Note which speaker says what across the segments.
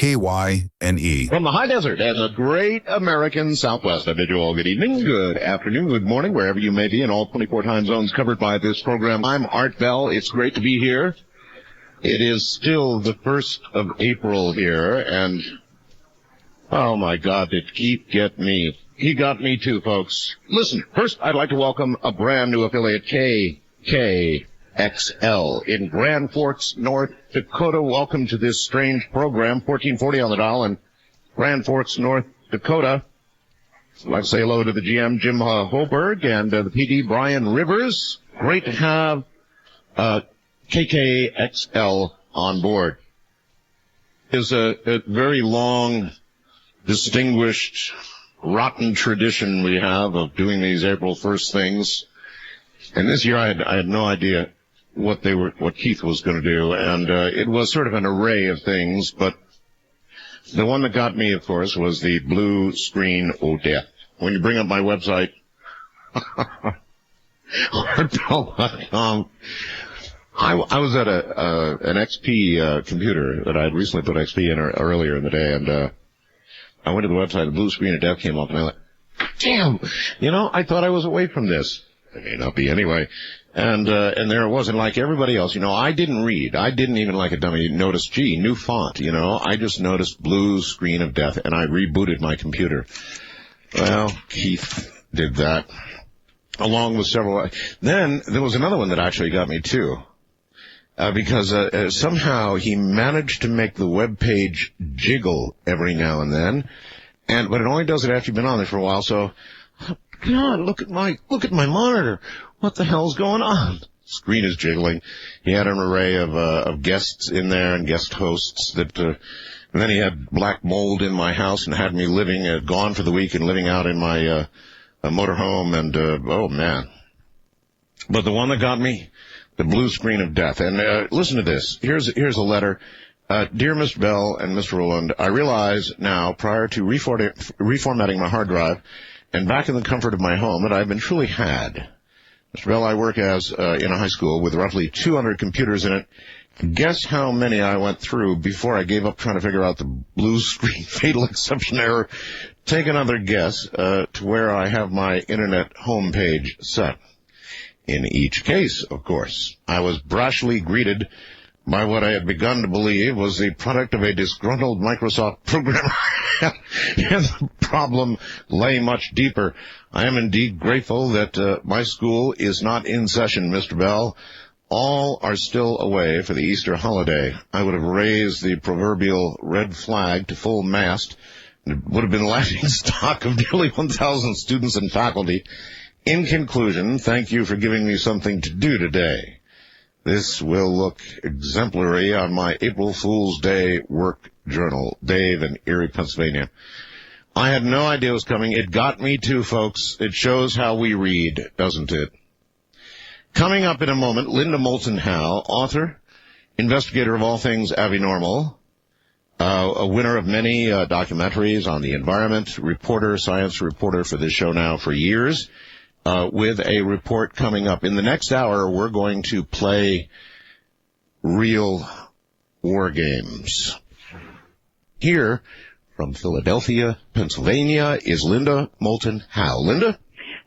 Speaker 1: KYNE.
Speaker 2: From the high desert and the great American Southwest, I bid you all good evening, good afternoon, good morning, wherever you may be in all 24 time zones covered by this program. I'm Art Bell. It's great to be here. It is still the 1st of April here, and oh my God, did Keith get me? He got me too, folks. Listen, first I'd like to welcome a brand new affiliate, KKXL in Grand Forks, North Dakota. Welcome to this strange program, 1440 on the dial in Grand Forks, North Dakota. I'd like to say hello to the GM, Jim Holberg, and the PD, Brian Rivers. Great to have KKXL on board. It's a very long, distinguished, rotten tradition we have of doing these April 1st things. And this year I had no idea what Keith was going to do, and it was sort of an array of things, but the one that got me, of course, was the blue screen of death. When you bring up my website, artbell.com, I was at an XP computer that I had recently put XP in earlier in the day, and I went to the website, the blue screen of death came up, and I went, damn, I thought I was away from this. I may not be anyway. And there it was. And like everybody else, I didn't read. I didn't even like a dummy notice, new font, I just noticed blue screen of death, and I rebooted my computer. Well, Keith did that, along with several. Then there was another one that actually got me too. Because somehow he managed to make the web page jiggle every now and then, but it only does it after you've been on there for a while. So, God, look at my monitor. What the hell's going on? Screen is jiggling. He had an array of guests in there and guest hosts that. And then he had black mold in my house and had me gone for the week and living out in my motorhome. And oh man! But the one that got me. The blue screen of death. And listen to this. Here's a letter. Dear Mr. Bell and Mr. Rowland, I realize now, prior to reformatting my hard drive and back in the comfort of my home, that I've been truly had. Mr. Bell, I work in a high school with roughly 200 computers in it. Guess how many I went through before I gave up trying to figure out the blue screen fatal exception error. Take another guess to where I have my internet homepage set. In each case, of course, I was brashly greeted by what I had begun to believe was the product of a disgruntled Microsoft programmer. And the problem lay much deeper. I am indeed grateful that my school is not in session, Mr. Bell. All are still away for the Easter holiday. I would have raised the proverbial red flag to full mast. It would have been laughing stock of nearly 1,000 students and faculty. In conclusion, thank you for giving me something to do today. This will look exemplary on my April Fool's Day work journal. Dave in Erie, Pennsylvania. I had no idea it was coming. It got me too, folks. It shows how we read, doesn't it? Coming up in a moment, Linda Moulton Howe, author, investigator of all things Avinormal, a winner of many documentaries on the environment, science reporter for this show now for years. With a report coming up. In the next hour, we're going to play real war games. Here, from Philadelphia, Pennsylvania, is Linda Moulton Howe. Linda?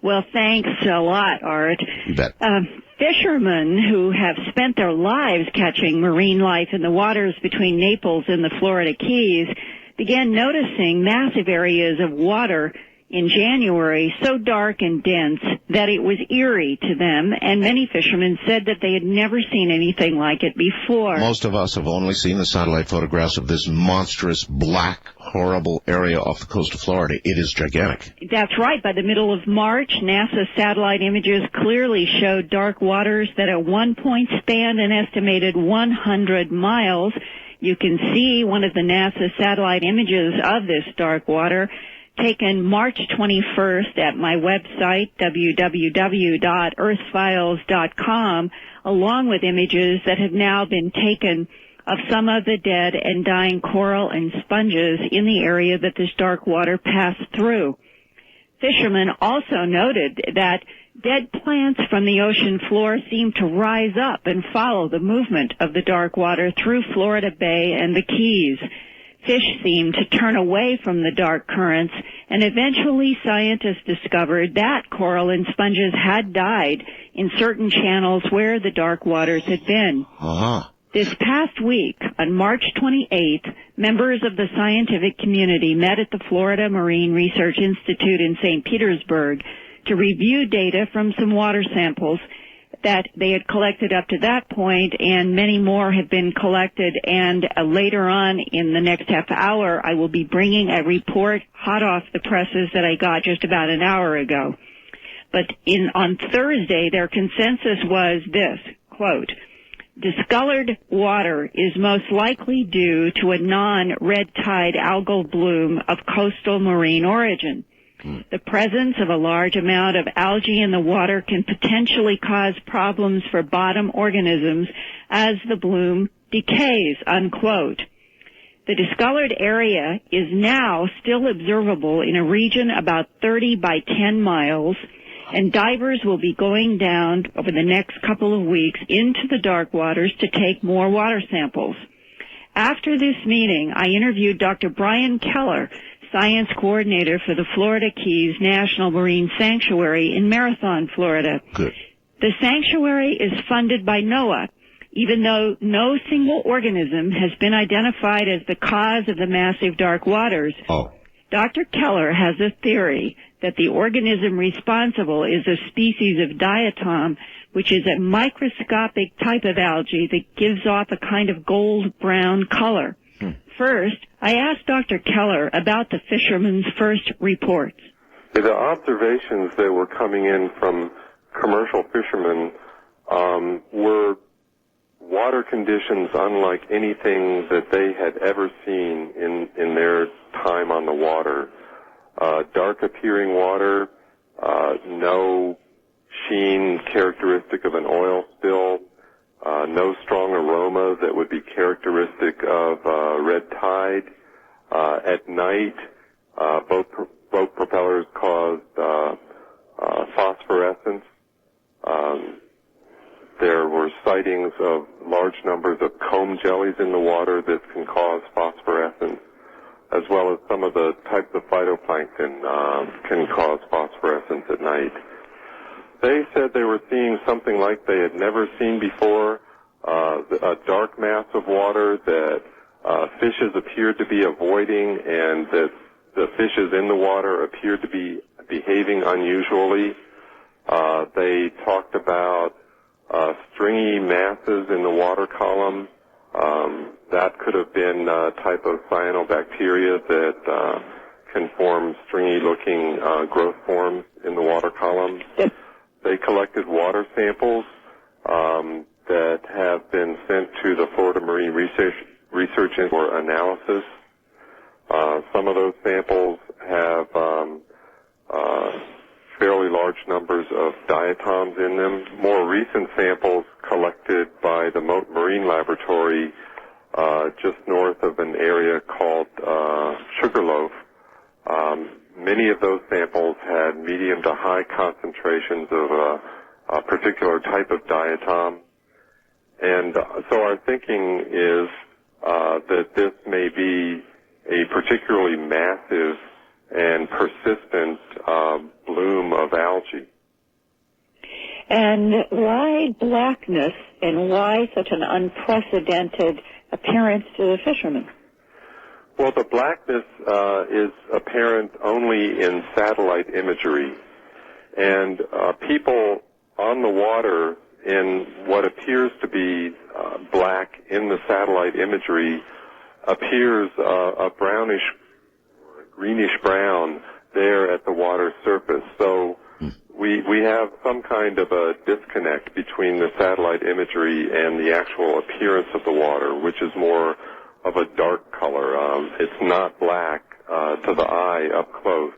Speaker 3: Well, thanks a lot, Art.
Speaker 2: You bet.
Speaker 3: Fishermen who have spent their lives catching marine life in the waters between Naples and the Florida Keys began noticing massive areas of water in January so dark and dense that it was eerie to them, and many fishermen said that they had never seen anything like it before.
Speaker 2: Most of us have only seen the satellite photographs of this monstrous, black, horrible area off the coast of Florida. It is gigantic.
Speaker 3: That's right. By the middle of March, NASA satellite images clearly showed dark waters that at one point spanned an estimated 100 miles. You can see one of the NASA satellite images of this dark water taken March 21st at my website, www.earthfiles.com, along with images that have now been taken of some of the dead and dying coral and sponges in the area that this dark water passed through. Fishermen also noted that dead plants from the ocean floor seemed to rise up and follow the movement of the dark water through Florida Bay and the Keys. Fish seemed to turn away from the dark currents, and eventually scientists discovered that coral and sponges had died in certain channels where the dark waters had been.
Speaker 2: Uh-huh.
Speaker 3: This past week, on March 28th, members of the scientific community met at the Florida Marine Research Institute in St. Petersburg to review data from some water samples that they had collected up to that point, and many more have been collected. And later on in the next half hour, I will be bringing a report hot off the presses that I got just about an hour ago. But on Thursday, their consensus was this, quote, discolored water is most likely due to a non-red tide algal bloom of coastal marine origin. The presence of a large amount of algae in the water can potentially cause problems for bottom organisms as the bloom decays, unquote. The discolored area is now still observable in a region about 30 by 10 miles, and divers will be going down over the next couple of weeks into the dark waters to take more water samples. After this meeting, I interviewed Dr. Brian Keller, Science Coordinator for the Florida Keys National Marine Sanctuary in Marathon, Florida.
Speaker 2: Good.
Speaker 3: The sanctuary is funded by NOAA, even though no single organism has been identified as the cause of the massive dark waters.
Speaker 2: Oh.
Speaker 3: Dr. Keller has a theory that the organism responsible is a species of diatom, which is a microscopic type of algae that gives off a kind of gold-brown color. First, I asked Dr. Keller about the fishermen's first reports.
Speaker 1: The observations that were coming in from commercial fishermen were water conditions unlike anything that they had ever seen in their time on the water. Dark appearing water, no sheen characteristic of an oil spill, no strong aroma that would be characteristic of red tide. At night, boat propellers caused phosphorescence. There were sightings of large numbers of comb jellies in the water that can cause phosphorescence, as well as some of the types of phytoplankton can cause phosphorescence at night. They said they were seeing something like they had never seen before, a dark mass of water that fishes appeared to be avoiding, and that the fishes in the water appeared to be behaving unusually. They talked about stringy masses in the water column. That could have been a type of cyanobacteria that can form stringy-looking growth forms in the water column. They collected water samples that have been sent to the Florida Marine Research for analysis. Some of those samples have fairly large numbers of diatoms in them. More recent samples collected by the Marine Laboratory just north of an area called Sugarloaf. Many of those samples had medium to high concentrations of a particular type of diatom. And so our thinking is that this may be a particularly massive and persistent bloom of algae.
Speaker 3: And why blackness, and why such an unprecedented appearance to the fishermen?
Speaker 1: Well, the blackness is apparent only in satellite imagery. And people on the water in what appears to be black in the satellite imagery appears a brownish, greenish brown there at the water surface. So we have some kind of a disconnect between the satellite imagery and the actual appearance of the water, which is more of a dark color. It's not black to the eye up close.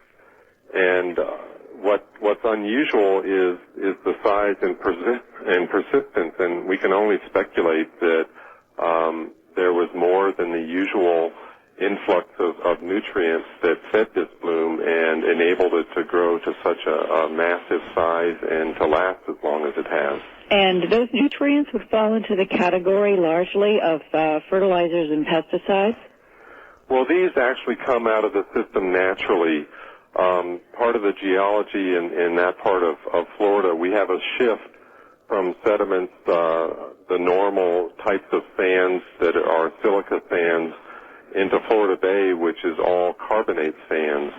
Speaker 1: And what's unusual is the size and persistence, and we can only speculate that there was more than the usual influx of nutrients that fed this bloom and enabled it to grow to such a massive size and to last as long as it has.
Speaker 3: And those nutrients would fall into the category largely of fertilizers and pesticides?
Speaker 1: Well, these actually come out of the system naturally. Part of the geology in that part of Florida, we have a shift from sediments, the normal types of sands that are silica sands, into Florida Bay, which is all carbonate sands.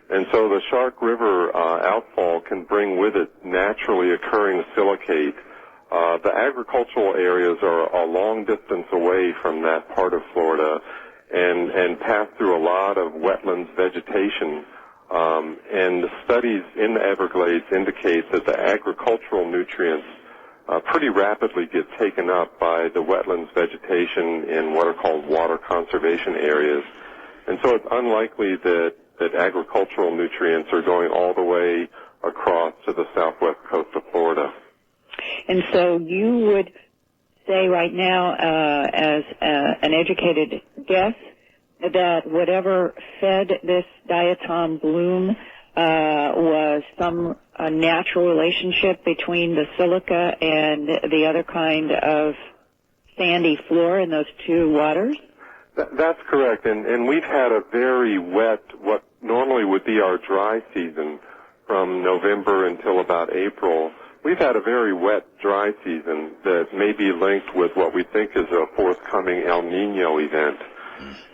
Speaker 1: And so the Shark River outfall can bring with it naturally occurring silicate. The agricultural areas are a long distance away from that part of Florida and pass through a lot of wetlands vegetation. And the studies in the Everglades indicate that the agricultural nutrients pretty rapidly get taken up by the wetlands vegetation in what are called water conservation areas. And so it's unlikely that agricultural nutrients are going all the way across to the southwest coast of Florida.
Speaker 3: And so you would say right now, as an educated guess, that whatever fed this diatom bloom was some natural relationship between the silica and the other kind of sandy floor in those two waters?
Speaker 1: That's correct, and we've had a very wet, what normally would be our dry season from November until about April. We've had a very wet, dry season that may be linked with what we think is a forthcoming El Nino event.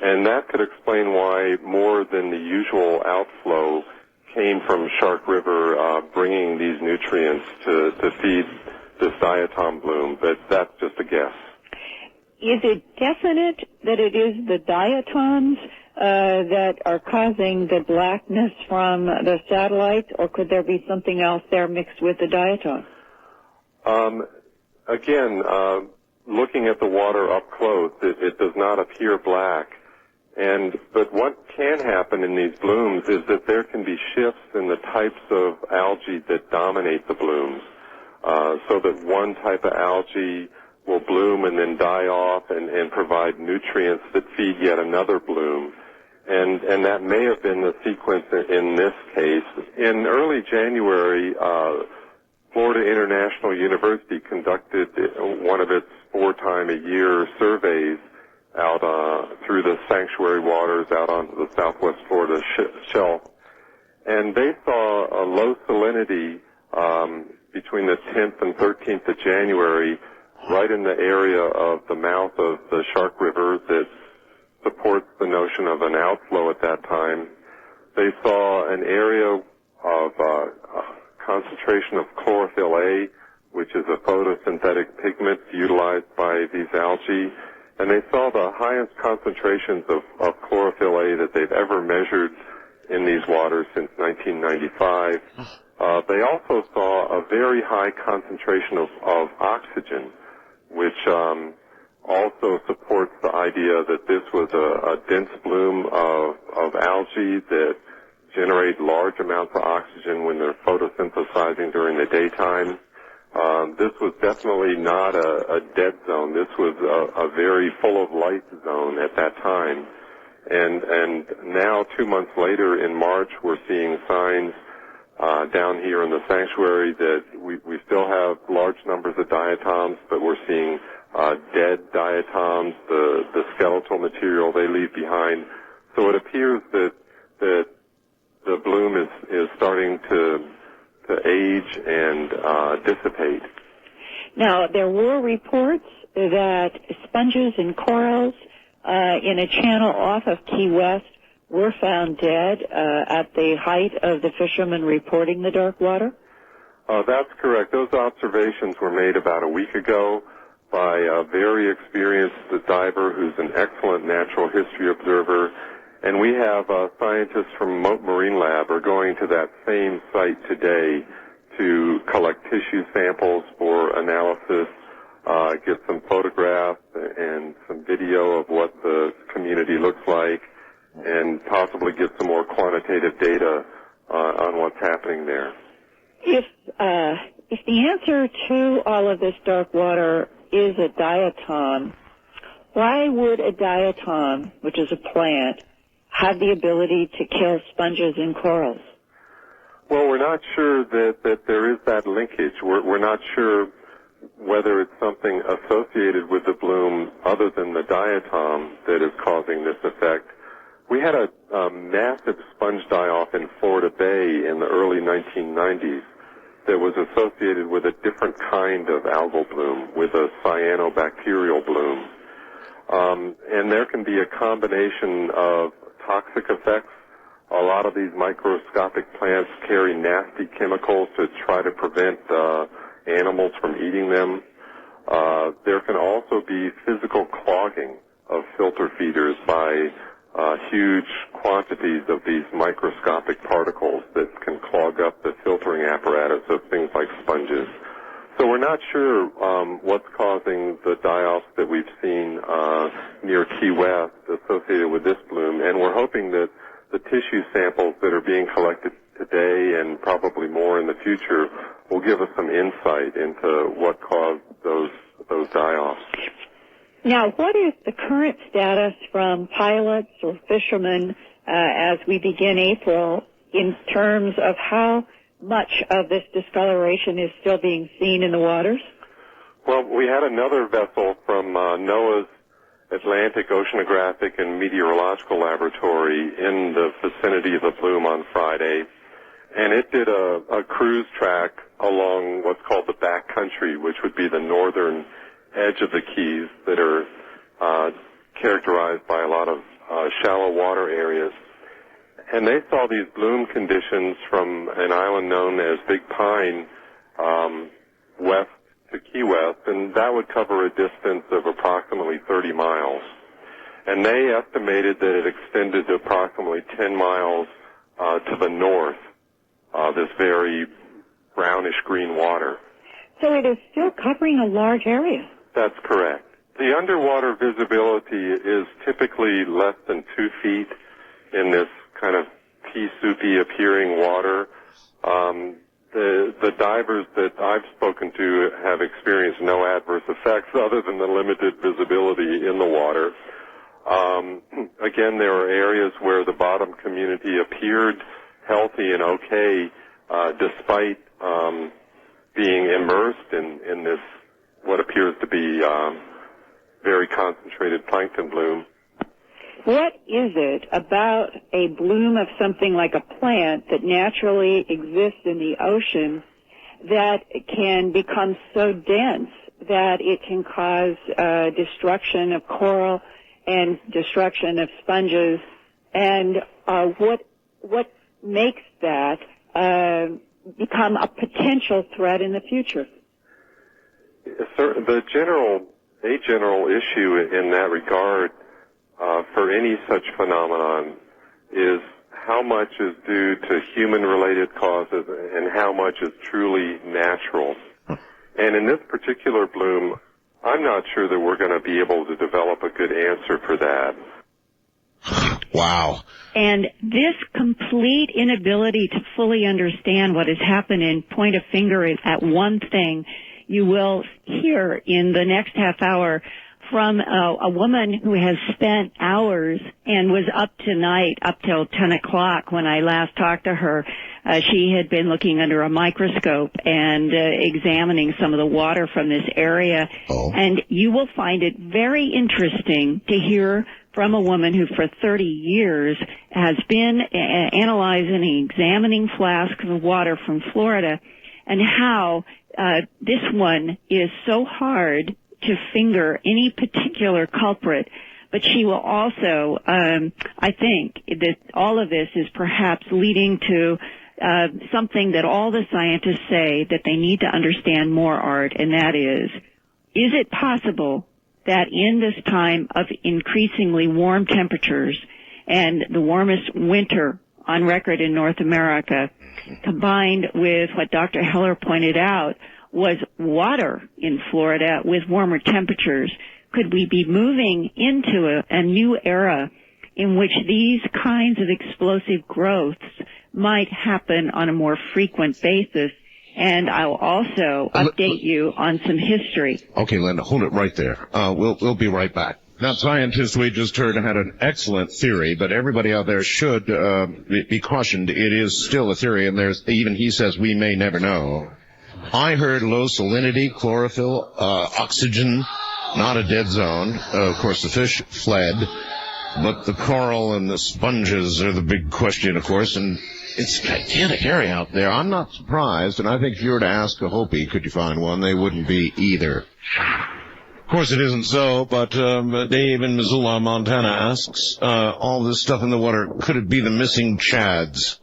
Speaker 1: And that could explain why more than the usual outflow came from Shark River bringing these nutrients to feed this diatom bloom, but that's just a guess.
Speaker 3: Is it definite that it is the diatoms that are causing the blackness from the satellites, or could there be something else there mixed with the diatom?
Speaker 1: Again, looking at the water up close, it does not appear black. But what can happen in these blooms is that there can be shifts in the types of algae that dominate the blooms, so that one type of algae will bloom and then die off and provide nutrients that feed yet another bloom. And that may have been the sequence in this case. In early January, Florida International University conducted one of its 4-time-a-year surveys out through the sanctuary waters out onto the southwest Florida shelf. And they saw a low salinity between the 10th and 13th of January right in the area of the mouth of the Shark River that supports the notion of an outflow at that time. They saw an area of concentration of chlorophyll A, which is a photosynthetic pigment utilized by these algae, and they saw the highest concentrations of chlorophyll A that they've ever measured in these waters since 1995. They also saw a very high concentration of oxygen, which also supports the idea that this was a dense bloom of algae that generate large amounts of oxygen when they're photosynthesizing during the daytime. This was definitely not a dead zone. This was a very full of life zone at that time. And now, 2 months later, in March, we're seeing signs down here in the sanctuary that we still have large numbers of diatoms, but we're seeing dead diatoms, the skeletal material they leave behind. So it appears that the bloom is starting to age and dissipate.
Speaker 3: Now, there were reports that sponges and corals in a channel off of Key West were found dead at the height of the fishermen reporting the dark water?
Speaker 1: That's correct. Those observations were made about a week ago by a very experienced diver who's an excellent natural history observer. And we have scientists from Mote Marine Lab are going to that same site today to collect tissue samples for analysis, get some photographs and some video of what the community looks like, and possibly get some more quantitative data on what's happening there.
Speaker 3: If the answer to all of this dark water is a diatom, why would a diatom, which is a plant, have the ability to kill sponges and corals?
Speaker 1: Well, we're not sure that there is that linkage. We're not sure whether it's something associated with the bloom other than the diatom that is causing this effect. We had a massive sponge die-off in Florida Bay in the early 1990s that was associated with a different kind of algal bloom, with a cyanobacterial bloom. And there can be a combination of toxic effects. A lot of these microscopic plants carry nasty chemicals to try to prevent animals from eating them. There can also be physical clogging of filter feeders by huge quantities of these microscopic particles that can clog up the filtering apparatus of things like sponges. So we're not sure what's causing the die-offs that we've seen near Key West associated with this bloom, and we're hoping that the tissue samples that are being collected today and probably more in the future will give us some insight into what caused those die-offs.
Speaker 3: Now, what is the current status from pilots or fishermen as we begin April in terms of how much of this discoloration is still being seen in the waters?
Speaker 1: Well, we had another vessel from NOAA's Atlantic Oceanographic and Meteorological Laboratory in the vicinity of the bloom on Friday, and it did a cruise track along what's called the back country, which would be the northern edge of the Keys that are characterized by a lot of shallow water areas. And they saw these bloom conditions from an island known as Big Pine west to Key West, and that would cover a distance of approximately 30 miles. And they estimated that it extended to approximately 10 miles to the north, this very brownish-green water.
Speaker 3: So it is still covering a large area.
Speaker 1: That's correct. The underwater visibility is typically less than 2 feet in this kind of pea soupy appearing water. The divers that I've spoken to have experienced no adverse effects other than the limited visibility in the water. Again, there are areas where the bottom community appeared healthy and okay despite being immersed in this what appears to be very concentrated plankton bloom.
Speaker 3: What is it about a bloom of something like a plant that naturally exists in the ocean that can become so dense that it can cause destruction of coral and destruction of sponges? And what makes that become a potential threat in the future?
Speaker 1: A general issue in that regard for any such phenomenon is how much is due to human-related causes and how much is truly natural. And in this particular bloom, I'm not sure that we're going to be able to develop a good answer for that.
Speaker 2: Wow.
Speaker 3: And this complete inability to fully understand what has happened and point a finger at one thing, you will hear in the next half hour from a woman who has spent hours and was up tonight, up till 10 o'clock when I last talked to her. She had been looking under a microscope and examining some of the water from this area.
Speaker 2: Oh.
Speaker 3: And you will find it very interesting to hear from a woman who for 30 years has been analyzing and examining flasks of water from Florida, and how this one is so hard to finger any particular culprit. But she will also, I think that all of this is perhaps leading to something that all the scientists say that they need to understand more, Art, and that is it possible that in this time of increasingly warm temperatures and the warmest winter on record in North America, combined with what Dr. Heller pointed out was water in Florida with warmer temperatures, could we be moving into a new era in which these kinds of explosive growths might happen on a more frequent basis? And I'll also update you on some history.
Speaker 2: Okay, Linda, hold it right there. We'll be right back. That scientist we just heard had an excellent theory, but everybody out there should be cautioned. It is still a theory, and even he says we may never know. I heard low salinity, chlorophyll, oxygen, not a dead zone. Of course, the fish fled. But the coral and the sponges are the big question, of course, and it's a gigantic area out there. I'm not surprised, and I think if you were to ask a Hopi, could you find one, they wouldn't be either. Of course it isn't so, but Dave in Missoula, Montana asks, all this stuff in the water, could it be the missing chads?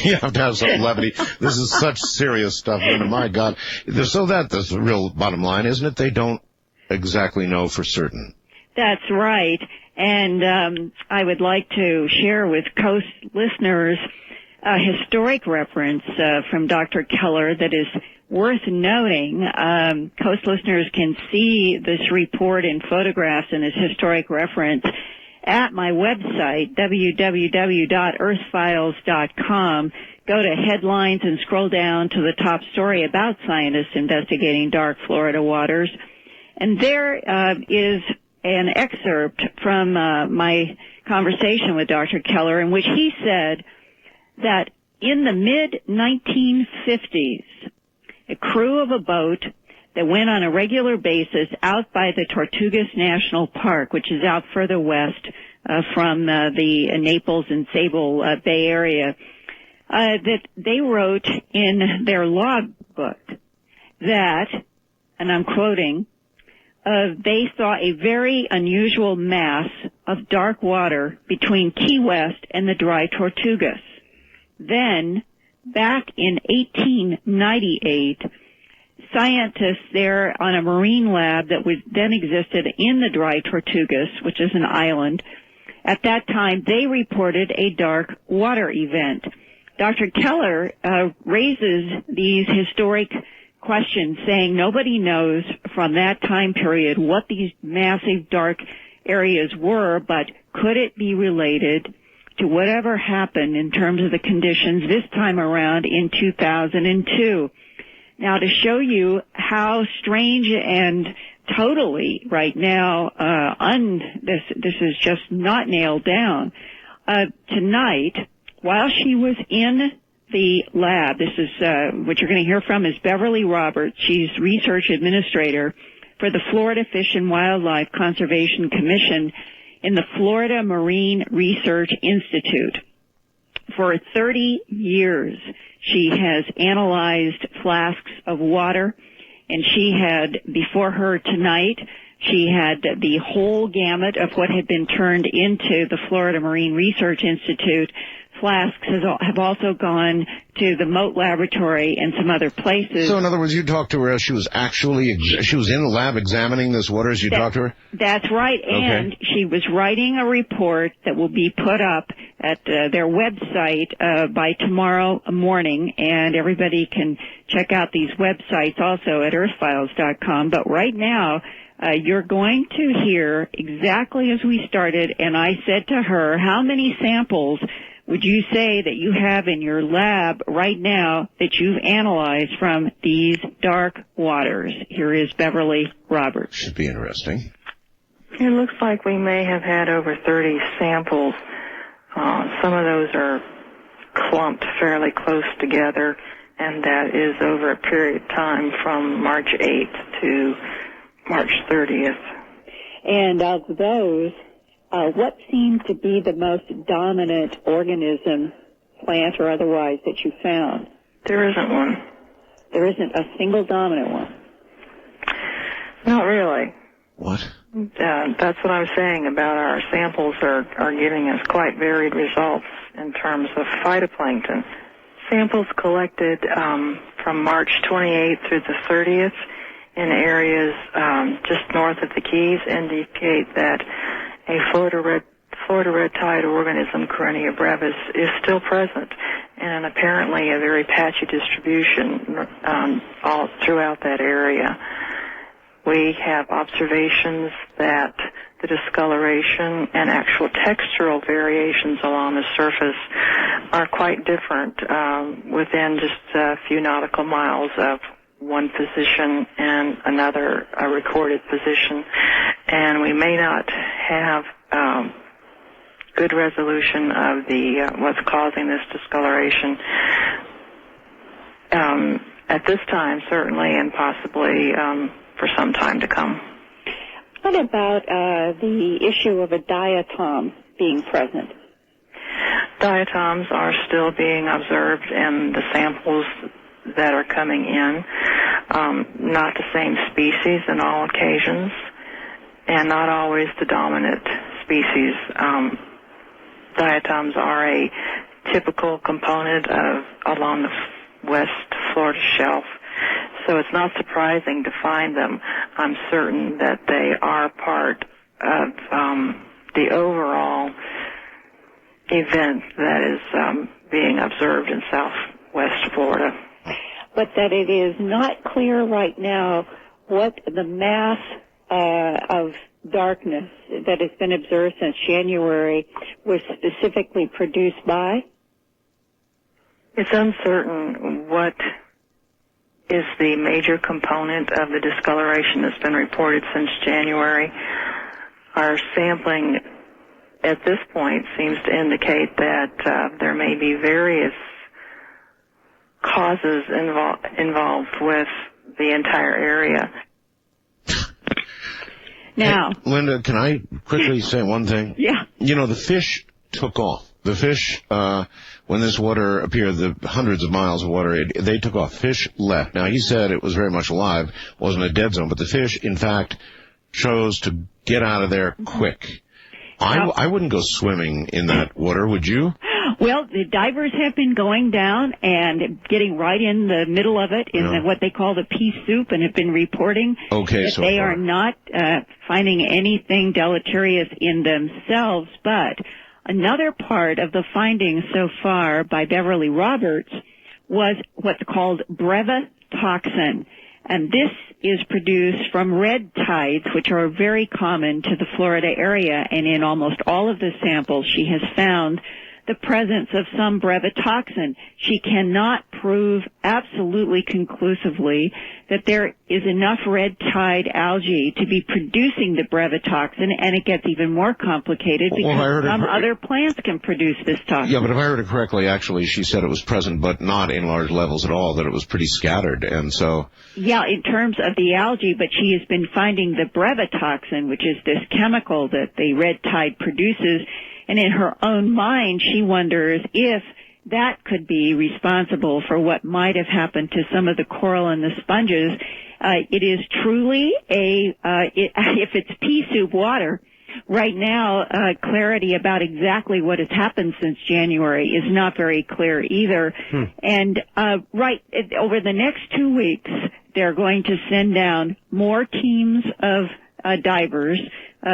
Speaker 2: You have to have some levity. This is such serious stuff, and my God. So that's the real bottom line, isn't it? They don't exactly know for certain.
Speaker 3: That's right. And I would like to share with Coast listeners a historic reference from Dr. Keller that is worth noting. Coast listeners can see this report in photographs and this historic reference at my website, www.earthfiles.com. Go to headlines and scroll down to the top story about scientists investigating dark Florida waters. And there is an excerpt from my conversation with Dr. Keller in which he said that in the mid-1950s, a crew of a boat that went on a regular basis out by the Tortugas National Park, which is out further west from the Naples and Sable Bay area, that they wrote in their logbook that, and I'm quoting, they saw a very unusual mass of dark water between Key West and the dry Tortugas. Then, back in 1898, scientists there on a marine lab that then existed in the dry Tortugas, which is an island, at that time they reported a dark water event. Dr. Keller raises these historic questions, saying nobody knows from that time period what these massive dark areas were, but could it be related to whatever happened in terms of the conditions this time around in 2002? Now, to show you how strange and totally right now, this is just not nailed down. Tonight, while she was in the lab, this is what you're going to hear from is Beverly Roberts. She's research administrator for the Florida Fish and Wildlife Conservation Commission in the Florida Marine Research Institute. For 30 years, she has analyzed flasks of water, and she had, before her tonight, she had the whole gamut of what had been turned into the Florida Marine Research Institute. Flasks have also gone to the Moat Laboratory and some other places.
Speaker 2: So, in other words, you talked to her as she was she was in the lab examining this water as you talked to her?
Speaker 3: That's right, and
Speaker 2: okay.
Speaker 3: She was writing a report that will be put up at their website by tomorrow morning, and everybody can check out these websites also at earthfiles.com. But right now, you're going to hear exactly as we started, and I said to her, how many samples would you say that you have in your lab right now that you've analyzed from these dark waters? Here is Beverly Roberts.
Speaker 2: Should be interesting.
Speaker 4: It looks like we may have had over 30 samples. Some of those are clumped fairly close together, and that is over a period of time from March 8th to March 30th.
Speaker 3: And of those, what seemed to be the most dominant organism, plant or otherwise, that you found?
Speaker 4: There isn't one.
Speaker 3: There isn't a single dominant one?
Speaker 4: Not really.
Speaker 2: What?
Speaker 4: That's what I'm saying about our samples are giving us quite varied results in terms of phytoplankton. Samples collected from March 28th through the 30th in areas just north of the Keys indicate that a Florida red tide organism, Corynea brevis, is still present and apparently a very patchy distribution all throughout that area. We have observations that the discoloration and actual textural variations along the surface are quite different within just a few nautical miles of one position and another recorded position. And we may not have good resolution of the what's causing this discoloration at this time, certainly, and possibly for some time to come.
Speaker 3: What about the issue of a diatom being present?
Speaker 4: Diatoms are still being observed in the samples that are coming in. Not the same species in all occasions, and not always the dominant species. Diatoms are a typical component along the West Florida shelf, so it's not surprising to find them. I'm certain that they are part of the overall event that is being observed in Southwest Florida.
Speaker 3: But that it is not clear right now what the mass of darkness that has been observed since January was specifically produced by?
Speaker 4: It's uncertain what is the major component of the discoloration that's been reported since January. Our sampling at this point seems to indicate that there may be various causes involved with the entire area.
Speaker 3: Now,
Speaker 2: hey, Linda, can I quickly say one thing?
Speaker 3: Yeah.
Speaker 2: You know, the fish took off. The fish, when this water appeared, the hundreds of miles of water, they took off. Fish left. Now, he said it was very much alive, wasn't a dead zone, but the fish, in fact, chose to get out of there quick. I wouldn't go swimming in that water, would you?
Speaker 3: Well, the divers have been going down and getting right in the middle of it in what they call the pea soup, and have been reporting that
Speaker 2: so
Speaker 3: they
Speaker 2: far
Speaker 3: are not finding anything deleterious in themselves. But another part of the findings so far by Beverly Roberts was what's called brevetoxin. And this is produced from red tides, which are very common to the Florida area. And in almost all of the samples, she has found the presence of some brevetoxin. She cannot prove absolutely conclusively that there is enough red tide algae to be producing the brevetoxin, and it gets even more complicated because some other plants can produce this toxin.
Speaker 2: Yeah, but if I heard it correctly, actually, she said it was present, but not in large levels at all, that it was pretty scattered, and so...
Speaker 3: Yeah, in terms of the algae, but she has been finding the brevetoxin, which is this chemical that the red tide produces, and in her own mind, she wonders if that could be responsible for what might have happened to some of the coral and the sponges. It is truly if it's pea soup water, right now, clarity about exactly what has happened since January is not very clear either. And over the next 2 weeks, they're going to send down more teams of divers.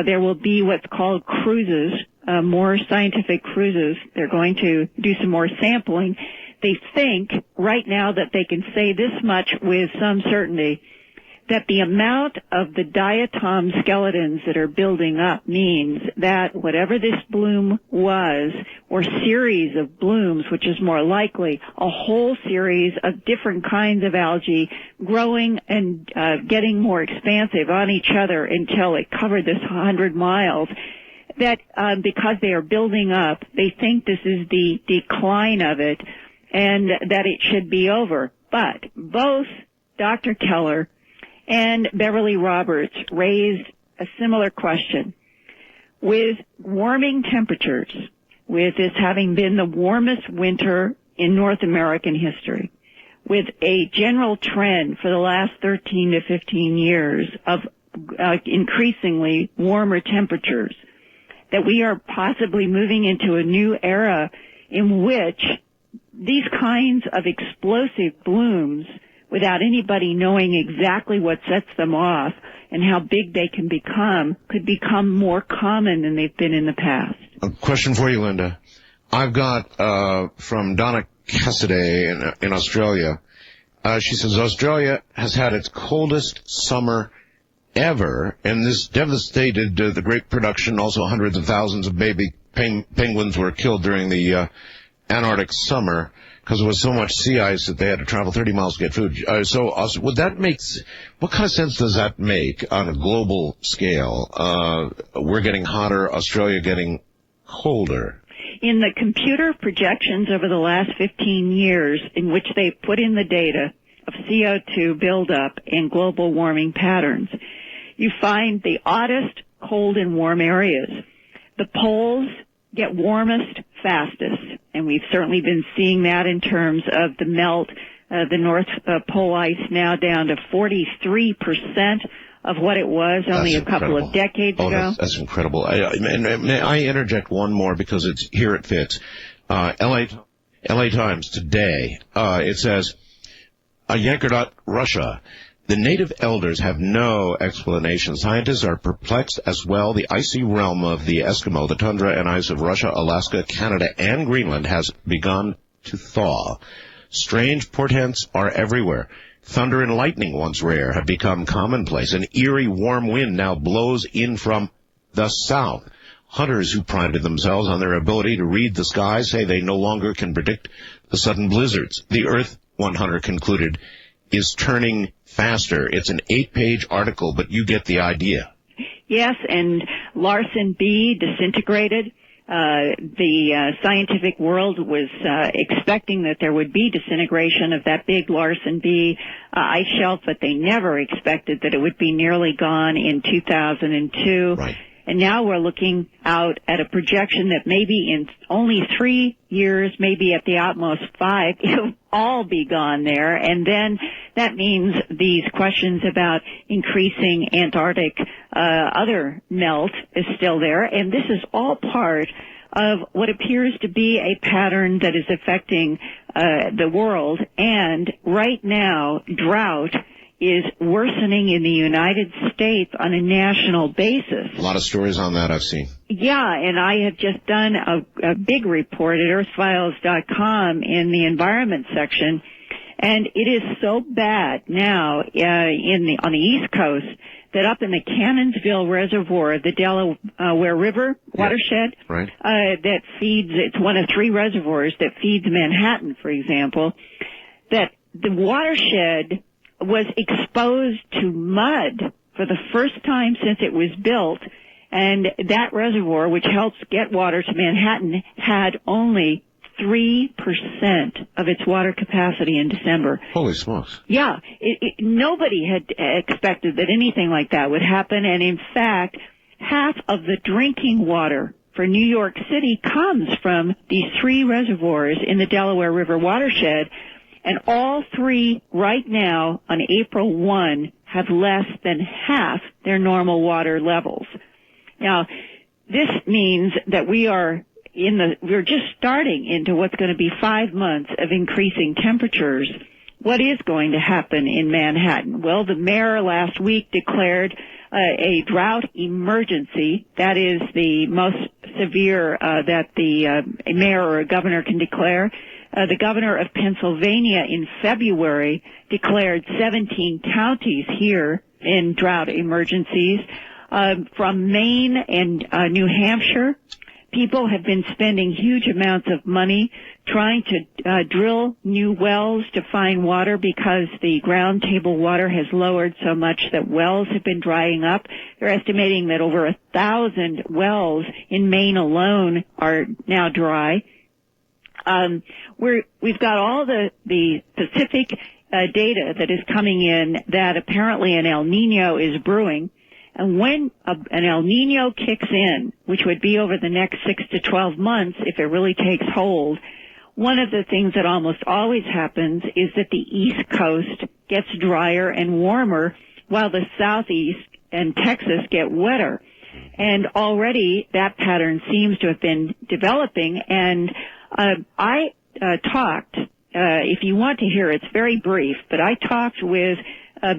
Speaker 3: There will be what's called cruises, more scientific cruises. They're going to do some more sampling. They think right now that they can say this much with some certainty, that the amount of the diatom skeletons that are building up means that whatever this bloom was, or series of blooms, which is more likely, a whole series of different kinds of algae growing and getting more expansive on each other until it covered this 100 miles, that because they are building up, they think this is the decline of it and that it should be over. But both Dr. Keller and Beverly Roberts raised a similar question. With warming temperatures, with this having been the warmest winter in North American history, with a general trend for the last 13 to 15 years of increasingly warmer temperatures, that we are possibly moving into a new era in which these kinds of explosive blooms, without anybody knowing exactly what sets them off and how big they can become, could become more common than they've been in the past.
Speaker 2: A question for you, Linda. I've got from Donna Cassidy in Australia. She says Australia has had its coldest summer ever, and this devastated the great production. Also, hundreds of thousands of baby penguins were killed during the Antarctic summer because there was so much sea ice that they had to travel 30 miles to get food. Would that what kind of sense does that make on a global scale? We're getting hotter, Australia getting colder.
Speaker 3: In the computer projections over the last 15 years, in which they put in the data of CO2 buildup and global warming patterns, you find the oddest cold and warm areas. The poles get warmest fastest, and we've certainly been seeing that in terms of the melt. The North Pole ice now down to 43% of what it was only a couple of decades ago.
Speaker 2: That's incredible. May I interject one more because here it fits. LA Times today, it says, Yankersot, Russia. The native elders have no explanation. Scientists are perplexed as well. The icy realm of the Eskimo, the tundra and ice of Russia, Alaska, Canada, and Greenland has begun to thaw. Strange portents are everywhere. Thunder and lightning, once rare, have become commonplace. An eerie warm wind now blows in from the south. Hunters who prided themselves on their ability to read the sky say they no longer can predict the sudden blizzards. The Earth, one hunter concluded, is turning faster. It's an 8-page article, but you get the idea.
Speaker 3: Yes, and Larsen B disintegrated. The scientific world was expecting that there would be disintegration of that big Larsen B ice shelf, but they never expected that it would be nearly gone in 2002.
Speaker 2: Right.
Speaker 3: And now we're looking out at a projection that maybe in only 3 years, maybe at the utmost 5, it'll all be gone there. And then that means these questions about increasing Antarctic other melt is still there. And this is all part of what appears to be a pattern that is affecting the world. And right now, drought is worsening in the United States on a national basis.
Speaker 2: A lot of stories on that I've seen.
Speaker 3: Yeah, and I have just done a big report at earthfiles.com in the environment section, and it is so bad now on the East Coast that up in the Cannonsville Reservoir, the Delaware River watershed,
Speaker 2: right.
Speaker 3: That feeds, it's one of 3 reservoirs that feeds Manhattan, for example, that the watershed was exposed to mud for the first time since it was built, and that reservoir, which helps get water to Manhattan, had only 3% of its water capacity in December.
Speaker 2: Holy smokes.
Speaker 3: Yeah, nobody had expected that anything like that would happen, and in fact, half of the drinking water for New York City comes from these 3 reservoirs in the Delaware River watershed. And all 3 right now on April 1 have less than half their normal water levels. Now, this means that we're just starting into what's going to be 5 months of increasing temperatures. What is going to happen in Manhattan? Well, the mayor last week declared a drought emergency. That is the most severe that the mayor or a governor can declare. The governor of Pennsylvania in February declared 17 counties here in drought emergencies. From Maine and New Hampshire, people have been spending huge amounts of money trying to drill new wells to find water because the ground table water has lowered so much that wells have been drying up. They're estimating that over 1,000 wells in Maine alone are now dry. We've got all the Pacific data that is coming in that apparently an El Nino is brewing. And when an El Nino kicks in, which would be over the next 6 to 12 months if it really takes hold, one of the things that almost always happens is that the East Coast gets drier and warmer while the Southeast and Texas get wetter. And already that pattern seems to have been developing. And I talked, if you want to hear, it's very brief, but I talked with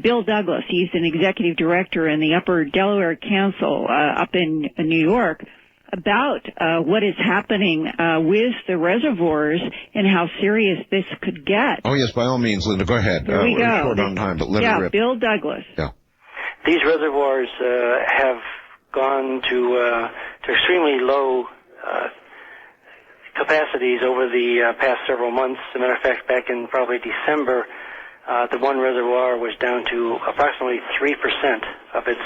Speaker 3: Bill Douglas. He's an executive director in the Upper Delaware Council up in New York about what is happening with the reservoirs and how serious this could get.
Speaker 2: Oh, yes, by all means, Linda, go ahead.
Speaker 3: Here we go.
Speaker 2: We're short on time, but let it rip.
Speaker 3: Bill Douglas.
Speaker 2: Yeah.
Speaker 5: These reservoirs have gone to extremely low capacities over the past several months. As a matter of fact, back in probably December, the one reservoir was down to approximately 3% of its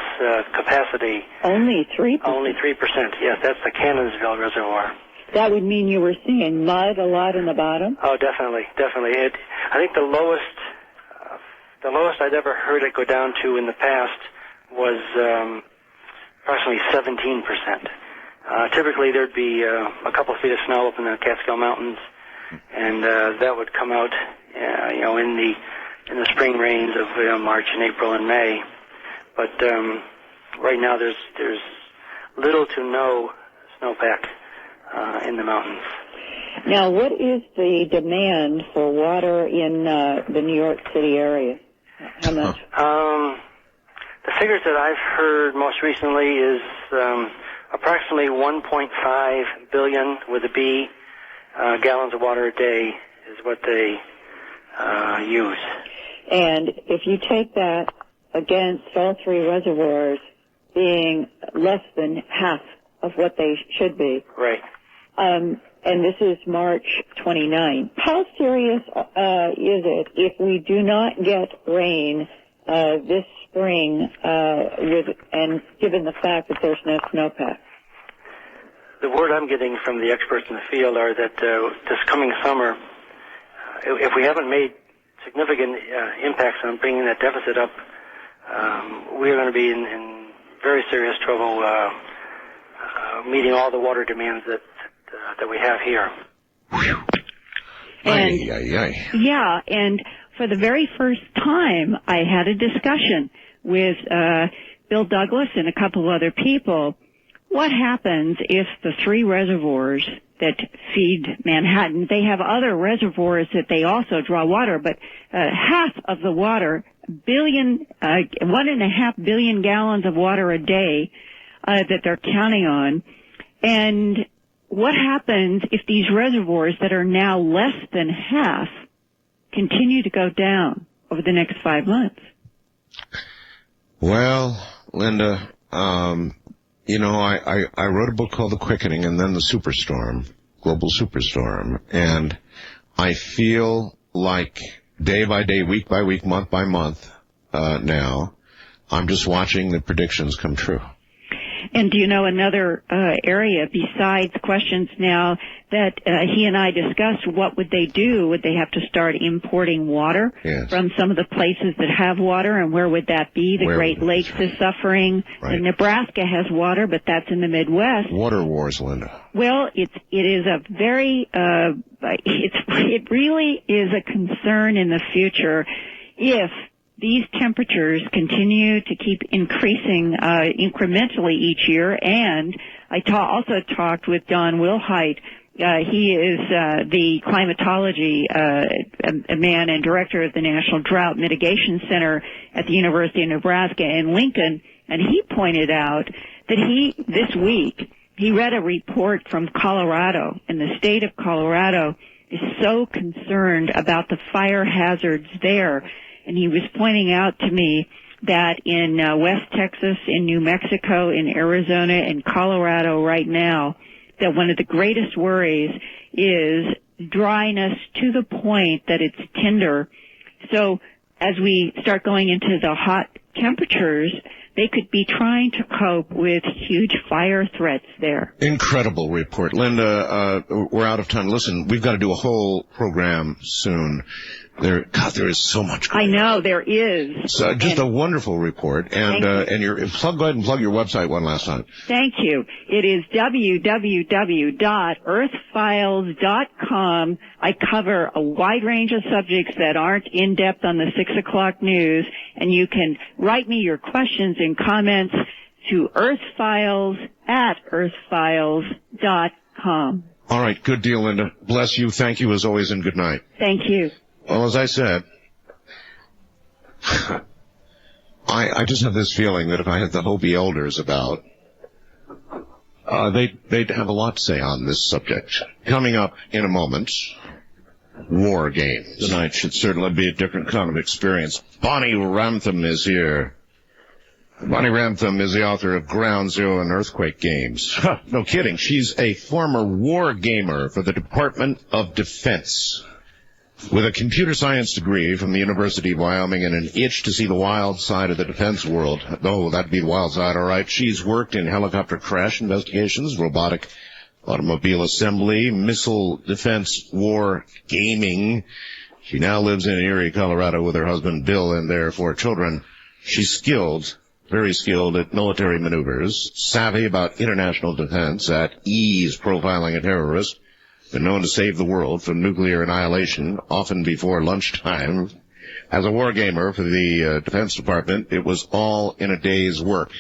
Speaker 5: capacity.
Speaker 3: Only 3%?
Speaker 5: Only 3%, yes. That's the Cannonsville Reservoir.
Speaker 3: That would mean you were seeing mud a lot in the bottom?
Speaker 5: Oh, definitely. I think the lowest I'd ever heard it go down to in the past was approximately 17%. Typically, there'd be a couple of feet of snow up in the Catskill Mountains, and that would come out, in the spring rains of March and April and May. But right now, there's little to no snowpack in the mountains.
Speaker 3: Now, what is the demand for water in the New York City area? How much?
Speaker 5: The figures that I've heard most recently is approximately 1.5 billion with a B gallons of water a day is what they use. And
Speaker 3: if you take that against all three reservoirs being less than half of what they should be.
Speaker 5: Right.
Speaker 3: And this is March 29. How serious is it if we do not get rain this spring, and given the fact that there's no snowpack?
Speaker 5: The word I'm getting from the experts in the field are that this coming summer, if we haven't made significant impacts on bringing that deficit up, we're going to be in very serious trouble meeting all the water demands that we have here.
Speaker 3: And,
Speaker 2: yeah,
Speaker 3: and for the very first time, I had a discussion with Bill Douglas and a couple other people. What happens if the three reservoirs that feed Manhattan, they have other reservoirs that they also draw water, but half of the water, 1.5 billion gallons of water a day that they're counting on. And what happens if these reservoirs that are now less than half continue to go down over the next 5 months?
Speaker 2: Well, Linda, I wrote a book called The Quickening and then The Superstorm, Global Superstorm, and I feel like day by day, week by week, month by month, now, I'm just watching the predictions come true.
Speaker 3: And do you know another area besides questions now that he and I discussed? What would they do? Would they have to start importing water from some of the places that have water, and where would that be? The Great Lakes is suffering.
Speaker 2: Right.
Speaker 3: Nebraska has water, but that's in the Midwest.
Speaker 2: Water wars, Linda.
Speaker 3: Well, it is a very it really is a concern in the future if these temperatures continue to keep increasing incrementally each year. And I also talked with Don Wilhite. He is the climatology man and director of the National Drought Mitigation Center at the University of Nebraska in Lincoln. And he pointed out that this week, he read a report from Colorado, and the state of Colorado is so concerned about the fire hazards there. And he was pointing out to me that in West Texas, in New Mexico, in Arizona, and Colorado right now, that one of the greatest worries is dryness to the point that it's tinder. So as we start going into the hot temperatures, they could be trying to cope with huge fire threats there.
Speaker 2: Incredible report. Linda, we're out of time. Listen, we've got to do a whole program soon. There is so much going on.
Speaker 3: I know, there is.
Speaker 2: So just a wonderful report. And go ahead and plug your website one last time.
Speaker 3: Thank you. It is www.earthfiles.com. I cover a wide range of subjects that aren't in depth on the 6 o'clock news, and you can write me your questions and comments to earthfiles@earthfiles.com.
Speaker 2: All right, good deal, Linda. Bless you. Thank you as always, and good night.
Speaker 3: Thank you.
Speaker 2: Well, as I said, I just have this feeling that if I had the Hopi elders about, they'd have a lot to say on this subject. Coming up in a moment, war games. Tonight should certainly be a different kind of experience. Bonnie Ramthun is here. Bonnie Ramthun is the author of Ground Zero and Earthquake Games. No kidding. She's a former war gamer for the Department of Defense. With a computer science degree from the University of Wyoming and an itch to see the wild side of the defense world. Oh, that'd be the wild side, all right. She's worked in helicopter crash investigations, robotic automobile assembly, missile defense, war gaming. She now lives in Erie, Colorado with her husband Bill and their 4 children. She's skilled very skilled at military maneuvers, savvy about international defense, at ease profiling a terrorist, been known to save the world from nuclear annihilation, often before lunchtime. As a wargamer for the Defense Department, it was all in a day's work.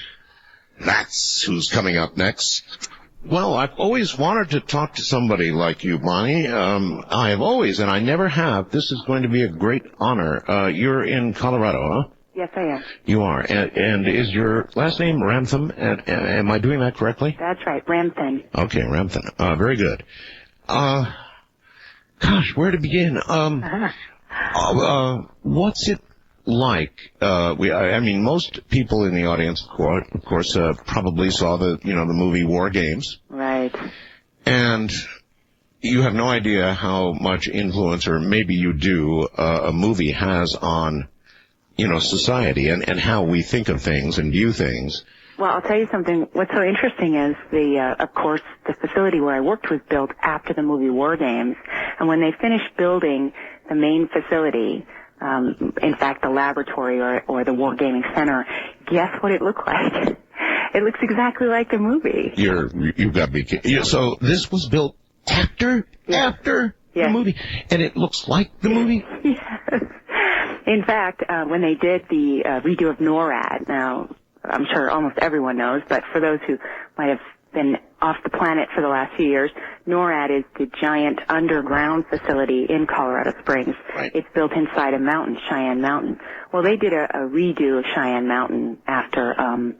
Speaker 2: That's who's coming up next. Well, I've always wanted to talk to somebody like you, Bonnie. I have always, and I never have. This is going to be a great honor. You're in Colorado, huh?
Speaker 6: Yes, I am.
Speaker 2: You are. And is your last name Ramthun? Am I doing that correctly?
Speaker 6: That's right, Ramthun.
Speaker 2: Okay, Ramthun. Very good. Gosh, where to begin? What's it like? I mean, most people in the audience, of course, probably saw the movie War Games.
Speaker 6: Right.
Speaker 2: And you have no idea how much influence, or maybe you do, a movie has on, society and how we think of things and view things.
Speaker 6: Well, I'll tell you something. What's so interesting is of course, the facility where I worked was built after the movie War Games. And when they finished building the main facility, in fact, the laboratory or the Wargaming Center, guess what it looked like? It looks exactly like the movie.
Speaker 2: You've got to be kidding. So this was built after the movie, and it looks like the movie?
Speaker 6: Yes. In fact, when they did the redo of NORAD, now, I'm sure almost everyone knows, but for those who might have been off the planet for the last few years, NORAD is the giant underground facility in Colorado Springs.
Speaker 2: Right.
Speaker 6: It's built inside a mountain, Cheyenne Mountain. Well, they did a redo of Cheyenne Mountain after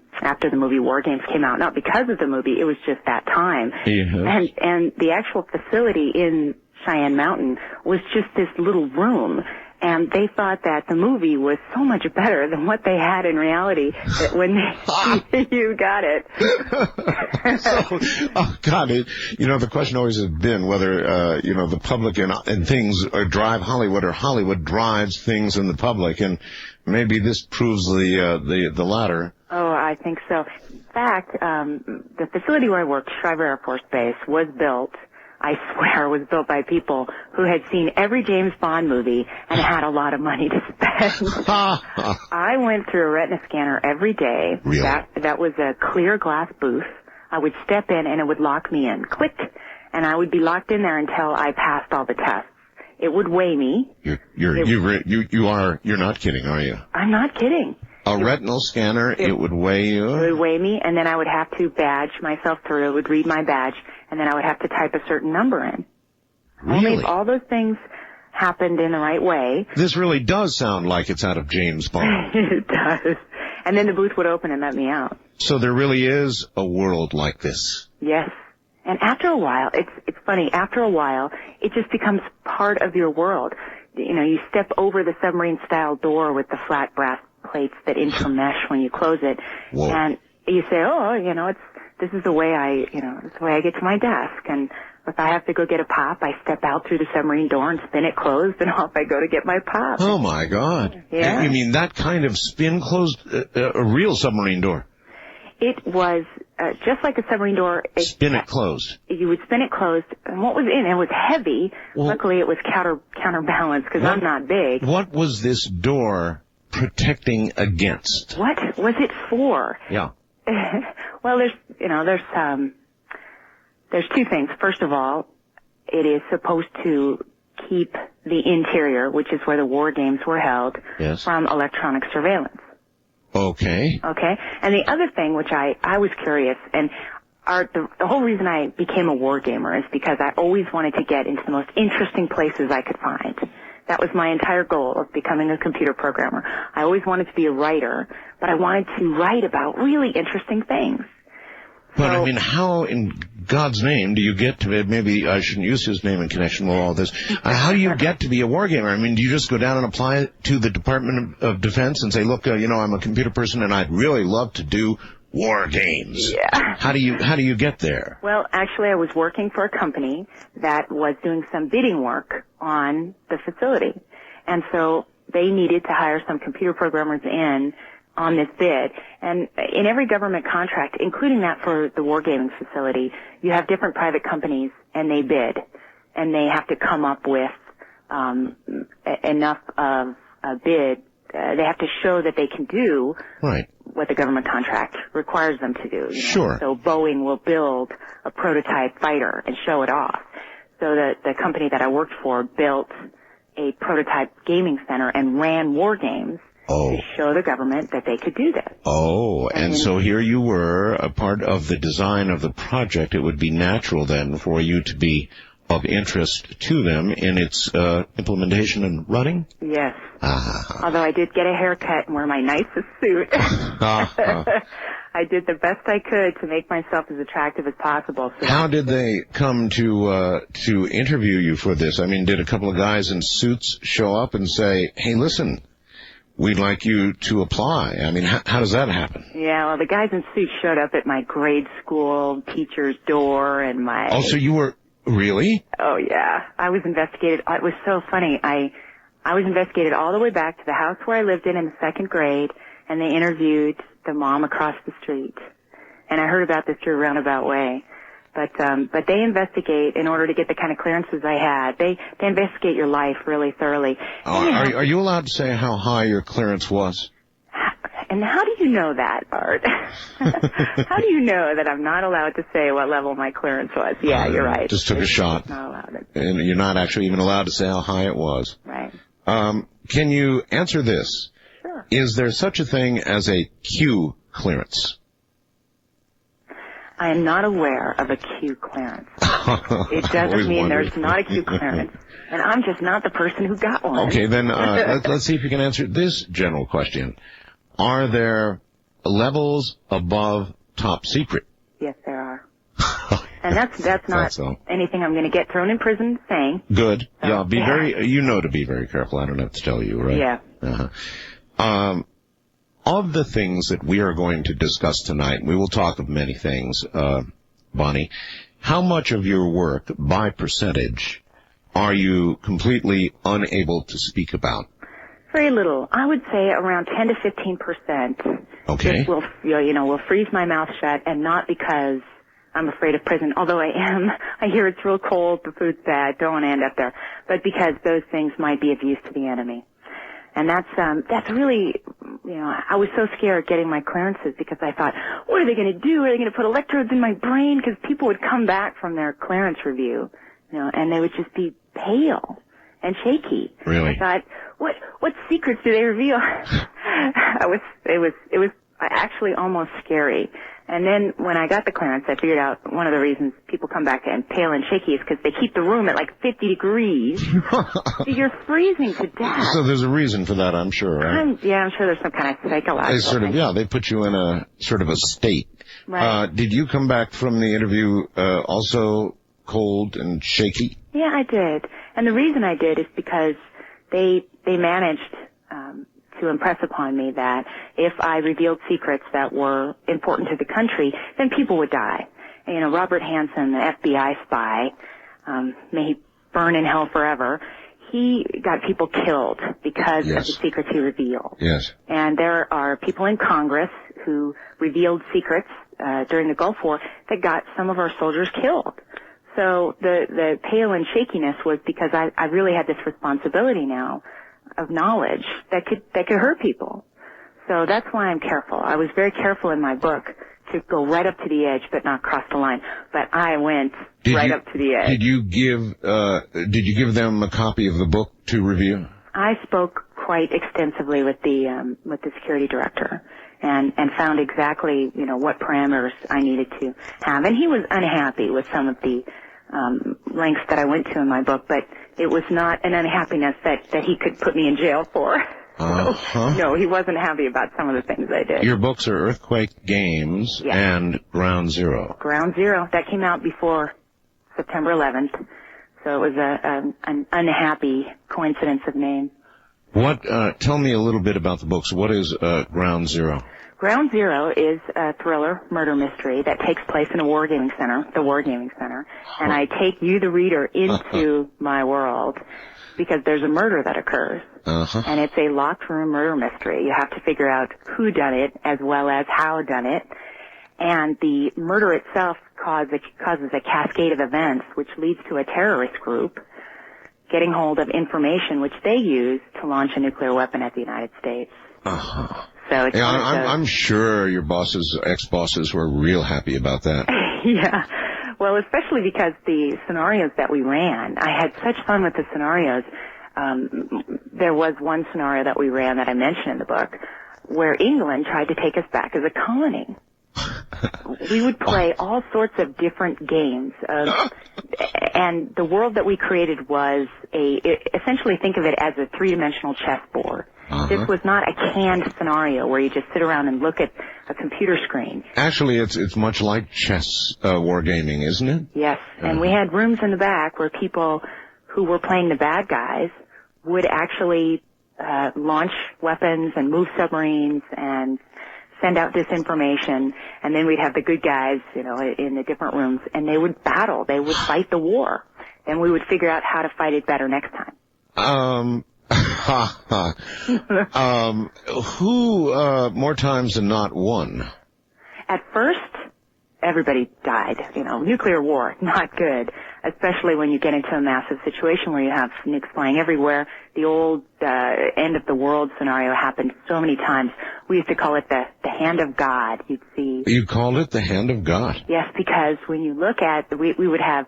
Speaker 6: the movie War Games came out. Not because of the movie, it was just that time.
Speaker 2: Yes.
Speaker 6: And the actual facility in Cheyenne Mountain was just this little room. And they thought that the movie was so much better than what they had in reality that when you got it.
Speaker 2: The question always has been whether, the public and things drive Hollywood or Hollywood drives things in the public. And maybe this proves the latter.
Speaker 6: Oh, I think so. In fact, the facility where I worked, Shriver Air Force Base, was built by people who had seen every James Bond movie and had a lot of money to spend. I went through a retina scanner every day.
Speaker 2: Really?
Speaker 6: That was a clear glass booth. I would step in and it would lock me in. Click. And I would be locked in there until I passed all the tests. It would weigh me.
Speaker 2: You're not kidding, are you?
Speaker 6: I'm not kidding.
Speaker 2: A retinal scanner, it would weigh you?
Speaker 6: It would weigh me, and then I would have to badge myself through. It would read my badge, and then I would have to type a certain number in.
Speaker 2: Really?
Speaker 6: Only if all those things happened in the right way.
Speaker 2: This really does sound like it's out of James Bond.
Speaker 6: It does. And then the booth would open and let me out.
Speaker 2: So there really is a world like this.
Speaker 6: Yes. And after a while, it's funny, after a while, it just becomes part of your world. You step over the submarine-style door with the flat brass plates that intermesh when you close it.
Speaker 2: Whoa.
Speaker 6: And you say, this is the way I get to my desk. And if I have to go get a pop, I step out through the submarine door and spin it closed, and off I go to get my pop.
Speaker 2: Oh, my God.
Speaker 6: Yeah.
Speaker 2: You mean that kind of spin closed, a real submarine door?
Speaker 6: It was just like a submarine door.
Speaker 2: Spin it closed.
Speaker 6: You would spin it closed, and what was in it was heavy.
Speaker 2: Well,
Speaker 6: luckily, it was counterbalanced because I'm not big.
Speaker 2: What was this door protecting against?
Speaker 6: What was it for?
Speaker 2: Yeah.
Speaker 6: Well, there's two things. First of all, it is supposed to keep the interior, which is where the war games were held,
Speaker 2: yes,
Speaker 6: from electronic surveillance.
Speaker 2: Okay.
Speaker 6: Okay. And the other thing, which I was curious, and the whole reason I became a war gamer is because I always wanted to get into the most interesting places I could find. That was my entire goal of becoming a computer programmer. I always wanted to be a writer, but I wanted to write about really interesting things.
Speaker 2: But, I mean, how in God's name do you get to, maybe I shouldn't use his name in connection with all this, how do you get to be a wargamer? I mean, do you just go down and apply to the Department of Defense and say, look, I'm a computer person and I'd really love to do war games?
Speaker 6: Yeah.
Speaker 2: How do you get there?
Speaker 6: Well, actually, I was working for a company that was doing some bidding work on the facility. And so they needed to hire some computer programmers in on this bid. And in every government contract, including that for the wargaming facility, you have different private companies and they bid. And they have to come up with enough of a bid. They have to show that they can do
Speaker 2: right
Speaker 6: what the government contract requires them to do.
Speaker 2: Sure.
Speaker 6: So Boeing will build a prototype fighter and show it off. So the company that I worked for built a prototype gaming center and ran war games to show the government that they could do this.
Speaker 2: Oh, and so here you were, a part of the design of the project. It would be natural then for you to be of interest to them in its implementation and running?
Speaker 6: Yes. Although I did get a haircut and wear my nicest suit. I did the best I could to make myself as attractive as possible. So
Speaker 2: how did they come to interview you for this? I mean, did a couple of guys in suits show up and say, hey, listen, we'd like you to apply? I mean, how does that happen?
Speaker 6: Yeah, well, the guys in suits showed up at my grade school teacher's door and my...
Speaker 2: Oh, so you were... Really?
Speaker 6: Oh, yeah. I was investigated. It was so funny. I was investigated all the way back to the house where I lived in the second grade, and they interviewed the mom across the street. And I heard about this through a roundabout way. But they investigate in order to get the kind of clearances I had. They investigate your life really thoroughly.
Speaker 2: Oh, are you allowed to say how high your clearance was?
Speaker 6: And how do you know that, Art? How do you know that I'm not allowed to say what level my clearance was? Yeah, you're right.
Speaker 2: Just took a shot.
Speaker 6: Not allowed.
Speaker 2: And you're not actually even allowed to say how high it was.
Speaker 6: Right.
Speaker 2: Can you answer this?
Speaker 6: Sure.
Speaker 2: Is there such a thing as a Q clearance?
Speaker 6: I am not aware of a Q clearance. It doesn't mean there's not a Q clearance. And I'm just not the person who got one.
Speaker 2: Okay, then let's see if you can answer this general question. Are there levels above top secret?
Speaker 6: Yes, there are. And that's not anything I'm going to get thrown in prison saying.
Speaker 2: Good. Yeah, be to be very careful. I don't have to tell you, right?
Speaker 6: Yeah.
Speaker 2: Uh-huh. Of the things that we are going to discuss tonight, we will talk of many things, Bonnie, how much of your work, by percentage, are you completely unable to speak about?
Speaker 6: Very little. I would say around 10 to 15%.
Speaker 2: Okay.
Speaker 6: Will freeze my mouth shut, and not because I'm afraid of prison, although I am. I hear it's real cold, the food's bad, don't want to end up there. But because those things might be of use to the enemy. And that's really, I was so scared getting my clearances because I thought, what are they going to do? Are they going to put electrodes in my brain? Because people would come back from their clearance review, and they would just be pale and shaky.
Speaker 2: Really?
Speaker 6: I thought, what secrets do they reveal? It was actually almost scary. And then when I got the clearance, I figured out one of the reasons people come back and pale and shaky is because they keep the room at like 50 degrees. So you're freezing to death.
Speaker 2: So there's a reason for that, I'm sure, right?
Speaker 6: I'm sure there's some kind of psychological thing.
Speaker 2: They put you in a sort of a state.
Speaker 6: Right.
Speaker 2: Did you come back from the interview also cold and shaky?
Speaker 6: Yeah, I did. And the reason I did is because they managed to impress upon me that if I revealed secrets that were important to the country, then people would die. And, Robert Hansen, the FBI spy, may he burn in hell forever, he got people killed because of the secrets he revealed.
Speaker 2: Yes.
Speaker 6: And there are people in Congress who revealed secrets during the Gulf War that got some of our soldiers killed. So the pale and shakiness was because I really had this responsibility now of knowledge that could hurt people. So that's why I'm careful. I was very careful in my book to go right up to the edge but not cross the line. But I went up to the edge.
Speaker 2: Did you give them a copy of the book to review?
Speaker 6: I spoke quite extensively with the security director and found exactly, what parameters I needed to have. And he was unhappy with some of the lengths that I went to in my book, but it was not an unhappiness that he could put me in jail for. No, he wasn't happy about some of the things I did.
Speaker 2: Your books are Earthquake Games and Ground Zero.
Speaker 6: Ground Zero. That came out before September 11th, so it was an unhappy coincidence of name.
Speaker 2: Tell me a little bit about the books. What is Ground Zero?
Speaker 6: Ground Zero is a thriller murder mystery that takes place in a wargaming center, the Wargaming Center, and I take you, the reader, into my world because there's a murder that occurs, and it's a locked room murder mystery. You have to figure out who done it as well as how done it, and the murder itself causes a cascade of events which leads to a terrorist group getting hold of information which they use to launch a nuclear weapon at the United States. So it's
Speaker 2: Yeah, I'm sure your ex-bosses were real happy about that.
Speaker 6: Yeah. Well, especially because the scenarios that we ran, I had such fun with the scenarios. There was one scenario that we ran that I mentioned in the book where England tried to take us back as a colony. We would play all sorts of different games, and the world that we created was essentially think of it as a three-dimensional chessboard. This was not a canned scenario where you just sit around and look at a computer screen.
Speaker 2: Actually, it's much like chess wargaming, isn't it?
Speaker 6: Yes, and we had rooms in the back where people who were playing the bad guys would actually launch weapons and move submarines and send out disinformation, and then we'd have the good guys, in the different rooms, and they would battle. They would fight the war, and we would figure out how to fight it better next time.
Speaker 2: Who more times than not won?
Speaker 6: At first, everybody died. Nuclear war, not good, especially when you get into a massive situation where you have nukes flying everywhere. The old end of the world scenario happened so many times. We used to call it the hand of God. You'd see.
Speaker 2: You called it the hand of God?
Speaker 6: Yes, because when you look at, we would have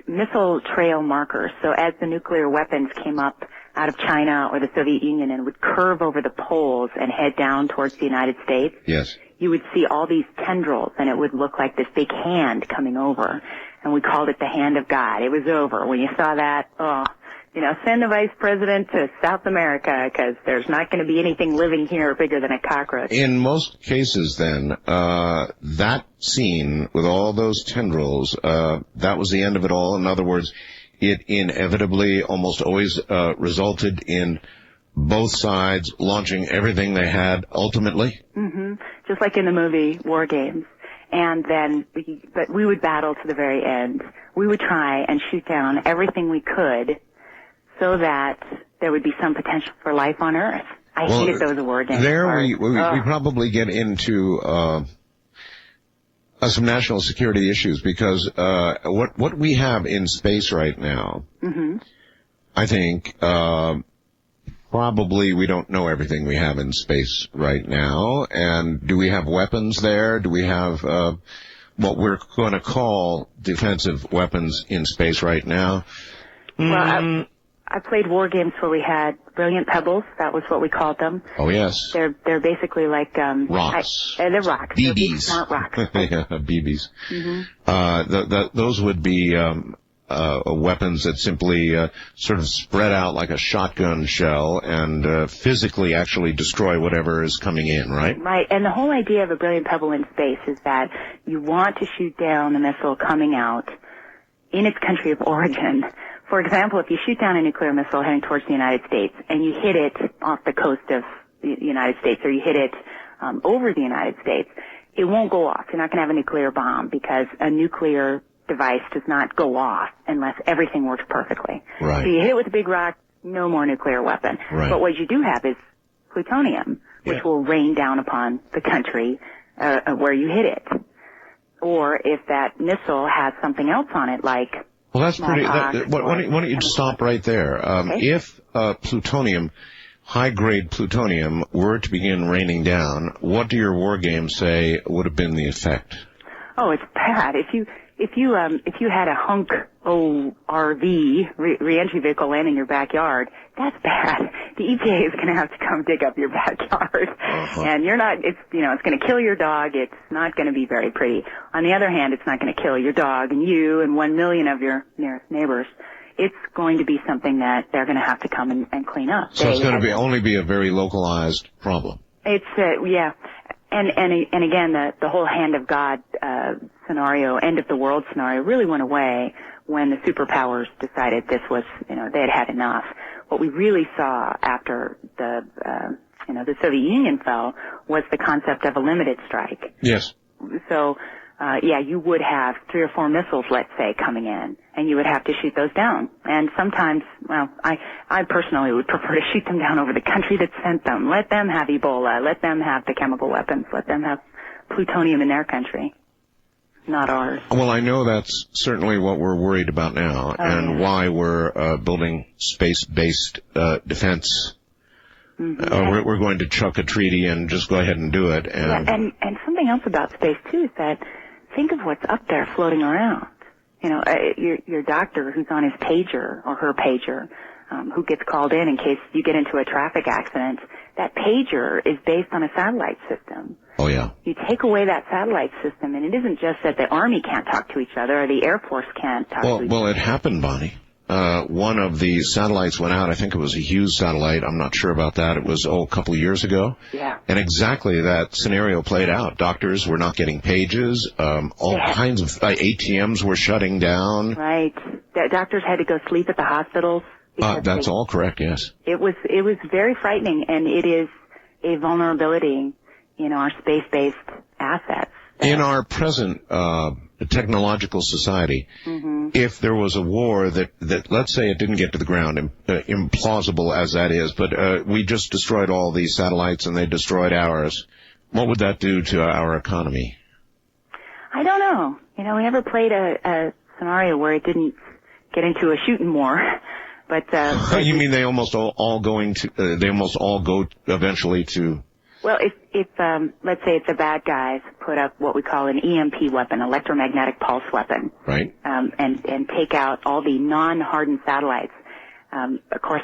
Speaker 6: missile trail markers. So as the nuclear weapons came up out of China or the Soviet Union and would curve over the poles and head down towards the United States,
Speaker 2: yes,
Speaker 6: you would see all these tendrils, and it would look like this big hand coming over. And we called it the hand of God. It was over. When you saw that, send the vice president to South America, because there's not going to be anything living here bigger than a cockroach.
Speaker 2: In most cases, then, that scene with all those tendrils, that was the end of it all. In other words, it inevitably almost always resulted in both sides launching everything they had ultimately?
Speaker 6: Mm-hmm. Just like in the movie War Games. And then, but we would battle to the very end. We would try and shoot down everything we could so that there would be some potential for life on Earth. I hated those war games.
Speaker 2: There we probably get into some national security issues, because what we have in space right now, I think, probably we don't know everything we have in space right now. And do we have weapons there? Do we have what we're going to call defensive weapons in space right now?
Speaker 6: Well, I played war games where we had brilliant pebbles. That was what we called them.
Speaker 2: Oh, yes.
Speaker 6: They're basically like
Speaker 2: rocks.
Speaker 6: They're rocks.
Speaker 2: BBs.
Speaker 6: They're smart rocks.
Speaker 2: Yeah, BBs. Those would be weapons that simply sort of spread out like a shotgun shell and physically actually destroy whatever is coming in, right?
Speaker 6: Right, and the whole idea of a brilliant pebble in space is that you want to shoot down the missile coming out in its country of origin. For example, if you shoot down a nuclear missile heading towards the United States and you hit it off the coast of the United States, or you hit it over the United States, it won't go off. You're not going to have a nuclear bomb, because a nuclear device does not go off unless everything works perfectly.
Speaker 2: Right.
Speaker 6: So you hit it with a big rock, no more nuclear weapon.
Speaker 2: Right.
Speaker 6: But what you do have is plutonium, which will rain down upon the country where you hit it. Or if that missile has something else on it, like
Speaker 2: well, that's pretty. Why don't you stop right there?
Speaker 6: Okay.
Speaker 2: If plutonium, high-grade plutonium, were to begin raining down, what do your war games say would have been the effect?
Speaker 6: Oh, it's bad. If you had a hunk RV reentry vehicle land in your backyard, that's bad. The EPA is going to have to come dig up your backyard, and it's going to kill your dog. It's not going to be very pretty. On the other hand, it's not going to kill your dog and you and 1 million of your nearest neighbors. It's going to be something that they're going to have to come and clean up.
Speaker 2: So it's going to only be a very localized problem.
Speaker 6: It's yeah. And again, the whole hand of God scenario, end of the world scenario, really went away when the superpowers decided this was, they had enough. What we really saw after the Soviet Union fell was the concept of a limited strike.
Speaker 2: Yes.
Speaker 6: So, you would have 3 or 4 missiles, let's say, coming in, and you would have to shoot those down. And sometimes, I personally would prefer to shoot them down over the country that sent them. Let them have Ebola. Let them have the chemical weapons. Let them have plutonium in their country, not ours.
Speaker 2: Well, I know that's certainly what we're worried about now, and why we're building space-based defense We're going to chuck a treaty and just go ahead and do it.
Speaker 6: And something else about space too is that think of what's up there floating around. Your doctor who's on his pager or her pager, who gets called in case you get into a traffic accident. That pager is based on a satellite system.
Speaker 2: Oh, yeah.
Speaker 6: You take away that satellite system, and it isn't just that the Army can't talk to each other or the Air Force can't talk to each other.
Speaker 2: Well, it happened, Bonnie. One of the satellites went out. I think it was a Hughes satellite. I'm not sure about that. It was, a couple of years ago.
Speaker 6: Yeah.
Speaker 2: And exactly that scenario played out. Doctors were not getting pages. All kinds of ATMs were shutting down.
Speaker 6: Right. Doctors had to go sleep at the hospitals.
Speaker 2: That's all correct, yes.
Speaker 6: It was very frightening, and it is a vulnerability in our space-based assets.
Speaker 2: In our present technological society, if there was a war that let's say it didn't get to the ground, implausible as that is, but we just destroyed all these satellites and they destroyed ours, what would that do to our economy?
Speaker 6: I don't know. We never played a scenario where it didn't get into a shooting war. But
Speaker 2: you mean they almost all go eventually to?
Speaker 6: Well, if let's say if the bad guys put up what we call an EMP weapon, electromagnetic pulse weapon,
Speaker 2: right,
Speaker 6: and take out all the non-hardened satellites, of course,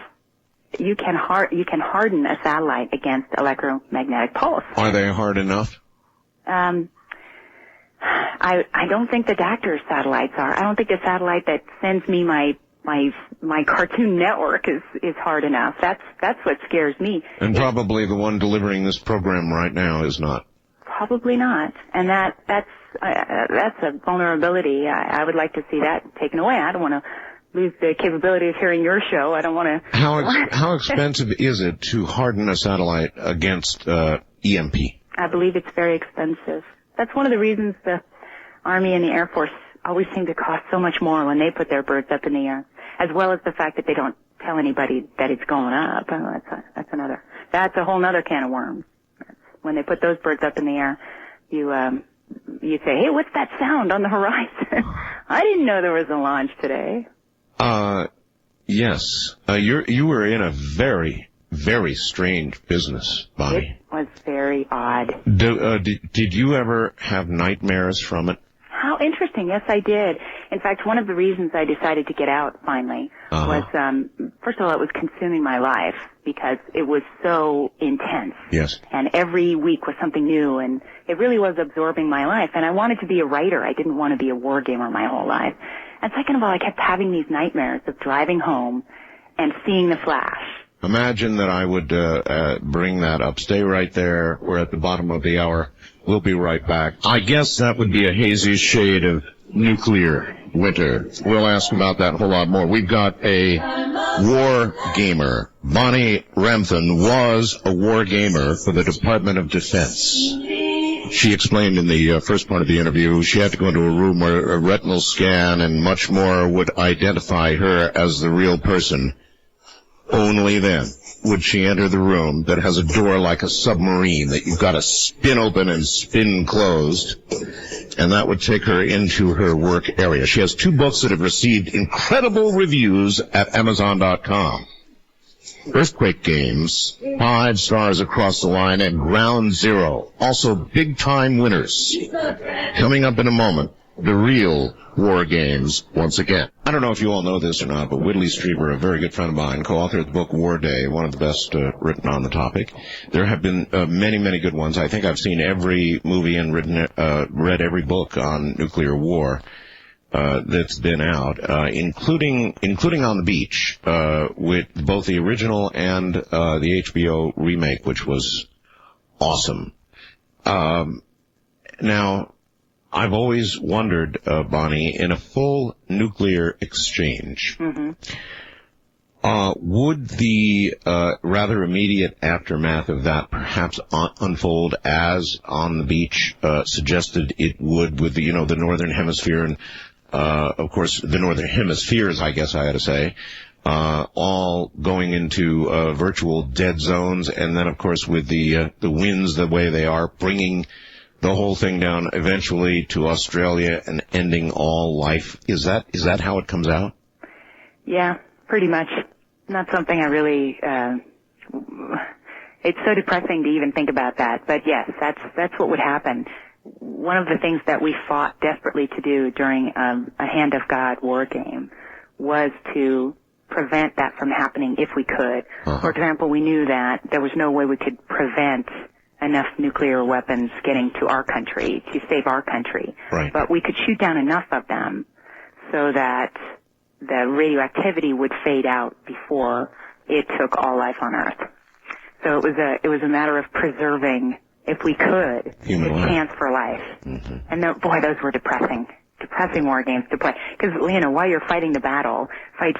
Speaker 6: you can harden a satellite against electromagnetic pulse.
Speaker 2: Are they hard enough?
Speaker 6: I don't think the doctor's satellites are. I don't think the satellite that sends me my Cartoon Network is hard enough. That's what scares me.
Speaker 2: And probably the one delivering this program right now is not.
Speaker 6: Probably not. And that's a vulnerability. I would like to see that taken away. I don't want to lose the capability of hearing your show. I don't want to.
Speaker 2: How expensive is it to harden a satellite against EMP?
Speaker 6: I believe it's very expensive. That's one of the reasons the Army and the Air Force always seem to cost so much more when they put their birds up in the air, as well as the fact that they don't tell anybody that it's going up. Oh, that's a whole other can of worms. When they put those birds up in the air, you say, hey, what's that sound on the horizon? I didn't know there was a launch today.
Speaker 2: Yes. You were in a very, very strange business, Bonnie.
Speaker 6: It was very odd.
Speaker 2: Did you ever have nightmares from it?
Speaker 6: How interesting. Yes, I did. In fact, one of the reasons I decided to get out finally was, first of all, it was consuming my life because it was so intense.
Speaker 2: Yes.
Speaker 6: And every week was something new, and it really was absorbing my life. And I wanted to be a writer. I didn't want to be a war gamer my whole life. And second of all, I kept having these nightmares of driving home and seeing the flash.
Speaker 2: Imagine that I would bring that up. Stay right there. We're at the bottom of the hour. We'll be right back.
Speaker 7: I guess that would be a hazy shade of nuclear winter. We'll ask about that a whole lot more. We've got a war gamer. Bonnie Ramthun was a war gamer for the Department of Defense. She explained in the first part of the interview she had to go into a room where a retinal scan and much more would identify her as the real person. Only then would she enter the room that has a door like a submarine that you've got to spin open and spin closed, and that would take her into her work area. She has 2 books that have received incredible reviews at Amazon.com. Earthquake Games, 5 stars across the line, and Ground Zero, also big-time winners. Coming up in a moment, the real war games once again.
Speaker 2: I don't know if you all know this or not, but Whitley Strieber, a very good friend of mine, co-authored the book War Day, one of the best written on the topic. There have been many, many good ones. I think I've seen every movie and read every book on nuclear war that's been out, including On the Beach, with both the original and the HBO remake, which was awesome. Now, I've always wondered, Bonnie, in a full nuclear exchange, would the rather immediate aftermath of that perhaps unfold as On the Beach suggested it would, with the Northern Hemisphere and, of course, the Northern Hemispheres, I guess I ought to say, all going into virtual dead zones, and then, of course, with the winds the way they are, bringing the whole thing down eventually to Australia and ending all life. Is that how it comes out?
Speaker 6: Yeah, pretty much. Not something I really It's so depressing to even think about that. But yes, that's what would happen. One of the things that we fought desperately to do during a Hand of God war game was to prevent that from happening if we could. For example, we knew that there was no way we could prevent enough nuclear weapons getting to our country to save our country.
Speaker 2: Right.
Speaker 6: But we could shoot down enough of them so that the radioactivity would fade out before it took all life on Earth. So it was a matter of preserving, if we could,
Speaker 2: human
Speaker 6: the
Speaker 2: life.
Speaker 6: Chance for life. And boy, those were depressing war games to play. Because, while you're fighting the battle, fight,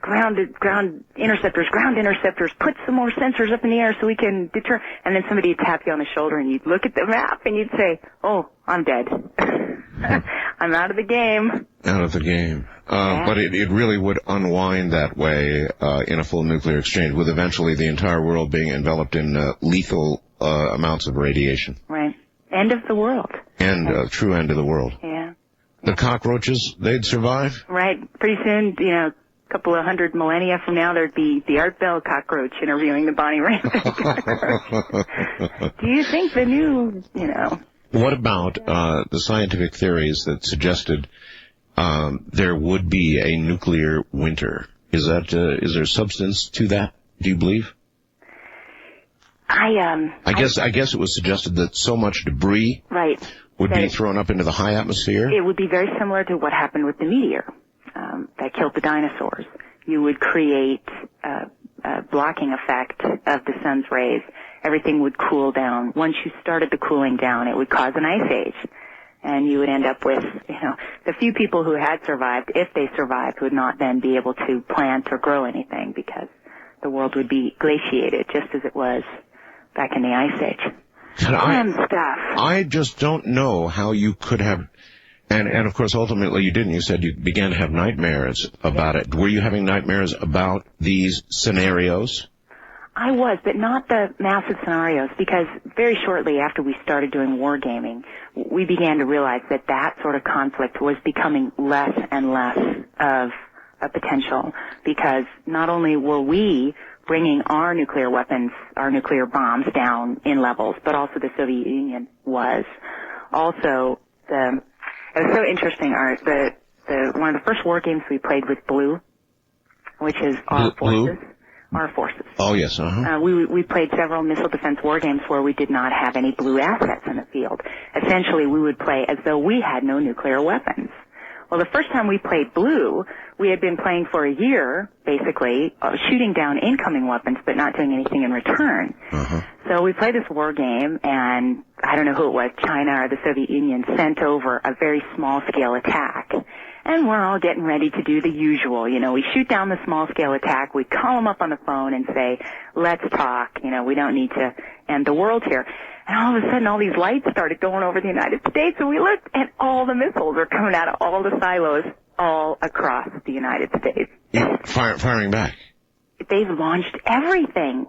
Speaker 6: ground interceptors, put some more sensors up in the air so we can deter, and then somebody would tap you on the shoulder and you'd look at the map and you'd say, oh, I'm dead. I'm out of the game.
Speaker 2: Out of the game. But it really would unwind that way in a full nuclear exchange, with eventually the entire world being enveloped in lethal amounts of radiation.
Speaker 6: Right. End of the world.
Speaker 2: True end of the world.
Speaker 6: Yeah.
Speaker 2: The cockroaches, they'd survive?
Speaker 6: Right. Pretty soon, a couple of hundred millennia from now, there'd be the Art Bell cockroach interviewing the Bonnie Raitt cockroach. Do you think the new,
Speaker 2: What about the scientific theories that suggested there would be a nuclear winter? Is there substance to that? Do you believe? I guess it was suggested that so much debris would be thrown up into the high atmosphere.
Speaker 6: It would be very similar to what happened with the meteor that killed the dinosaurs. You would create a blocking effect of the sun's rays. Everything would cool down. Once you started the cooling down, it would cause an ice age. And you would end up with, the few people who had survived, if they survived, would not then be able to plant or grow anything because the world would be glaciated just as it was back in the Ice Age.
Speaker 2: I just don't know how you could have, and of course ultimately you didn't. You said you began to have nightmares about it. Were you having nightmares about these scenarios?
Speaker 6: I was, but not the massive scenarios, because very shortly after we started doing wargaming, we began to realize that sort of conflict was becoming less and less of a potential, because not only were we bringing our nuclear weapons, our nuclear bombs down in levels, but also the Soviet Union was. Also, it was so interesting, Art, one of the first war games we played with Blue, which is our forces. Our forces.
Speaker 2: Oh, yes,
Speaker 6: we played several missile defense war games where we did not have any Blue assets in the field. Essentially, we would play as though we had no nuclear weapons. Well, the first time we played Blue, we had been playing for a year, basically, shooting down incoming weapons, but not doing anything in return. So we played this war game, and I don't know who it was, China or the Soviet Union, sent over a very small-scale attack. And we're all getting ready to do the usual. We shoot down the small-scale attack, we call them up on the phone and say, let's talk, we don't need to end the world here. And all of a sudden, all these lights started going over the United States, and we looked, and all the missiles are coming out of all the silos all across the United States.
Speaker 2: Yeah, firing back.
Speaker 6: They've launched everything.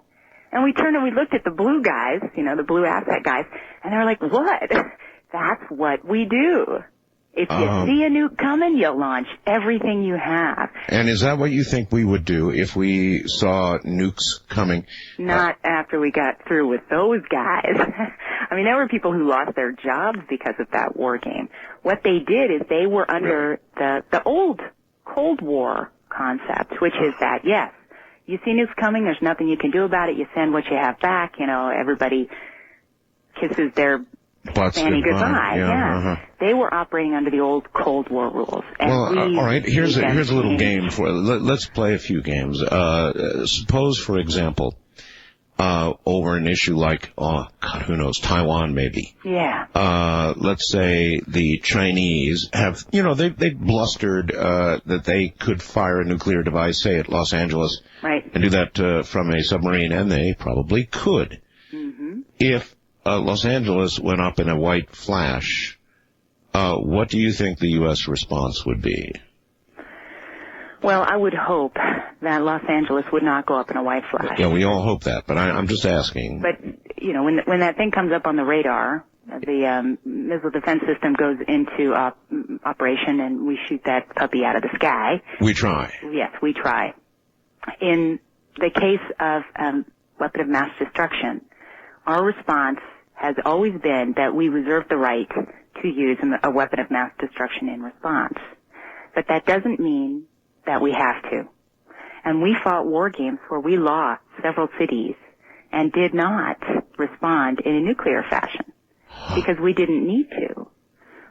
Speaker 6: And we turned and we looked at the Blue guys, the Blue asset guys, and they're like, what? That's what we do. If you see a nuke coming, you launch everything you have.
Speaker 2: And is that what you think we would do if we saw nukes coming?
Speaker 6: Not after we got through with those guys. I mean, there were people who lost their jobs because of that war game. What they did is they were under the old Cold War concept, which is that, yes, you see nukes coming, there's nothing you can do about it, you send what you have back, everybody kisses their Fanny goodbye. Yeah. They were operating under the old Cold War rules. And
Speaker 2: all right. Here's a little game let's play a few games. Suppose, for example, over an issue like, who knows, Taiwan maybe.
Speaker 6: Yeah.
Speaker 2: Let's say the Chinese have, they blustered that they could fire a nuclear device, say at Los Angeles,
Speaker 6: right,
Speaker 2: and do that from a submarine, and they probably could. If Los Angeles went up in a white flash, what do you think the U.S. response would be?
Speaker 6: Well, I would hope that Los Angeles would not go up in a white flash.
Speaker 2: Yeah, we all hope that, but I'm just asking.
Speaker 6: But, when that thing comes up on the radar, the missile defense system goes into operation, and we shoot that puppy out of the sky.
Speaker 2: We try.
Speaker 6: Yes, we try. In the case of weapon of mass destruction, our response has always been that we reserve the right to use a weapon of mass destruction in response. But that doesn't mean that we have to. And we fought war games where we lost several cities and did not respond in a nuclear fashion because we didn't need to.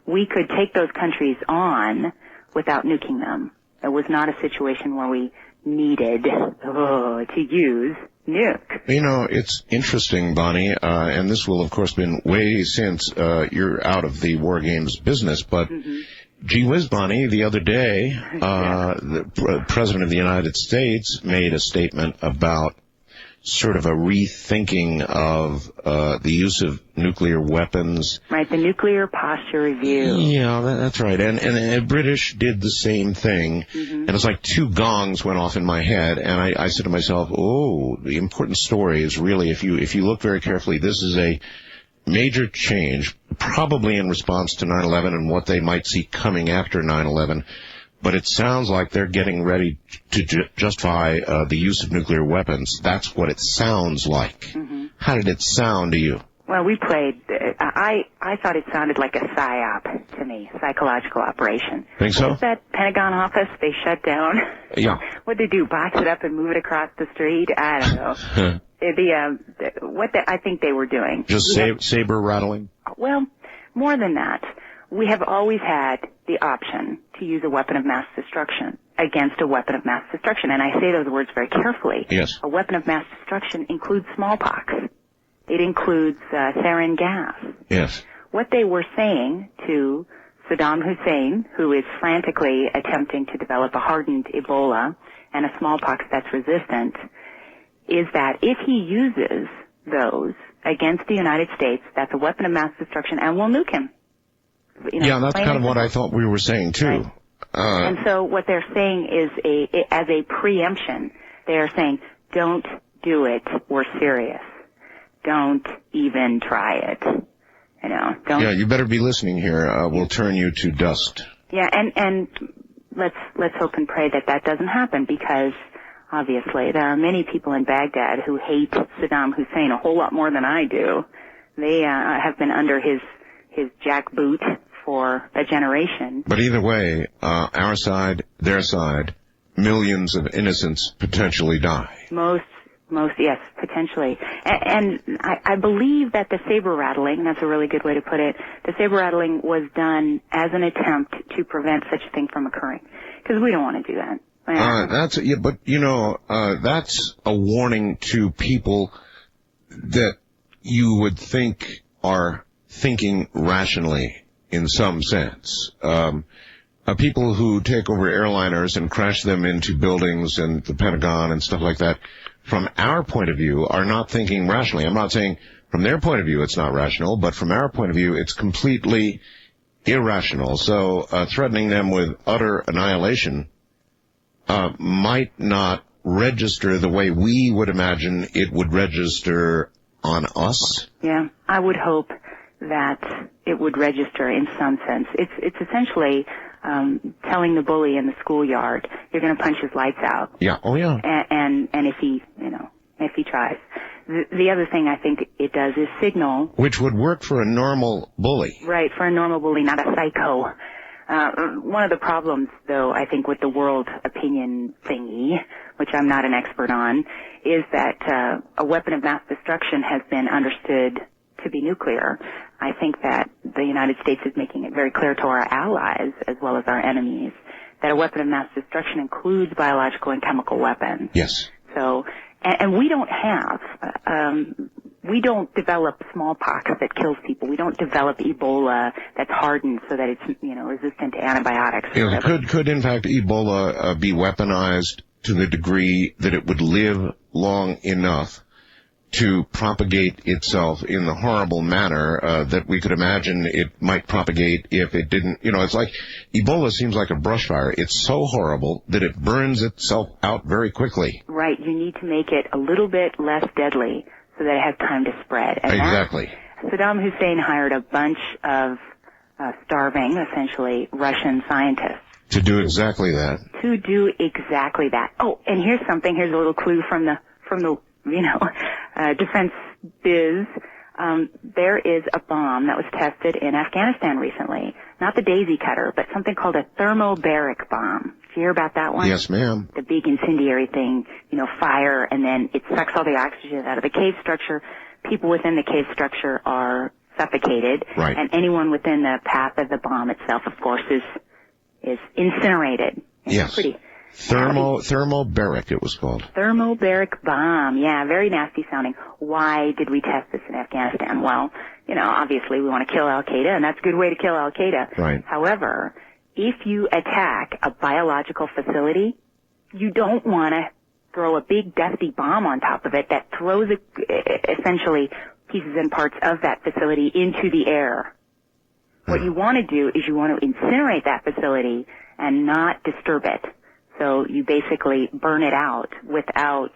Speaker 6: We could take those countries on without nuking them. It was not a situation where we needed to use nuke.
Speaker 2: You know, it's interesting, Bonnie, and this will, of course, been way since you're out of the war games business, but gee whiz, Bonnie, the other day, the President of the United States made a statement about sort of a rethinking of the use of nuclear weapons.
Speaker 6: Right, the Nuclear Posture Review.
Speaker 2: Yeah, that's right. And the British did the same thing. And it's like two gongs went off in my head, and I said to myself, oh, the important story is really, if you look very carefully, this is a major change, probably in response to 9/11 and what they might see coming after 9/11. But it sounds like they're getting ready to justify the use of nuclear weapons. That's what it sounds like. How did it sound to you?
Speaker 6: Well, we played, I thought it sounded like a PSYOP to me, psychological operation.
Speaker 2: Think so?
Speaker 6: What was that Pentagon office they shut down?
Speaker 2: Yeah.
Speaker 6: What'd they do, box it up and move it across the street? I don't know. I think they were doing.
Speaker 2: Just saber rattling?
Speaker 6: Well, more than that. We have always had the option to use a weapon of mass destruction against a weapon of mass destruction. And I say those words very carefully.
Speaker 2: Yes.
Speaker 6: A weapon of mass destruction includes smallpox. It includes sarin gas.
Speaker 2: Yes.
Speaker 6: What they were saying to Saddam Hussein, who is frantically attempting to develop a hardened Ebola and a smallpox that's resistant, is that if he uses those against the United States, that's a weapon of mass destruction, and we'll nuke him.
Speaker 2: Yeah, that's kind of what I thought we were saying, too.
Speaker 6: Right. And so what they're saying is, as a preemption, they are saying, don't do it, we're serious. Don't even try it. Don't.
Speaker 2: Yeah, you better be listening here. We'll turn you to dust.
Speaker 6: Yeah, and let's hope and pray that doesn't happen, because obviously there are many people in Baghdad who hate Saddam Hussein a whole lot more than I do. They have been under his jackboot for a generation.
Speaker 2: But either way, our side, their side, millions of innocents potentially die.
Speaker 6: Most, yes, potentially. And I believe that the saber rattling, that's a really good way to put it, the saber rattling was done as an attempt to prevent such a thing from occurring. Because we don't want to do that. That's a warning to people that you would think are thinking rationally in some sense. People who take over airliners and crash them into buildings and the Pentagon and stuff like that, from our point of view, are not thinking rationally. I'm not saying from their point of view it's not rational, but from our point of view it's completely irrational. So threatening them with utter annihilation might not register the way we would imagine it would register on us. Yeah, I would hope that it would register in some sense. It's essentially telling the bully in the schoolyard, you're going to punch his lights out.
Speaker 2: Yeah. Oh, yeah.
Speaker 6: And if he tries. The other thing I think it does is signal.
Speaker 2: Which would work for a normal bully.
Speaker 6: Right, for a normal bully, not a psycho. One of the problems, though, I think with the world opinion thingy, which I'm not an expert on, is that a weapon of mass destruction has been understood to be nuclear. I think that the United States is making it very clear to our allies, as well as our enemies, that a weapon of mass destruction includes biological and chemical weapons.
Speaker 2: Yes.
Speaker 6: So, and we don't have, we don't develop smallpox that kills people. We don't develop Ebola that's hardened so that it's, resistant to antibiotics.
Speaker 2: Could in fact Ebola be weaponized to the degree that it would live long enough to propagate itself in the horrible manner that we could imagine it might propagate if it didn't. It's like Ebola seems like a brush fire. It's so horrible that it burns itself out very quickly.
Speaker 6: Right. You need to make it a little bit less deadly so that it has time to spread. And
Speaker 2: exactly.
Speaker 6: Saddam Hussein hired a bunch of starving, essentially, Russian scientists.
Speaker 2: To do exactly that.
Speaker 6: To do exactly that. Oh, and here's a little clue from the defense biz, there is a bomb that was tested in Afghanistan recently. Not the daisy cutter, but something called a thermobaric bomb. Did you hear about that one?
Speaker 2: Yes, ma'am.
Speaker 6: The big incendiary thing, fire, and then it sucks all the oxygen out of the cave structure. People within the cave structure are suffocated.
Speaker 2: Right.
Speaker 6: And anyone within the path of the bomb itself, of course, is incinerated.
Speaker 2: Yes.
Speaker 6: Pretty
Speaker 2: Thermobaric, it was called.
Speaker 6: Thermobaric bomb. Yeah, very nasty sounding. Why did we test this in Afghanistan? Well, obviously we want to kill Al-Qaeda, and that's a good way to kill Al-Qaeda.
Speaker 2: Right.
Speaker 6: However, if you attack a biological facility, you don't want to throw a big dusty bomb on top of it that throws essentially pieces and parts of that facility into the air. What you want to do is you want to incinerate that facility and not disturb it. So you basically burn it out without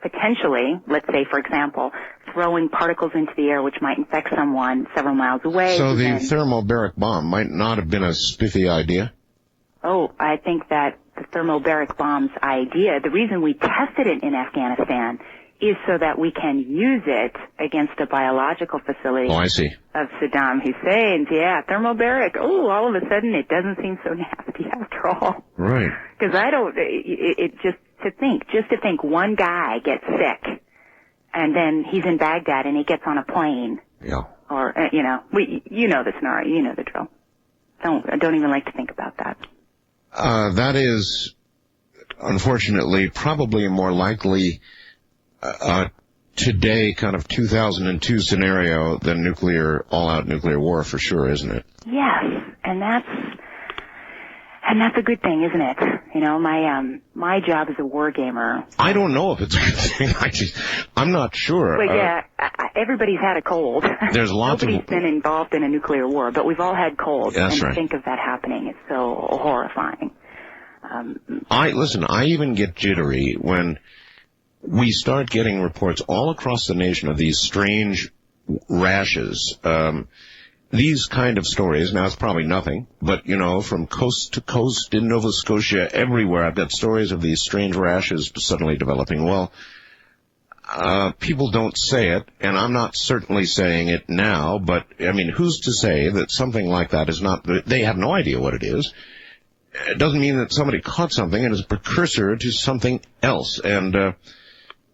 Speaker 6: potentially, let's say, for example, throwing particles into the air which might infect someone several miles away.
Speaker 2: So the thermobaric bomb might not have been a spiffy idea?
Speaker 6: Oh, I think that the thermobaric bomb's idea, the reason we tested it in Afghanistan is so that we can use it against a biological facility.
Speaker 2: Oh, I see.
Speaker 6: Of Saddam Hussein's. Yeah, thermobaric. Oh, all of a sudden it doesn't seem so nasty after all.
Speaker 2: Right.
Speaker 6: Because just to think one guy gets sick and then he's in Baghdad and he gets on a plane.
Speaker 2: Yeah.
Speaker 6: Or, the scenario, you know the drill. I don't even like to think about that.
Speaker 2: That is, unfortunately, probably a more likely today kind of 2002 scenario than all-out nuclear war for sure, isn't it?
Speaker 6: Yes, and that's a good thing, isn't it? My job as a war gamer.
Speaker 2: I don't know if it's a good thing. I'm not sure.
Speaker 6: Well, yeah, everybody's had a cold.
Speaker 2: There's lots
Speaker 6: Nobody's been involved in a nuclear war, but we've all had colds.
Speaker 2: That's
Speaker 6: and
Speaker 2: right.
Speaker 6: To think of that happening is so horrifying.
Speaker 2: I even get jittery when we start getting reports all across the nation of these strange rashes. These kind of stories, now it's probably nothing, but, from coast to coast in Nova Scotia, everywhere, I've got stories of these strange rashes suddenly developing. Well, people don't say it, and I'm not certainly saying it now, but, who's to say that something like that is not, they have no idea what it is. It doesn't mean that somebody caught something and is a precursor to something else, and,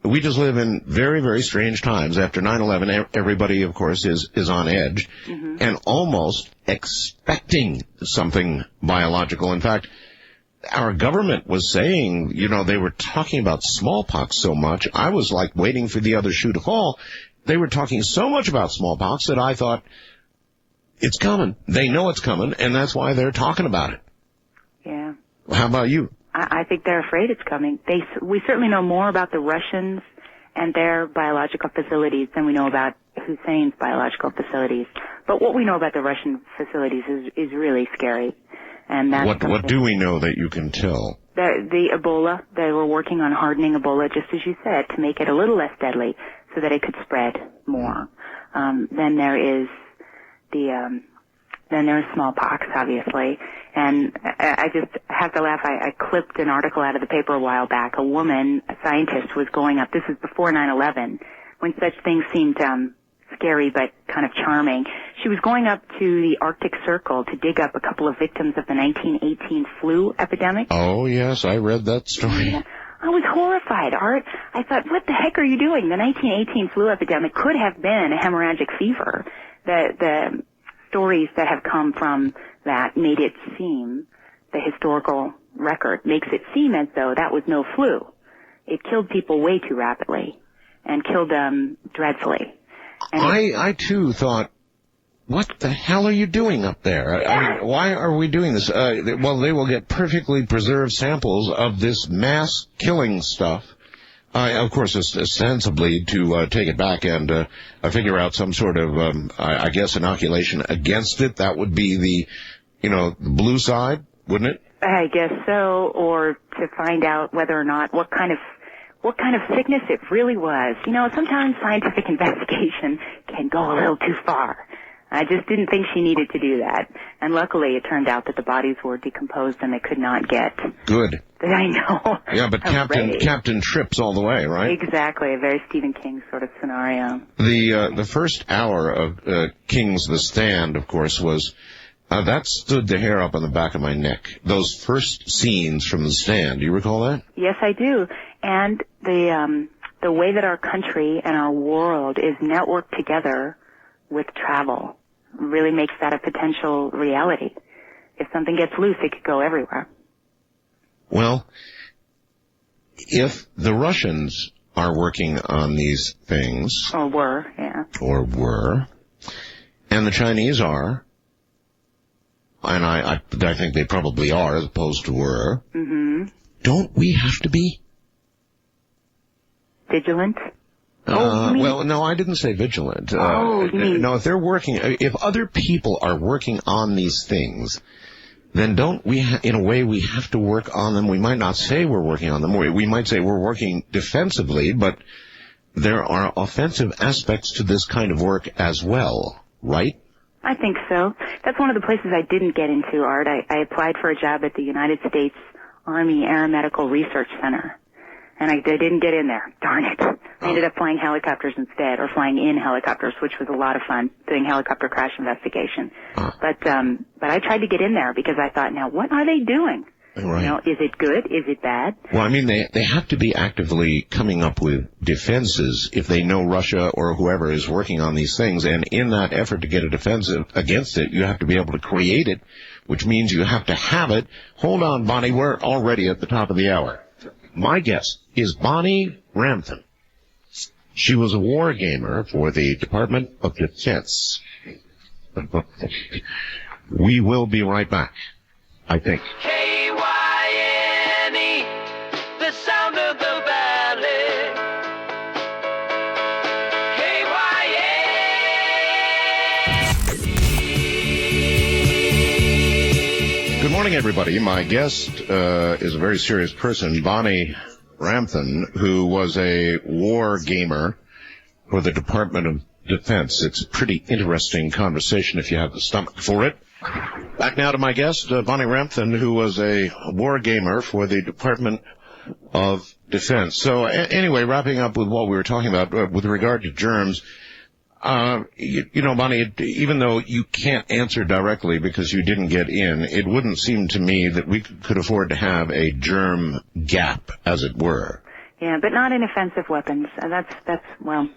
Speaker 2: we just live in very, very strange times. After 9/11, everybody, of course, is on edge and almost expecting something biological. In fact, our government was saying, they were talking about smallpox so much, I was like waiting for the other shoe to fall. They were talking so much about smallpox that I thought, it's coming. They know it's coming, and that's why they're talking about it.
Speaker 6: Yeah.
Speaker 2: How about you?
Speaker 6: I think they're afraid it's coming. We certainly know more about the Russians and their biological facilities than we know about Hussein's biological facilities. But what we know about the Russian facilities is really scary. And that's
Speaker 2: what do we know that you can tell?
Speaker 6: The Ebola, they were working on hardening Ebola, just as you said, to make it a little less deadly so that it could spread more. Then there's smallpox, obviously. And I just have to laugh. I clipped an article out of the paper a while back. A woman, a scientist, was going up. This is before 9/11, when such things seemed scary but kind of charming. She was going up to the Arctic Circle to dig up a couple of victims of the 1918 flu epidemic.
Speaker 2: Oh, yes, I read that story.
Speaker 6: Yeah. I was horrified, Art. I thought, what the heck are you doing? The 1918 flu epidemic could have been a hemorrhagic fever. The stories that have come from that made it seem, the historical record makes it seem as though that was no flu. It killed people way too rapidly and killed them dreadfully. And
Speaker 2: I too thought, what the hell are you doing up there? I mean, why are we doing this? Well, they will get perfectly preserved samples of this mass killing stuff. Of course, ostensibly to take it back and figure out some sort of, I guess, inoculation against it. That would be the, blue side, wouldn't it?
Speaker 6: I guess so, or to find out whether or not what kind of sickness it really was. Sometimes scientific investigation can go a little too far. I just didn't think she needed to do that. And luckily, it turned out that the bodies were decomposed and they could not get.
Speaker 2: Good.
Speaker 6: I know.
Speaker 2: Yeah, but Captain trips all the way, right?
Speaker 6: Exactly, a very Stephen King sort of scenario.
Speaker 2: The first hour of King's The Stand, of course, was that stood the hair up on the back of my neck. Those first scenes from The Stand, do you recall that?
Speaker 6: Yes, I do. And the way that our country and our world is networked together with travel really makes that a potential reality. If something gets loose, it could go everywhere.
Speaker 2: Well, if the Russians are working on these things...
Speaker 6: Or were, yeah.
Speaker 2: Or were. And the Chinese are. And I think they probably are as opposed to were.
Speaker 6: Mm-hmm.
Speaker 2: Don't we have to be?
Speaker 6: Vigilant?
Speaker 2: Well, no, I didn't say vigilant. No, if they're working, if other people are working on these things, then don't we, in a way, we have to work on them. We might not say we're working on them. We might say we're working defensively, but there are offensive aspects to this kind of work as well, right?
Speaker 6: I think so. That's one of the places I didn't get into, Art. I applied for a job at the United States Army Aeromedical Research Center. And I didn't get in there. Darn it. I ended up flying helicopters instead, or flying in helicopters, which was a lot of fun, doing helicopter crash investigation. But I tried to get in there because I thought, now what are they doing?
Speaker 2: Right.
Speaker 6: You know, is it good? Is it bad?
Speaker 2: Well, I mean, they have to be actively coming up with defenses if they know Russia or whoever is working on these things. And in that effort to get a defensive against it, you have to be able to create it, which means you have to have it. Hold on, Bonnie, we're already at the top of the hour. My guest is Bonnie Ramthun. She was a war gamer for the Department of Defense. We will be right back, I think.
Speaker 8: K-Y-N-E, the sound of the valley. K-Y-N-E.
Speaker 2: Good morning, everybody. My guest is a very serious person, Bonnie Ramthun, who was a war gamer for the Department of Defense. It's a pretty interesting conversation if you have the stomach for it. Back now to my guest, Bonnie Ramthun, who was a war gamer for the Department of Defense. So anyway, wrapping up with what we were talking about with regard to germs, you know, Bonnie, even though you can't answer directly because you didn't get in, it wouldn't seem to me that we could afford to have a germ gap, as it were.
Speaker 6: Yeah, but not in offensive weapons. Well,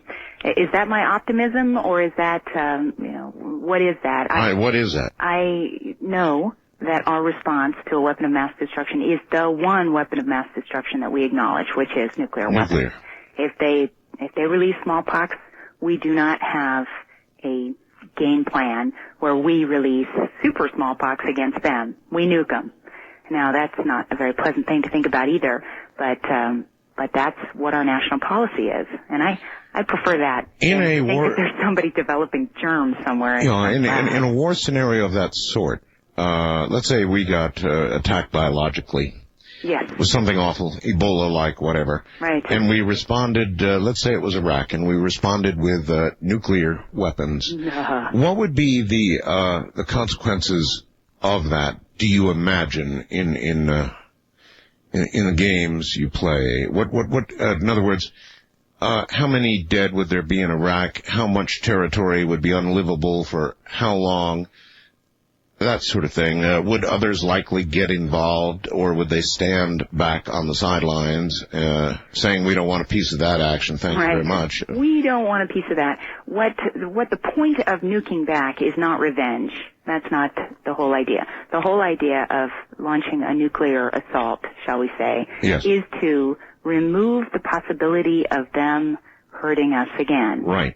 Speaker 6: is that my optimism, or is that, what is that?
Speaker 2: What is that?
Speaker 6: I know that our response to a weapon of mass destruction is the one weapon of mass destruction that we acknowledge, which is nuclear weapons. If they release smallpox, we do not have a game plan where we release super smallpox against them. We nuke them. Now, that's not a very pleasant thing to think about either, but that's what our national policy is. And I prefer that.
Speaker 2: In a war,
Speaker 6: there's somebody developing germs somewhere.
Speaker 2: You know, in a war scenario of that sort, let's say we got attacked biologically.
Speaker 6: Yes.
Speaker 2: With something awful, Ebola-like, whatever.
Speaker 6: Right.
Speaker 2: And we responded, let's say it was Iraq, and we responded with nuclear weapons. What would be the consequences of that, do you imagine, in the games you play? What in other words, how many dead would there be in Iraq? How much territory would be unlivable for how long? That sort of thing. Would others likely get involved, or would they stand back on the sidelines, saying, we don't want a piece of that action, thank you very much?
Speaker 6: We don't want a piece of that. What the point of nuking back is not revenge. That's not the whole idea. The whole idea of launching a nuclear assault, shall we say, is to remove the possibility of them hurting us again.
Speaker 2: Right.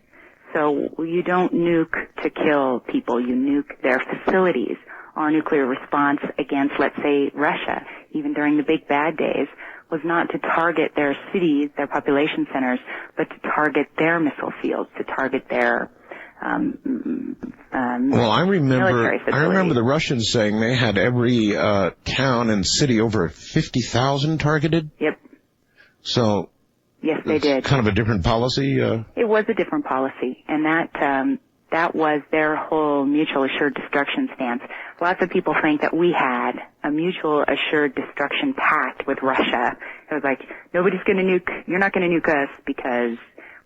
Speaker 6: So you don't nuke to kill people, you nuke their facilities. Our nuclear response against, let's say, Russia, even during the big bad days, was not to target their cities, their population centers, but to target their missile fields, to target their
Speaker 2: I remember the Russians saying they had every town and city over 50,000 targeted.
Speaker 6: Yep.
Speaker 2: So
Speaker 6: yes, they did.
Speaker 2: Kind of a different policy.
Speaker 6: It was a different policy, and That was their whole mutual assured destruction stance. Lots of people think that we had a mutual assured destruction pact with Russia. It was like, nobody's going to nuke, you're not going to nuke us because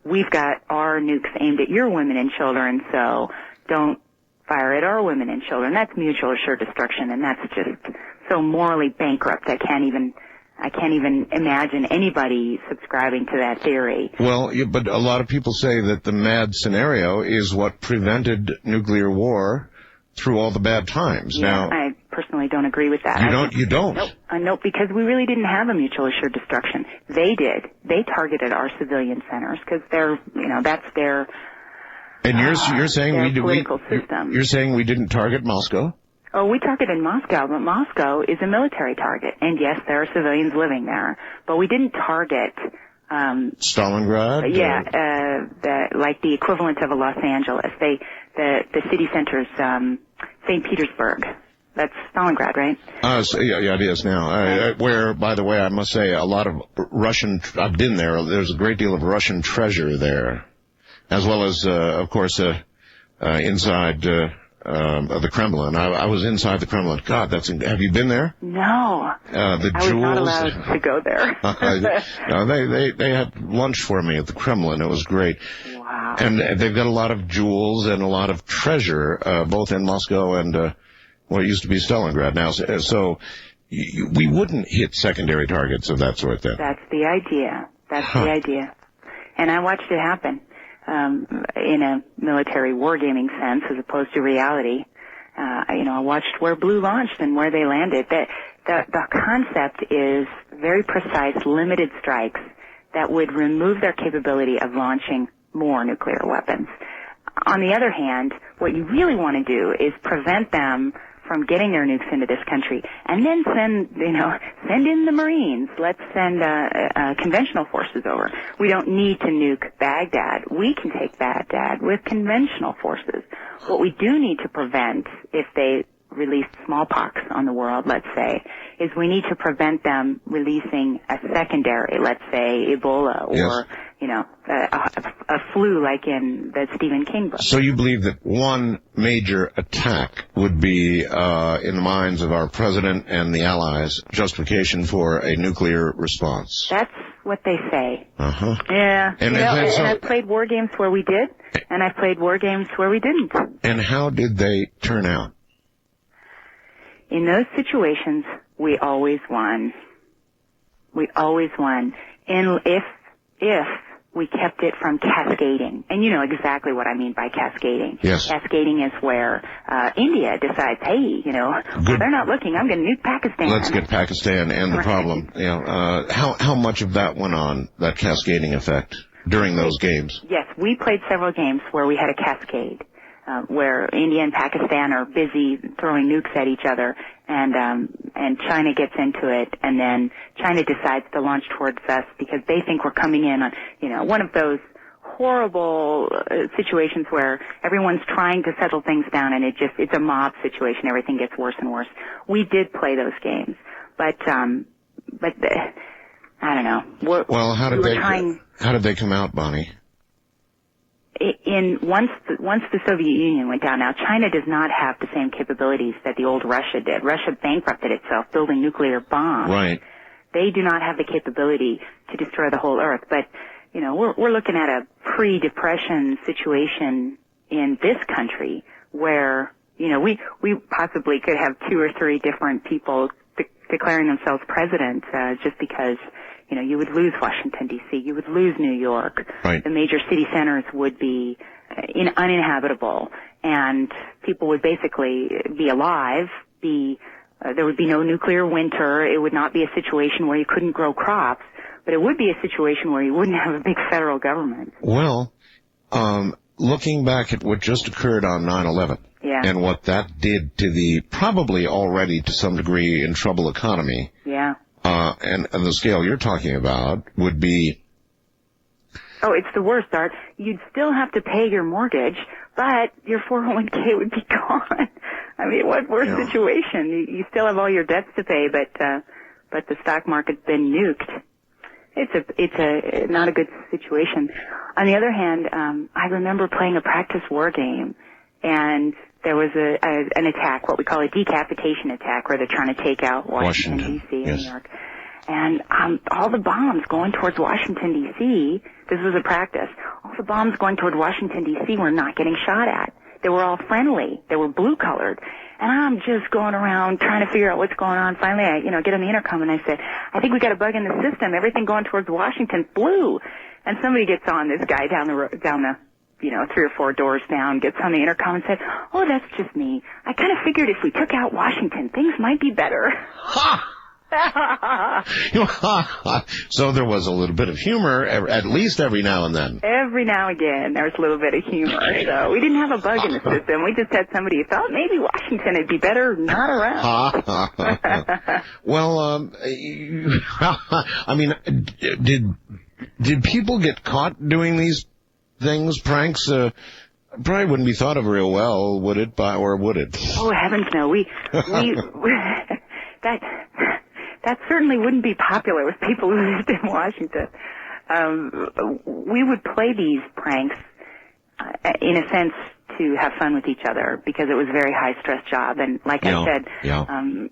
Speaker 6: we've got our nukes aimed at your women and children, so don't fire at our women and children. That's mutual assured destruction, and that's just so morally bankrupt. I can't even imagine anybody subscribing to that theory.
Speaker 2: Well, but a lot of people say that the MAD scenario is what prevented nuclear war through all the bad times.
Speaker 6: Yeah,
Speaker 2: now,
Speaker 6: I personally don't agree with that.
Speaker 2: You don't?
Speaker 6: Nope. Nope, because we really didn't have a mutual assured destruction. They did. They targeted our civilian centers because that's their. And
Speaker 2: you're saying
Speaker 6: their political system.
Speaker 2: You're saying we didn't target Moscow?
Speaker 6: Oh, we targeted Moscow, but Moscow is a military target, and yes, there are civilians living there, but we didn't target.
Speaker 2: Stalingrad.
Speaker 6: Like the equivalent of a Los Angeles. The city center's St. Petersburg. That's Stalingrad, right?
Speaker 2: Yeah, it is now. Where, by the way, I must say, a lot of Russian. I've been there. There's a great deal of Russian treasure there, as well as, of course, inside the Kremlin. I was inside the Kremlin. God, have you been there?
Speaker 6: No.
Speaker 2: I
Speaker 6: was not allowed to go there.
Speaker 2: No, they had lunch for me at the Kremlin. It was great.
Speaker 6: Wow.
Speaker 2: And they've got a lot of jewels and a lot of treasure, both in Moscow and what used to be Stalingrad now. So we wouldn't hit secondary targets of that sort then.
Speaker 6: That's the idea. The idea. And I watched it happen. In a military wargaming sense as opposed to reality. I watched where Blue launched and where they landed. The concept is very precise, limited strikes that would remove their capability of launching more nuclear weapons. On the other hand, what you really want to do is prevent them from getting their nukes into this country, and then send in the Marines. Let's send conventional forces over. We don't need to nuke Baghdad. We can take Baghdad with conventional forces. What we do need to prevent, if they release smallpox on the world, let's say, is we need to prevent them releasing a secondary, let's say Ebola or, a flu like in the Stephen King book.
Speaker 2: So you believe that one major attack would be, in the minds of our president and the allies, justification for a nuclear response?
Speaker 6: That's what they say.
Speaker 2: Uh-huh.
Speaker 6: Yeah. And I've played war games where we did, and I've played war games where we didn't.
Speaker 2: And how did they turn out?
Speaker 6: In those situations, we always won. We always won. And if we kept it from cascading, and you know exactly what I mean by cascading.
Speaker 2: Yes.
Speaker 6: Cascading is where India decides, hey, they're not looking, I'm going to nuke Pakistan.
Speaker 2: Let's get Pakistan and the problem. How much of that went on, that cascading effect, during those games?
Speaker 6: Yes, we played several games where we had a cascade. Where India and Pakistan are busy throwing nukes at each other, and China gets into it, and then China decides to launch towards us because they think we're coming in on, one of those horrible situations where everyone's trying to settle things down, and it's a mob situation. Everything gets worse and worse. We did play those games, but I don't know.
Speaker 2: Well, how did they come out, Bonnie?
Speaker 6: Once the Soviet Union went down, now China does not have the same capabilities that the old Russia did. Russia bankrupted itself building nuclear bombs.
Speaker 2: Right.
Speaker 6: They do not have the capability to destroy the whole earth. But, we're looking at a pre-depression situation in this country where, we possibly could have 2 or 3 different people declaring themselves president, just because you would lose Washington, D.C., you would lose New York.
Speaker 2: Right.
Speaker 6: The major city centers would be uninhabitable, and people would basically be alive, there would be no nuclear winter. It would not be a situation where you couldn't grow crops, but it would be a situation where you wouldn't have a big federal government.
Speaker 2: Well, looking back at what just occurred on 9/11, and what that did to the probably already to some degree in trouble economy.
Speaker 6: Yeah.
Speaker 2: And the scale you're talking about would be...
Speaker 6: Oh, it's the worst, Art. You'd still have to pay your mortgage, but your 401k would be gone. I mean, what worse situation? You still have all your debts to pay, but the stock market's been nuked. It's a not a good situation. On the other hand, I remember playing a practice war game, and there was an attack, what we call a decapitation attack, where they're trying to take out Washington D.C. and New York. And all the bombs going towards Washington, D.C., this was a practice, all the bombs going toward Washington, D.C. were not getting shot at. They were all friendly. They were blue-colored. And I'm just going around trying to figure out what's going on. Finally, I get on the intercom and I said, I think we got a bug in the system. Everything going towards Washington's blue. And somebody gets on, this guy down the 3 or 4 doors down, gets on the intercom and said, oh, that's just me. I kind of figured if we took out Washington, things might be better.
Speaker 2: Ha! So there was a little bit of humor, at least every now and then.
Speaker 6: Every now and again, there was a little bit of humor. So we didn't have a bug in the system. We just had somebody who thought maybe Washington would be better not around.
Speaker 2: Well, I mean, did people get caught doing these things, pranks? Probably wouldn't be thought of real well, would it? Or would it?
Speaker 6: Oh, heavens no. We that certainly wouldn't be popular with people who lived in Washington. We would play these pranks, in a sense, to have fun with each other, because it was a very high-stress job, and like I said,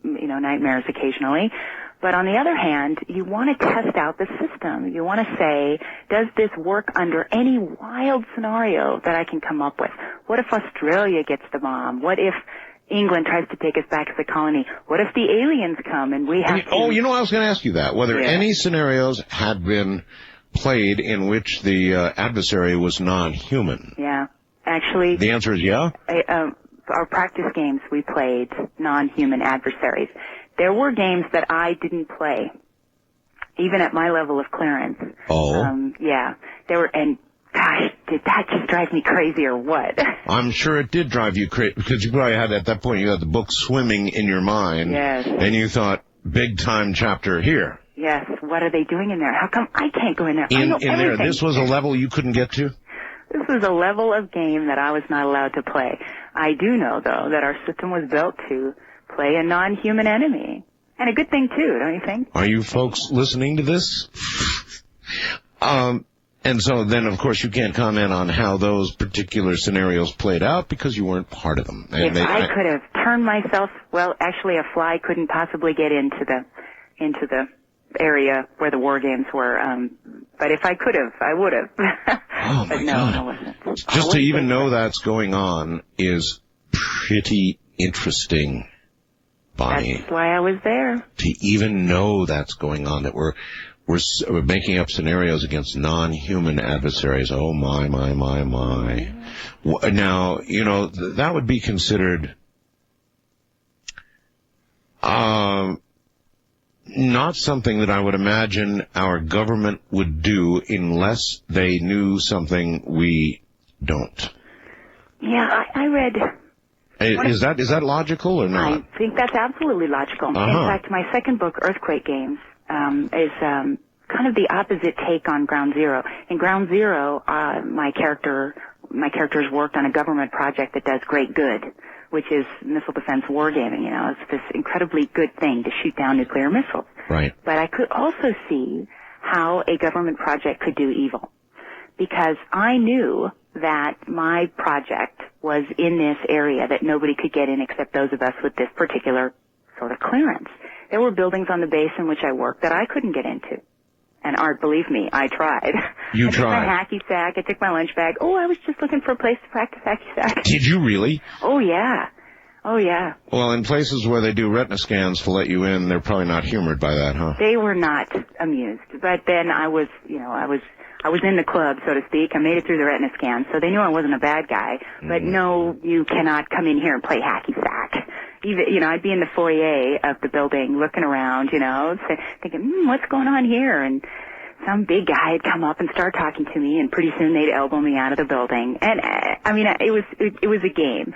Speaker 6: nightmares occasionally. But on the other hand, you want to test out the system. You want to say, does this work under any wild scenario that I can come up with? What if Australia gets the bomb? What if England tries to take us back as a colony? What if the aliens come and we have to...
Speaker 2: Oh, I was going to ask you that, whether any scenarios had been played in which the adversary was non-human.
Speaker 6: Yeah, actually...
Speaker 2: The answer is yeah?
Speaker 6: Our practice games, we played non-human adversaries. There were games that I didn't play, even at my level of clearance.
Speaker 2: Oh?
Speaker 6: Yeah. There were... And gosh, did that just drive me crazy or what?
Speaker 2: I'm sure it did drive you crazy, because you probably had, at that point, you had the book swimming in your mind.
Speaker 6: Yes.
Speaker 2: And you thought, big time chapter here.
Speaker 6: Yes. What are they doing in there? How come I can't go in there? I know
Speaker 2: there, this was a level you couldn't get to?
Speaker 6: This was a level of game that I was not allowed to play. I do know, though, that our system was built to play a non-human enemy. And a good thing, too, don't you think?
Speaker 2: Are you folks listening to this? And so then, of course, you can't comment on how those particular scenarios played out because you weren't part of them.
Speaker 6: And I could have turned myself, well, actually a fly couldn't possibly get into the area where the war games were. But if I could have, I would have.
Speaker 2: Oh, my God.
Speaker 6: I wasn't.
Speaker 2: Just to even know that's going on is pretty interesting, Bonnie.
Speaker 6: That's why I was there.
Speaker 2: To even know that's going on, that we're making up scenarios against non-human adversaries. Oh, my. Now, that would be considered not something that I would imagine our government would do unless they knew something we don't.
Speaker 6: Yeah, I read...
Speaker 2: Is that logical or not?
Speaker 6: I think that's absolutely logical. In fact, my second book, Earthquake Games, is kind of the opposite take on Ground Zero. In Ground Zero, my characters worked on a government project that does great good, which is missile defense wargaming. It's this incredibly good thing to shoot down nuclear missiles.
Speaker 2: Right.
Speaker 6: But I could also see how a government project could do evil, because I knew that my project was in this area that nobody could get in except those of us with this particular sort of clearance. There were buildings on the base in which I worked that I couldn't get into. And Art, believe me, I tried.
Speaker 2: You
Speaker 6: I
Speaker 2: tried?
Speaker 6: took my hacky sack, I took my lunch bag. Oh, I was just looking for a place to practice hacky sack.
Speaker 2: Did you really?
Speaker 6: Oh, yeah. Oh, yeah.
Speaker 2: Well, in places where they do retina scans to let you in, they're probably not humored by that, huh?
Speaker 6: They were not amused. But then I was in the club, so to speak. I made it through the retina scan, so they knew I wasn't a bad guy. But no, you cannot come in here and play hacky sack. Even, I'd be in the foyer of the building looking around, thinking, what's going on here? And some big guy had come up and started talking to me, and pretty soon they'd elbow me out of the building. And, it was a game.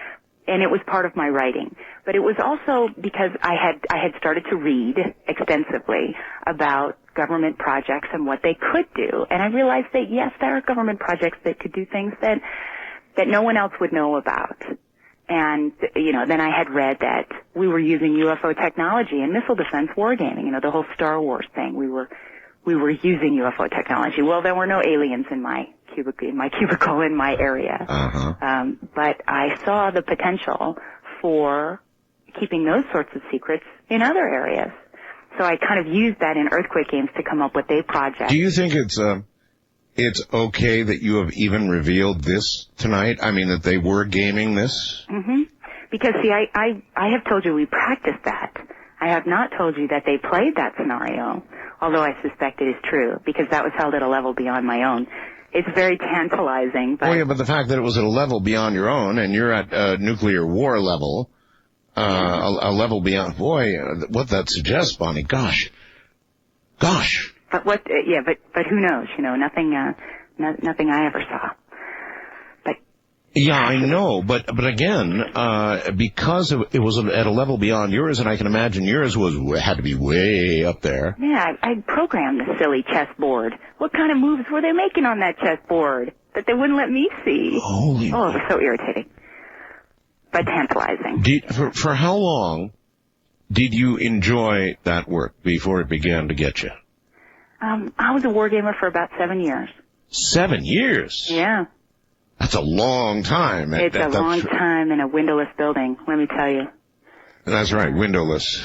Speaker 6: And it was part of my writing. But it was also because I had started to read extensively about government projects and what they could do. And I realized that, yes, there are government projects that could do things that no one else would know about. And, then I had read that we were using UFO technology in missile defense wargaming, the whole Star Wars thing. We were we were using UFO technology. Well, there were no aliens in my cubicle in my area. But I saw the potential for keeping those sorts of secrets in other areas. So I kind of used that in earthquake games to come up with a project.
Speaker 2: Do you think it's okay that you have even revealed this tonight? I mean, that they were gaming this?
Speaker 6: Mm-hmm. Because, see, I have told you we practiced that. I have not told you that they played that scenario, although I suspect it is true, because that was held at a level beyond my own. It's very tantalizing. But
Speaker 2: yeah, but the fact that it was at a level beyond your own, and you're at nuclear war level, a level beyond, what that suggests, Bonnie, gosh.
Speaker 6: But but who knows? Nothing I ever saw.
Speaker 2: Yeah, I know, but again, because it was at a level beyond yours, and I can imagine yours had to be way up there.
Speaker 6: Yeah, I programmed the silly chessboard. What kind of moves were they making on that chessboard that they wouldn't let me see?
Speaker 2: Holy!
Speaker 6: Oh, it was so irritating, but tantalizing.
Speaker 2: For how long did you enjoy that work before it began to get you?
Speaker 6: I was a wargamer for about 7 years.
Speaker 2: 7 years?
Speaker 6: Yeah.
Speaker 2: That's a long time.
Speaker 6: It's a long time in a windowless building, let me tell you.
Speaker 2: That's right, windowless.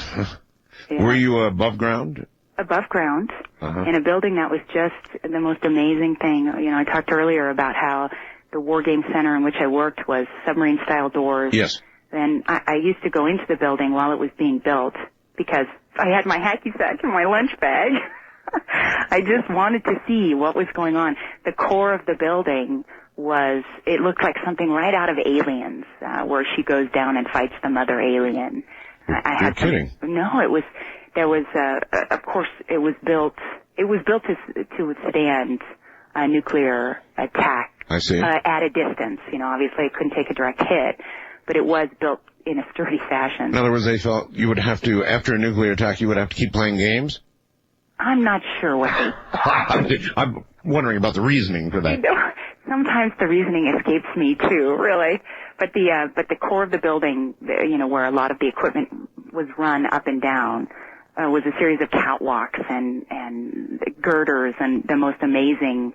Speaker 6: Yeah.
Speaker 2: Were you above ground?
Speaker 6: Above ground, in a building that was just the most amazing thing. I talked earlier about how the war game center in which I worked was submarine-style doors.
Speaker 2: Yes.
Speaker 6: And I used to go into the building while it was being built because I had my hacky sack in my lunch bag. I just wanted to see what was going on. The core of the building it looked like something right out of Aliens, where she goes down and fights the mother alien.
Speaker 2: You're kidding.
Speaker 6: No, of course, it was built to withstand a nuclear attack.
Speaker 2: I see.
Speaker 6: At a distance. Obviously it couldn't take a direct hit, but it was built in a sturdy fashion.
Speaker 2: In other words, they felt you would have to, after a nuclear attack, you would have to keep playing games?
Speaker 6: I'm not sure what
Speaker 2: I'm wondering about the reasoning for that.
Speaker 6: Sometimes the reasoning escapes me too, really. But the core of the building, where a lot of the equipment was run up and down, was a series of catwalks and girders and the most amazing.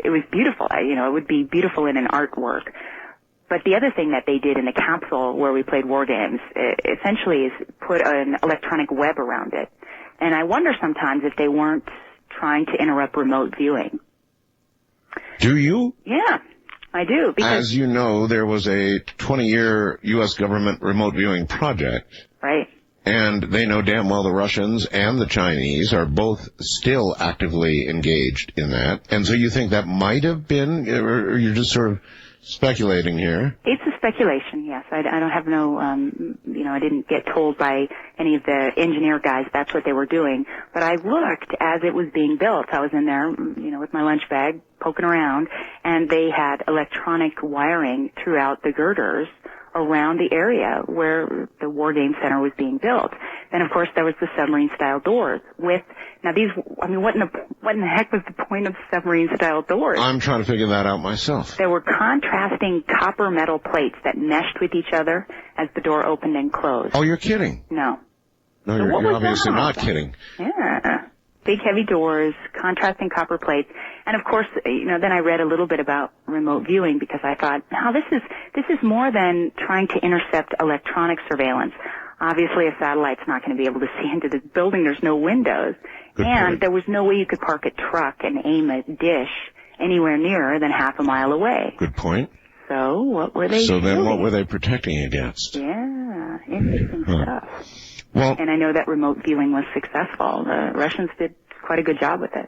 Speaker 6: It was beautiful. It would be beautiful in an artwork. But the other thing that they did in the capsule where we played war games, essentially, is put an electronic web around it. And I wonder sometimes if they weren't trying to interrupt remote viewing.
Speaker 2: Do you?
Speaker 6: Yeah, I do. Because,
Speaker 2: as you know, there was a 20-year U.S. government remote viewing project.
Speaker 6: Right.
Speaker 2: And they know damn well the Russians and the Chinese are both still actively engaged in that. And so you think that might have been, or you're just sort of speculating here?
Speaker 6: It's a speculation, yes. I don't have no, I didn't get told by any of the engineer guys that's what they were doing. But I looked as it was being built. I was in there, with my lunch bag, poking around, and they had electronic wiring throughout the girders around the area where the War Game Center was being built. Then, of course, there was the submarine-style doors what in the heck was the point of submarine-style doors?
Speaker 2: I'm trying to figure that out myself.
Speaker 6: There were contrasting copper metal plates that meshed with each other as the door opened and closed.
Speaker 2: Oh, you're kidding.
Speaker 6: No.
Speaker 2: No, you're obviously not kidding.
Speaker 6: Yeah. Big, heavy doors, contrasting copper plates. And of course, then I read a little bit about remote viewing because I thought, this is more than trying to intercept electronic surveillance. Obviously, a satellite's not going to be able to see into this building. There's no windows.
Speaker 2: Good
Speaker 6: and
Speaker 2: point.
Speaker 6: There was no way you could park a truck and aim a dish anywhere nearer than half a mile away.
Speaker 2: Good point.
Speaker 6: So what were they doing?
Speaker 2: Then what were they protecting against?
Speaker 6: Yeah, interesting stuff.
Speaker 2: Well,
Speaker 6: and I know that remote viewing was successful. The Russians did quite a good job with it.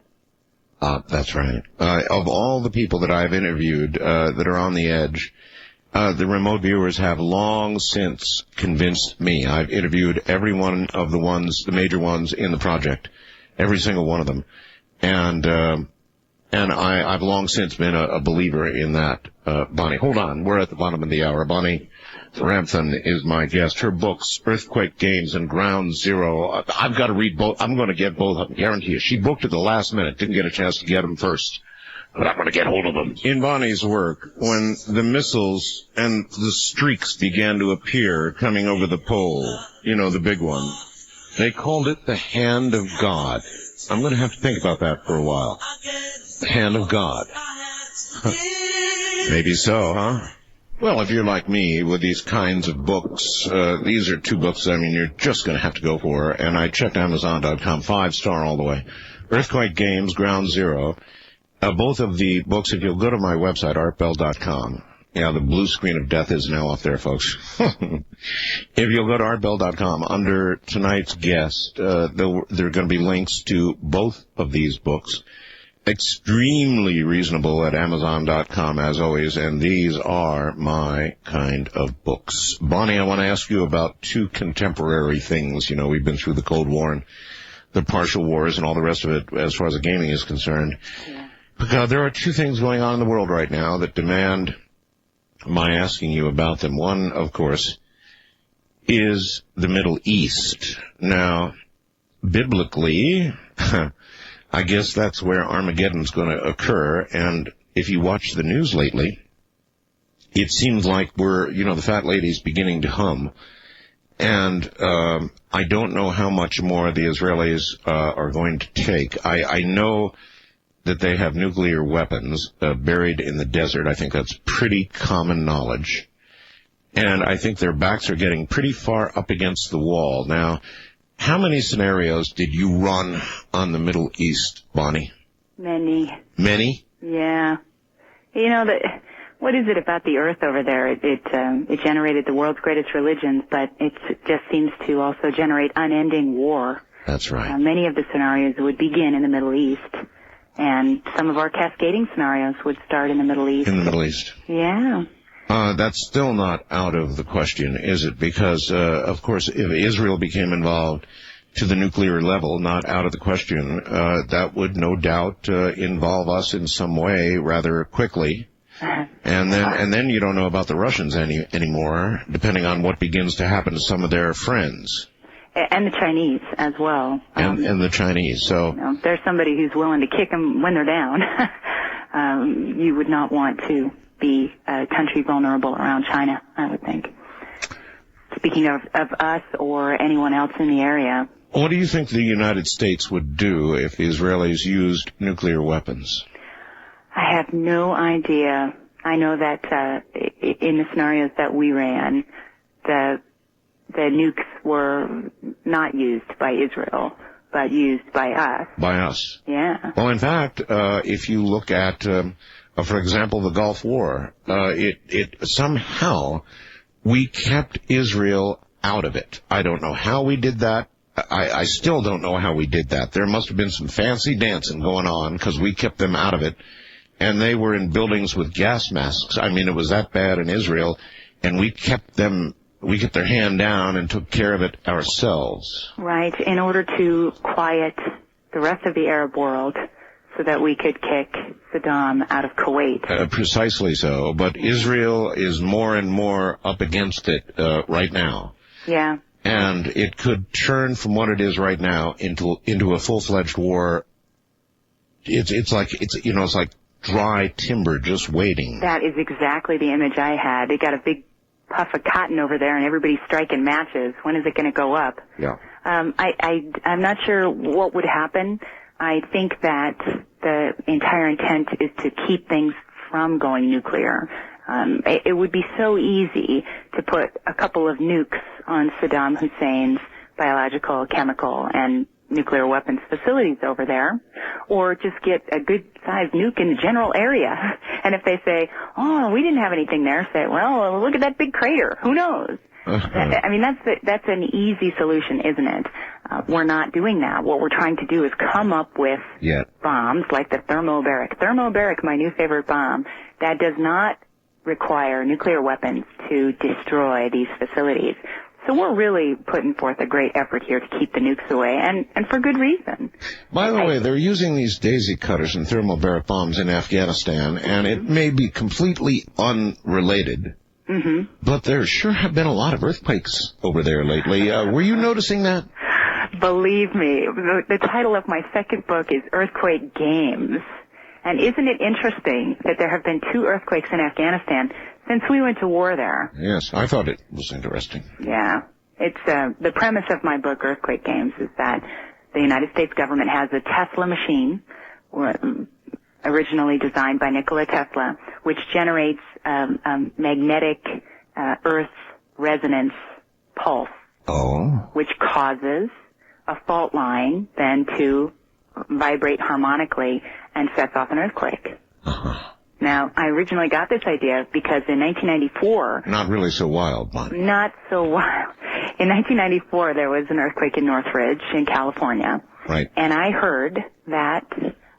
Speaker 2: That's right. Of all the people that I've interviewed that are on the edge, the remote viewers have long since convinced me. I've interviewed every one of the major ones in the project, every single one of them, and I've long since been a believer in that. Bonnie, hold on, we're at the bottom of the hour. Bonnie Ramthun is my guest. Her books, Earthquake Games and Ground Zero. I've got to read both. I'm going to get both of them, guarantee you. She booked at the last minute, didn't get a chance to get them first. But I'm going to get hold of them. In Bonnie's work, when the missiles and the streaks began to appear coming over the pole, the big one, they called it the hand of God. I'm going to have to think about that for a while. Hand of God. Maybe so, huh? Well, if you're like me with these kinds of books, these are two books, I mean, you're just going to have to go for. And I checked Amazon.com, 5-star all the way. Earthquake Games, Ground Zero. Both of the books, if you'll go to my website, artbell.com. Yeah, the blue screen of death is now up there, folks. If you'll go to artbell.com, under tonight's guest, there are going to be links to both of these books. Extremely reasonable at Amazon.com, as always, and these are my kind of books. Bonnie, I want to ask you about two contemporary things. You know, we've been through the Cold War and the partial wars and all the rest of it as far as the gaming is concerned. Yeah. Because there are two things going on in the world right now that demand my asking you about them. One, of course, is the Middle East. Now, biblically, I guess that's where Armageddon's going to occur, and if you watch the news lately, it seems like the fat lady's beginning to hum, and I don't know how much more the Israelis are going to take. I know that they have nuclear weapons buried in the desert. I think that's pretty common knowledge, and I think their backs are getting pretty far up against the wall. Now, how many scenarios did you run on the Middle East, Bonnie?
Speaker 6: Many.
Speaker 2: Many?
Speaker 6: Yeah. You know, what is it about the earth over there? It generated the world's greatest religions, but it just seems to also generate unending war.
Speaker 2: That's right.
Speaker 6: Many of the scenarios would begin in the Middle East, and some of our cascading scenarios would start in the Middle East.
Speaker 2: In the Middle East.
Speaker 6: Yeah.
Speaker 2: That's still not out of the question, is it? Because, of course, if Israel became involved to the nuclear level, not out of the question, that would no doubt involve us in some way rather quickly. And then you don't know about the Russians anymore, depending on what begins to happen to some of their friends.
Speaker 6: And the Chinese as well.
Speaker 2: And the Chinese. So
Speaker 6: if there's somebody who's willing to kick them when they're down, you would not want to be a country vulnerable around China, I would think. Speaking of us or anyone else in the area.
Speaker 2: What do you think the United States would do if the Israelis used nuclear weapons?
Speaker 6: I have no idea. I know that in the scenarios that we ran, the nukes were not used by Israel, but used by us.
Speaker 2: By us.
Speaker 6: Yeah.
Speaker 2: Well, in fact, if you look at, for example, the Gulf War, it somehow we kept Israel out of it. I don't know how we did that. I still don't know how we did that. There must have been some fancy dancing going on because we kept them out of it. And they were in buildings with gas masks. I mean, it was that bad in Israel. And we kept their hand down and took care of it ourselves.
Speaker 6: Right, in order to quiet the rest of the Arab world so that we could kick Saddam out of Kuwait.
Speaker 2: Precisely so. But Israel is more and more up against it right now.
Speaker 6: Yeah.
Speaker 2: And it could turn from what it is right now into a full-fledged war. It's like dry timber just waiting.
Speaker 6: That is exactly the image I had. They got a big puff of cotton over there and everybody's striking matches. When is it going to go up?
Speaker 2: Yeah.
Speaker 6: I'm not sure what would happen. I think that the entire intent is to keep things from going nuclear. It would be so easy to put a couple of nukes on Saddam Hussein's biological, chemical, and nuclear weapons facilities over there, or just get a good-sized nuke in the general area. And if they say, oh, we didn't have anything there, say, well, look at that big crater. Who knows? I mean, that's an easy solution, isn't it? We're not doing that. What we're trying to do is come up with bombs like the thermobaric. Thermobaric, my new favorite bomb, that does not require nuclear weapons to destroy these facilities. So we're really putting forth a great effort here to keep the nukes away, and for good reason.
Speaker 2: By the way, they're using these daisy cutters and thermobaric bombs in Afghanistan, and it may be completely unrelated, but there sure have been a lot of earthquakes over there lately. Were you noticing that?
Speaker 6: Believe me, the title of my second book is Earthquake Games. And isn't it interesting that there have been 2 earthquakes in Afghanistan since we went to war there?
Speaker 2: Yes, I thought it was interesting.
Speaker 6: Yeah. It's the premise of my book, Earthquake Games, is that the United States government has a Tesla machine, originally designed by Nikola Tesla, which generates a magnetic Earth resonance pulse, which causes a fault line then to vibrate harmonically and sets off an earthquake. Now, I originally got this idea because in 1994...
Speaker 2: Not really so wild, Bonnie.
Speaker 6: Not so wild. In 1994, there was an earthquake in Northridge in California.
Speaker 2: Right.
Speaker 6: And I heard that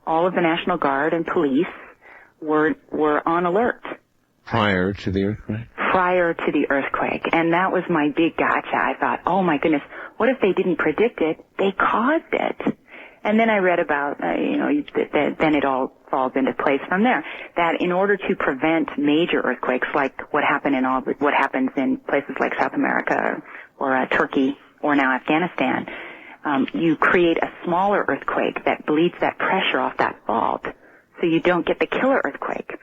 Speaker 6: all of the National Guard and police were on alert.
Speaker 2: Prior to the earthquake?
Speaker 6: Prior to the earthquake. And that was my big gotcha. I thought, oh my goodness, what if they didn't predict it? They caused it. And then I read about, then it all falls into place from there. That in order to prevent major earthquakes, like what happens in places like South America or Turkey or now Afghanistan, you create a smaller earthquake that bleeds that pressure off that fault, so you don't get the killer earthquake.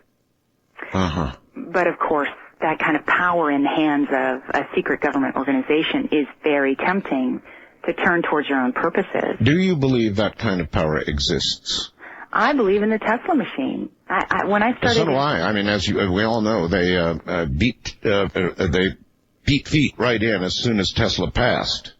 Speaker 6: But of course, that kind of power in the hands of a secret government organization is very tempting to turn towards your own purposes.
Speaker 2: Do you believe that kind of power exists?
Speaker 6: I believe in the Tesla machine. When I started...
Speaker 2: So do I. I mean, as we all know, they beat feet right in as soon as Tesla passed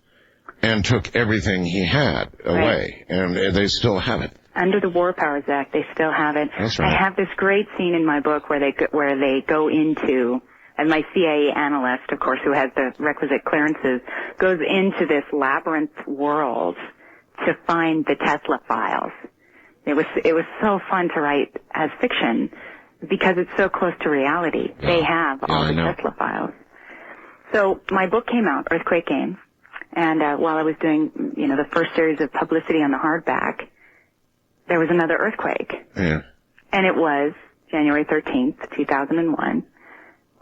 Speaker 2: and took everything he had away, and they still have it.
Speaker 6: Under the War Powers Act, they still have it.
Speaker 2: That's right.
Speaker 6: I have this great scene in my book where they go into... And my CIA analyst, of course, who has the requisite clearances, goes into this labyrinth world to find the Tesla files. It was so fun to write as fiction because it's so close to reality. Yeah. They have all the Tesla files. So my book came out, Earthquake Games, and while I was doing, the first series of publicity on the hardback, there was another earthquake.
Speaker 2: Yeah.
Speaker 6: And it was January 13th, 2001.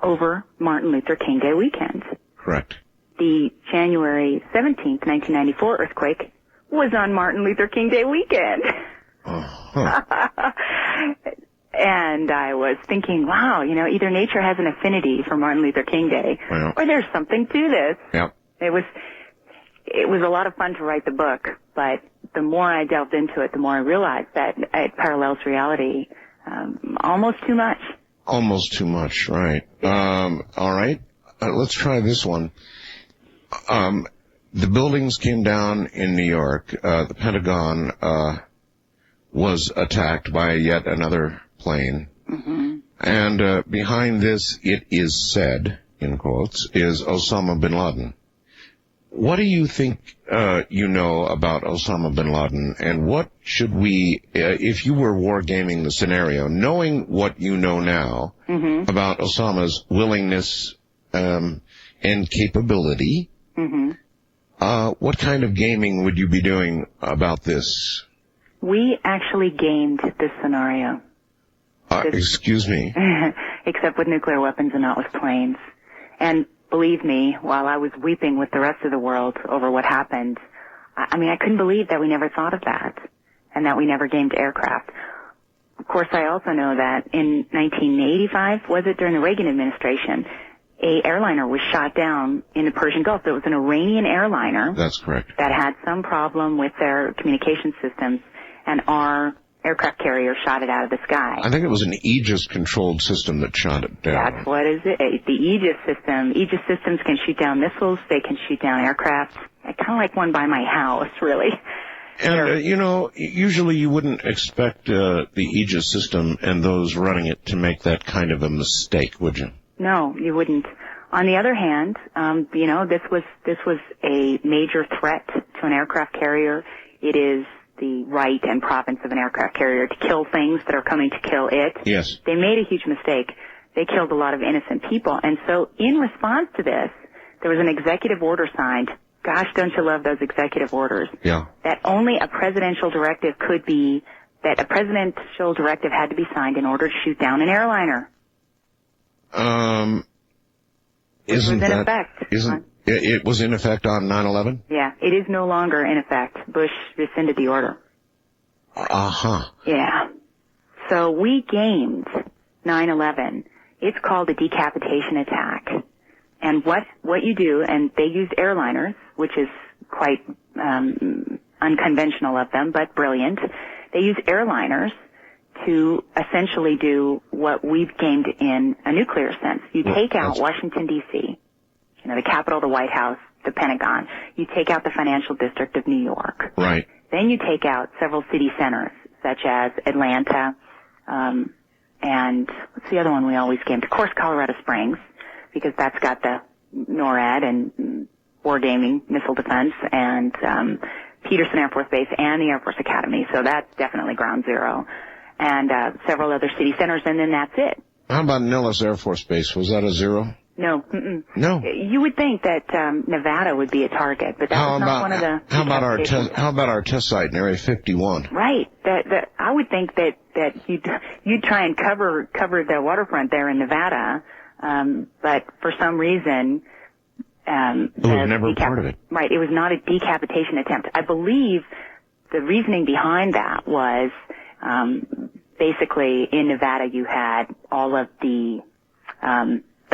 Speaker 6: Over Martin Luther King Day weekend.
Speaker 2: Correct.
Speaker 6: The January 17th, 1994 earthquake was on Martin Luther King Day weekend. And I was thinking, wow, either nature has an affinity for Martin Luther King Day, or there's something to this.
Speaker 2: Yep.
Speaker 6: It was a lot of fun to write the book, but the more I delved into it, the more I realized that it parallels reality almost too much.
Speaker 2: Almost too much, right. All right. Let's try this one. The buildings came down in New York. The Pentagon was attacked by yet another plane. Mm-hmm. And behind this, it is said, in quotes, is Osama bin Laden. What do you think you know about Osama bin Laden, and what should we, if you were wargaming the scenario, knowing what you know now about Osama's willingness and capability, what kind of gaming would you be doing about this?
Speaker 6: We actually gamed this scenario.
Speaker 2: Excuse me?
Speaker 6: Except with nuclear weapons and not with planes. And believe me, while I was weeping with the rest of the world over what happened, I couldn't believe that we never thought of that and that we never gamed aircraft. Of course, I also know that in 1985, was it during the Reagan administration, a airliner was shot down in the Persian Gulf. It was an Iranian airliner.
Speaker 2: That's correct.
Speaker 6: That had some problem with their communication systems, and our aircraft carrier shot it out of the sky.
Speaker 2: I think it was an Aegis-controlled system that shot it down.
Speaker 6: That's what is it. The Aegis system. Aegis systems can shoot down missiles. They can shoot down aircraft. Kind of like one by my house, really.
Speaker 2: And, usually you wouldn't expect the Aegis system and those running it to make that kind of a mistake, would you?
Speaker 6: No, you wouldn't. On the other hand, this was a major threat to an aircraft carrier. It is the right and province of an aircraft carrier to kill things that are coming to kill it.
Speaker 2: Yes.
Speaker 6: They made a huge mistake. They killed a lot of innocent people. And so in response to this, there was an executive order signed. Gosh, don't you love those executive orders?
Speaker 2: Yeah.
Speaker 6: That only a presidential directive had to be signed in order to shoot down an airliner.
Speaker 2: It was in effect on 9/11?
Speaker 6: Yeah, it is no longer in effect. Bush rescinded the order. Yeah. So we gamed 9/11. It's called a decapitation attack. And what you do, and they used airliners, which is quite unconventional of them, but brilliant. They use airliners to essentially do what we've gained in a nuclear sense. You take out Washington, D.C., the Capitol, the White House, the Pentagon. You take out the financial district of New York.
Speaker 2: Right.
Speaker 6: Then you take out several city centers, such as Atlanta, and what's the other one we always came to? Of course, Colorado Springs, because that's got the NORAD and wargaming missile defense, and Peterson Air Force Base and the Air Force Academy. So that's definitely ground zero. And several other city centers, and then that's it.
Speaker 2: How about Nellis Air Force Base? Was that a zero?
Speaker 6: No. Mm-mm.
Speaker 2: No.
Speaker 6: You would think that Nevada would be a target, but that was not one of the...
Speaker 2: How about our test site in Area 51?
Speaker 6: Right. I would think that you'd try and cover the waterfront there in Nevada, but for some reason...
Speaker 2: it was never part of it.
Speaker 6: Right. It was not a decapitation attempt. I believe the reasoning behind that was basically in Nevada you had all of the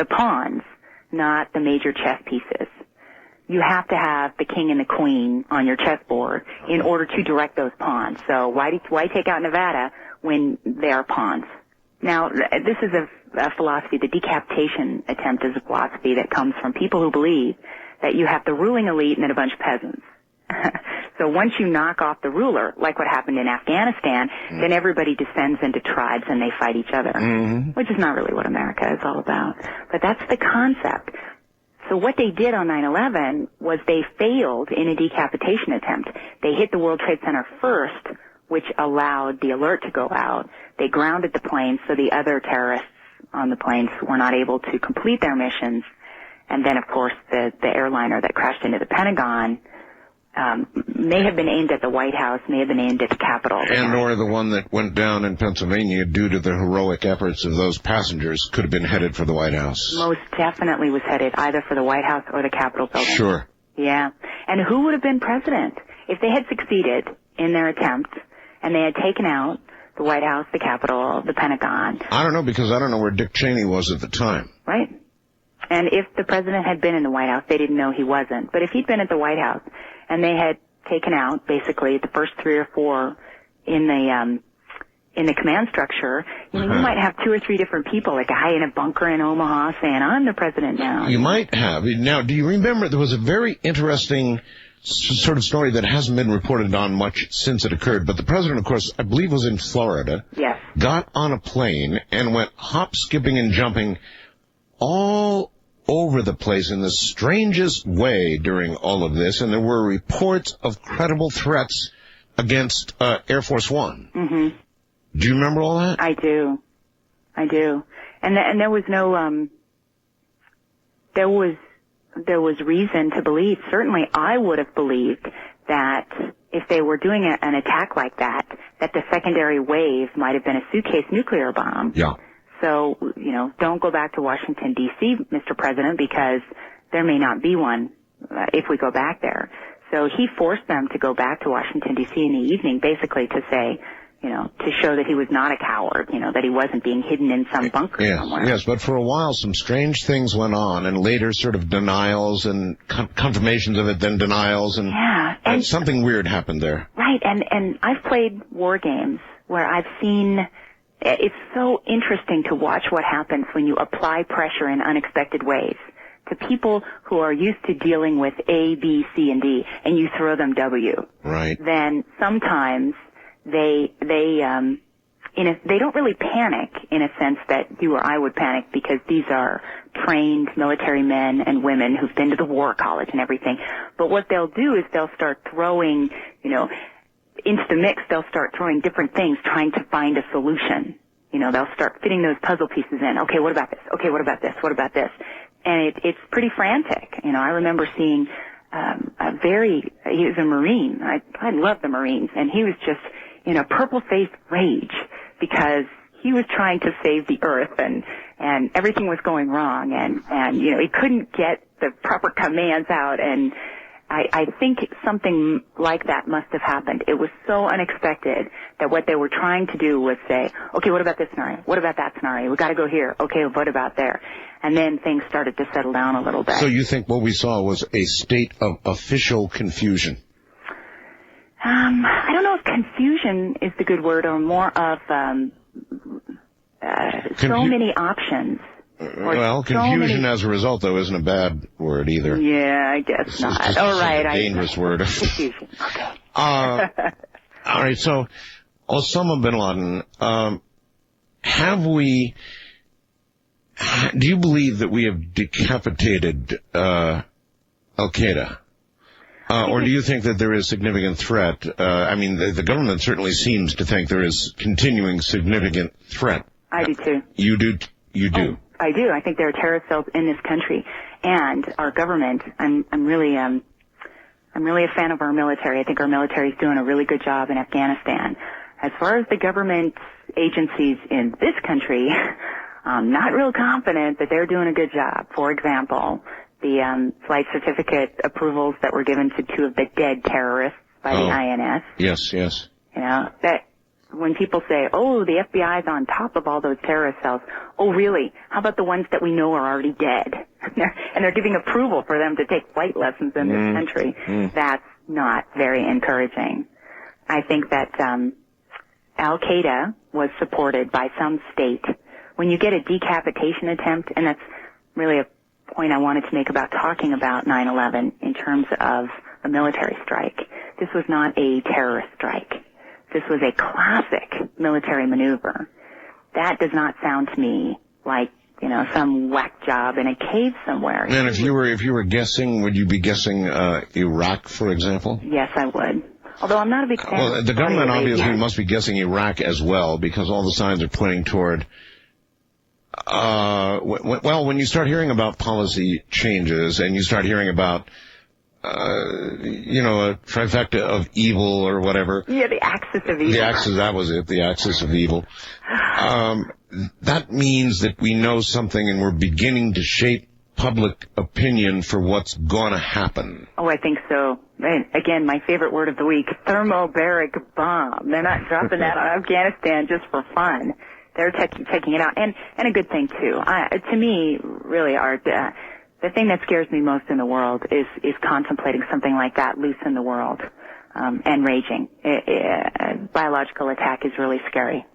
Speaker 6: pawns, not the major chess pieces. You have to have the king and the queen on your chessboard in order to direct those pawns. So why take out Nevada when they are pawns? Now, this is a philosophy, the decapitation attempt is a philosophy that comes from people who believe that you have the ruling elite and then a bunch of peasants. So once you knock off the ruler, like what happened in Afghanistan, then everybody descends into tribes and they fight each other, which is not really what America is all about. But that's the concept. So what they did on 9/11 was they failed in a decapitation attempt. They hit the World Trade Center first, which allowed the alert to go out. They grounded the planes so the other terrorists on the planes were not able to complete their missions. And then, of course, the airliner that crashed into the Pentagon may have been aimed at the White House, may have been aimed at the Capitol.
Speaker 2: And or the one that went down in Pennsylvania due to the heroic efforts of those passengers could have been headed for the White House.
Speaker 6: Most definitely was headed either for the White House or the Capitol building.
Speaker 2: Sure.
Speaker 6: Yeah. And who would have been president if they had succeeded in their attempt and they had taken out the White House, the Capitol, the Pentagon?
Speaker 2: I don't know, because I don't know where Dick Cheney was at the time.
Speaker 6: Right. And if the president had been in the White House, they didn't know he wasn't. But if he'd been at the White House and they had taken out basically the first 3 or 4 in the command structure, you might have 2 or 3 different people, like a guy in a bunker in Omaha saying, I'm the president now.
Speaker 2: You might have. Now, do you remember there was a very interesting sort of story that hasn't been reported on much since it occurred, but the president, of course, I believe was in Florida,
Speaker 6: yes,
Speaker 2: got on a plane and went hop, skipping, and jumping all over the place in the strangest way during all of this, and there were reports of credible threats against Air Force One.
Speaker 6: Mm-hmm.
Speaker 2: Do you remember all that?
Speaker 6: I do. And there was no, there was reason to believe, certainly I would have believed that if they were doing an attack like that the secondary wave might have been a suitcase nuclear bomb.
Speaker 2: Yeah.
Speaker 6: So, don't go back to Washington, D.C., Mr. President, because there may not be one if we go back there. So he forced them to go back to Washington, D.C. in the evening, basically to say, to show that he was not a coward, that he wasn't being hidden in some bunker somewhere.
Speaker 2: Yes, but for a while some strange things went on, and later sort of denials and confirmations of it, then denials, and something weird happened there.
Speaker 6: Right, and I've played war games where I've seen... It's so interesting to watch what happens when you apply pressure in unexpected ways to people who are used to dealing with A, B, C, and D, and you throw them W.
Speaker 2: Right.
Speaker 6: Then sometimes they don't really panic in a sense that you or I would panic, because these are trained military men and women who've been to the war college and everything. But what they'll do is they'll start throwing, into the mix, they'll start throwing different things, trying to find a solution. They'll start fitting those puzzle pieces in. Okay, what about this? Okay, what about this? What about this? And it's pretty frantic. I remember seeing he was a Marine. I love the Marines, and he was just in a purple-faced rage because he was trying to save the Earth, and everything was going wrong, and he couldn't get the proper commands out, and I think something like that must have happened. It was so unexpected that what they were trying to do was say, okay, what about this scenario? What about that scenario? We got to go here. Okay, what about there? And then things started to settle down a little bit.
Speaker 2: So you think what we saw was a state of official confusion?
Speaker 6: I don't know if confusion is the good word, or more of so many options.
Speaker 2: Well, confusion as a result, though, isn't a bad word either.
Speaker 6: Yeah, I guess not.
Speaker 2: Just
Speaker 6: All right,
Speaker 2: a dangerous word.
Speaker 6: Confusion. Okay.
Speaker 2: All right. So, Osama bin Laden, do you believe that we have decapitated Al Qaeda? Or do you think that there is significant threat? I mean, the government certainly seems to think there is continuing significant threat.
Speaker 6: I do too.
Speaker 2: You do? You do?
Speaker 6: Oh, I do. I think there are terrorist cells in this country, and our government. I'm really a fan of our military. I think our military is doing a really good job in Afghanistan. As far as the government agencies in this country, I'm not real confident that they're doing a good job. For example, the flight certificate approvals that were given to 2 of the dead terrorists by the INS.
Speaker 2: Yes, yes.
Speaker 6: You know, that when people say, oh, the FBI is on top of all those terrorist cells, oh, really? How about the ones that we know are already dead? And they're giving approval for them to take flight lessons in this country. That's not very encouraging. I think that Al-Qaeda was supported by some state. When you get a decapitation attempt, and that's really a point I wanted to make about talking about 9/11 in terms of a military strike. This was not a terrorist strike. This was a classic military maneuver. That does not sound to me like, you know, some whack job in a cave somewhere.
Speaker 2: And if you were guessing, would you be guessing Iraq, for example?
Speaker 6: Yes, I would. Although I'm not a big fan.
Speaker 2: Well, the government obviously must be guessing Iraq as well, because all the signs are pointing toward. Well, when you start hearing about policy changes and you start hearing about, a trifecta of evil or whatever.
Speaker 6: Yeah, the axis of evil.
Speaker 2: That was it, the axis of evil. That means that we know something and we're beginning to shape public opinion for what's going to happen.
Speaker 6: Oh, I think so. And again, my favorite word of the week, thermobaric bomb. They're not dropping that on Afghanistan just for fun. They're checking it out, and a good thing too. To me, really, Art, the thing that scares me most in the world is contemplating something like that loose in the world, and raging. Biological attack is really scary,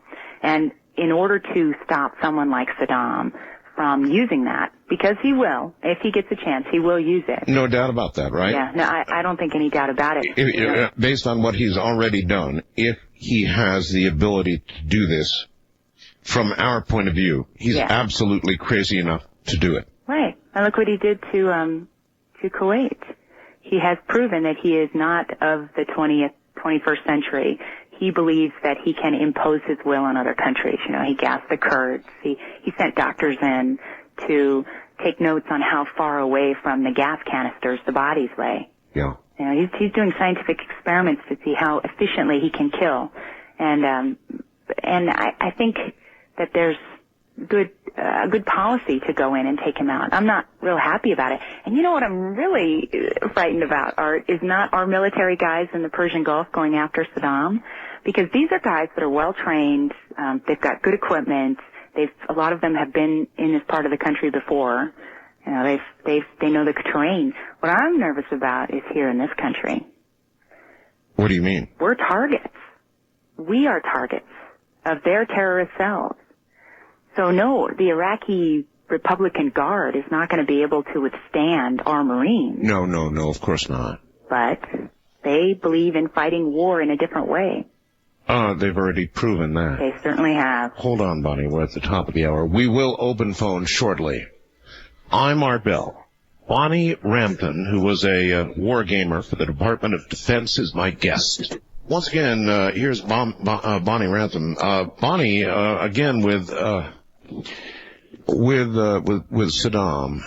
Speaker 6: and in order to stop someone like Saddam from using that, because he will, if he gets a chance, he will use it.
Speaker 2: No doubt about that, right?
Speaker 6: Yeah, no, I don't think any doubt about it.
Speaker 2: Based on what he's already done, if he has the ability to do this. From our point of view, he's absolutely crazy enough to do it.
Speaker 6: Right. And look what he did to Kuwait. He has proven that he is not of the 21st century. He believes that he can impose his will on other countries. You know, he gassed the Kurds. He sent doctors in to take notes on how far away from the gas canisters the bodies lay.
Speaker 2: Yeah.
Speaker 6: You know, he's doing scientific experiments to see how efficiently he can kill. And I think that there's good policy to go in and take him out. I'm not real happy about it. And you know what I'm really frightened about, Art, is not our military guys in the Persian Gulf going after Saddam, because these are guys that are well trained. They've got good equipment. A lot of them have been in this part of the country before. You know, they know the terrain. What I'm nervous about is here in this country.
Speaker 2: What do you mean?
Speaker 6: We're targets. We are targets of their terrorist cells. So no, the Iraqi Republican Guard is not going to be able to withstand our Marines.
Speaker 2: No, of course not.
Speaker 6: But they believe in fighting war in a different way.
Speaker 2: They've already proven that.
Speaker 6: They certainly have.
Speaker 2: Hold on, Bonnie, we're at the top of the hour. We will open phones shortly. I'm Art Bell. Bonnie Ramthun, who was a war gamer for the Department of Defense, is my guest. Once again, here's Bonnie Ramthun. Bonnie, again with Saddam,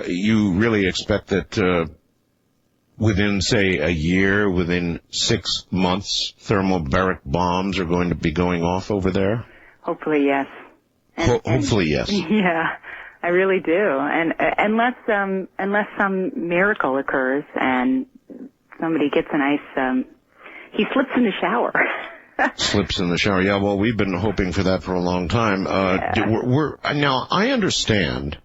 Speaker 2: you really expect that within, say, a year, within 6 months, thermobaric bombs are going to be going off over there?
Speaker 6: Hopefully, yes.
Speaker 2: Hopefully, yes.
Speaker 6: Yeah, I really do. And unless some miracle occurs and somebody gets a nice, he slips in the shower.
Speaker 2: Slips in the shower. Yeah, well, we've been hoping for that for a long time. Now, I understand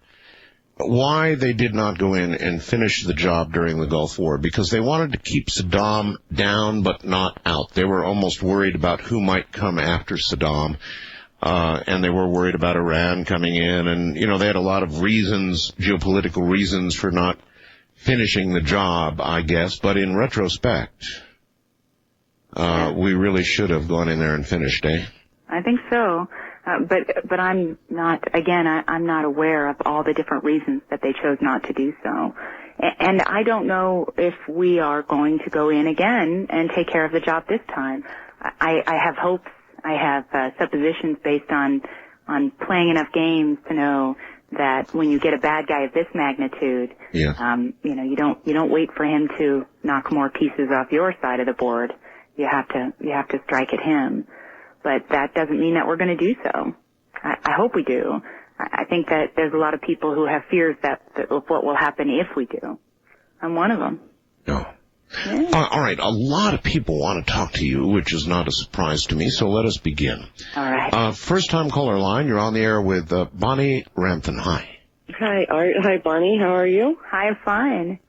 Speaker 2: why they did not go in and finish the job during the Gulf War, because they wanted to keep Saddam down but not out. They were almost worried about who might come after Saddam, and they were worried about Iran coming in, and, they had a lot of reasons, geopolitical reasons for not finishing the job, I guess, but in retrospect, we really should have gone in there and finished, eh?
Speaker 6: I think so. But I'm not, again, I'm not aware of all the different reasons that they chose not to do so. And I don't know if we are going to go in again and take care of the job this time. I have hopes. I have suppositions based on playing enough games to know that when you get a bad guy of this magnitude, you don't wait for him to knock more pieces off your side of the board. You have to strike at him. But that doesn't mean that we're going to do so. I hope we do. I think that there's a lot of people who have fears that of what will happen if we do. I'm one of them.
Speaker 2: No.
Speaker 6: Yeah.
Speaker 2: All right. A lot of people want to talk to you, which is not a surprise to me, so let us begin.
Speaker 6: All right.
Speaker 2: First-time caller line. You're on the air with Bonnie Ramthun. Hi.
Speaker 9: Hi, Bonnie. How are you?
Speaker 6: Hi, I'm fine.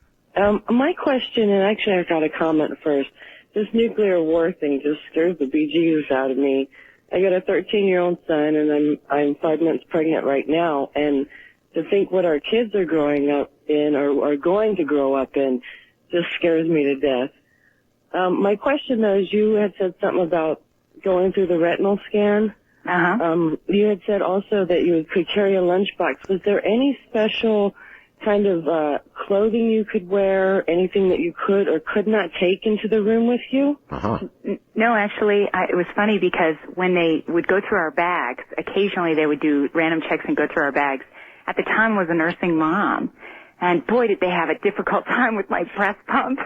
Speaker 9: My question, and actually I've got a comment first. This nuclear war thing just scares the bejesus out of me. I got a 13-year-old son, and I'm 5 months pregnant right now. And to think what our kids are growing up in, or are going to grow up in, just scares me to death. My question, though, is you had said something about going through the retinal scan. You had said also that you could carry a lunchbox. Was there any special kind of clothing you could wear, anything that you could or could not take into the room with you?
Speaker 6: No, actually, it was funny because when they would go through our bags, occasionally they would do random checks and go through our bags. At the time, I was a nursing mom. And boy, did they have a difficult time with my breast pump.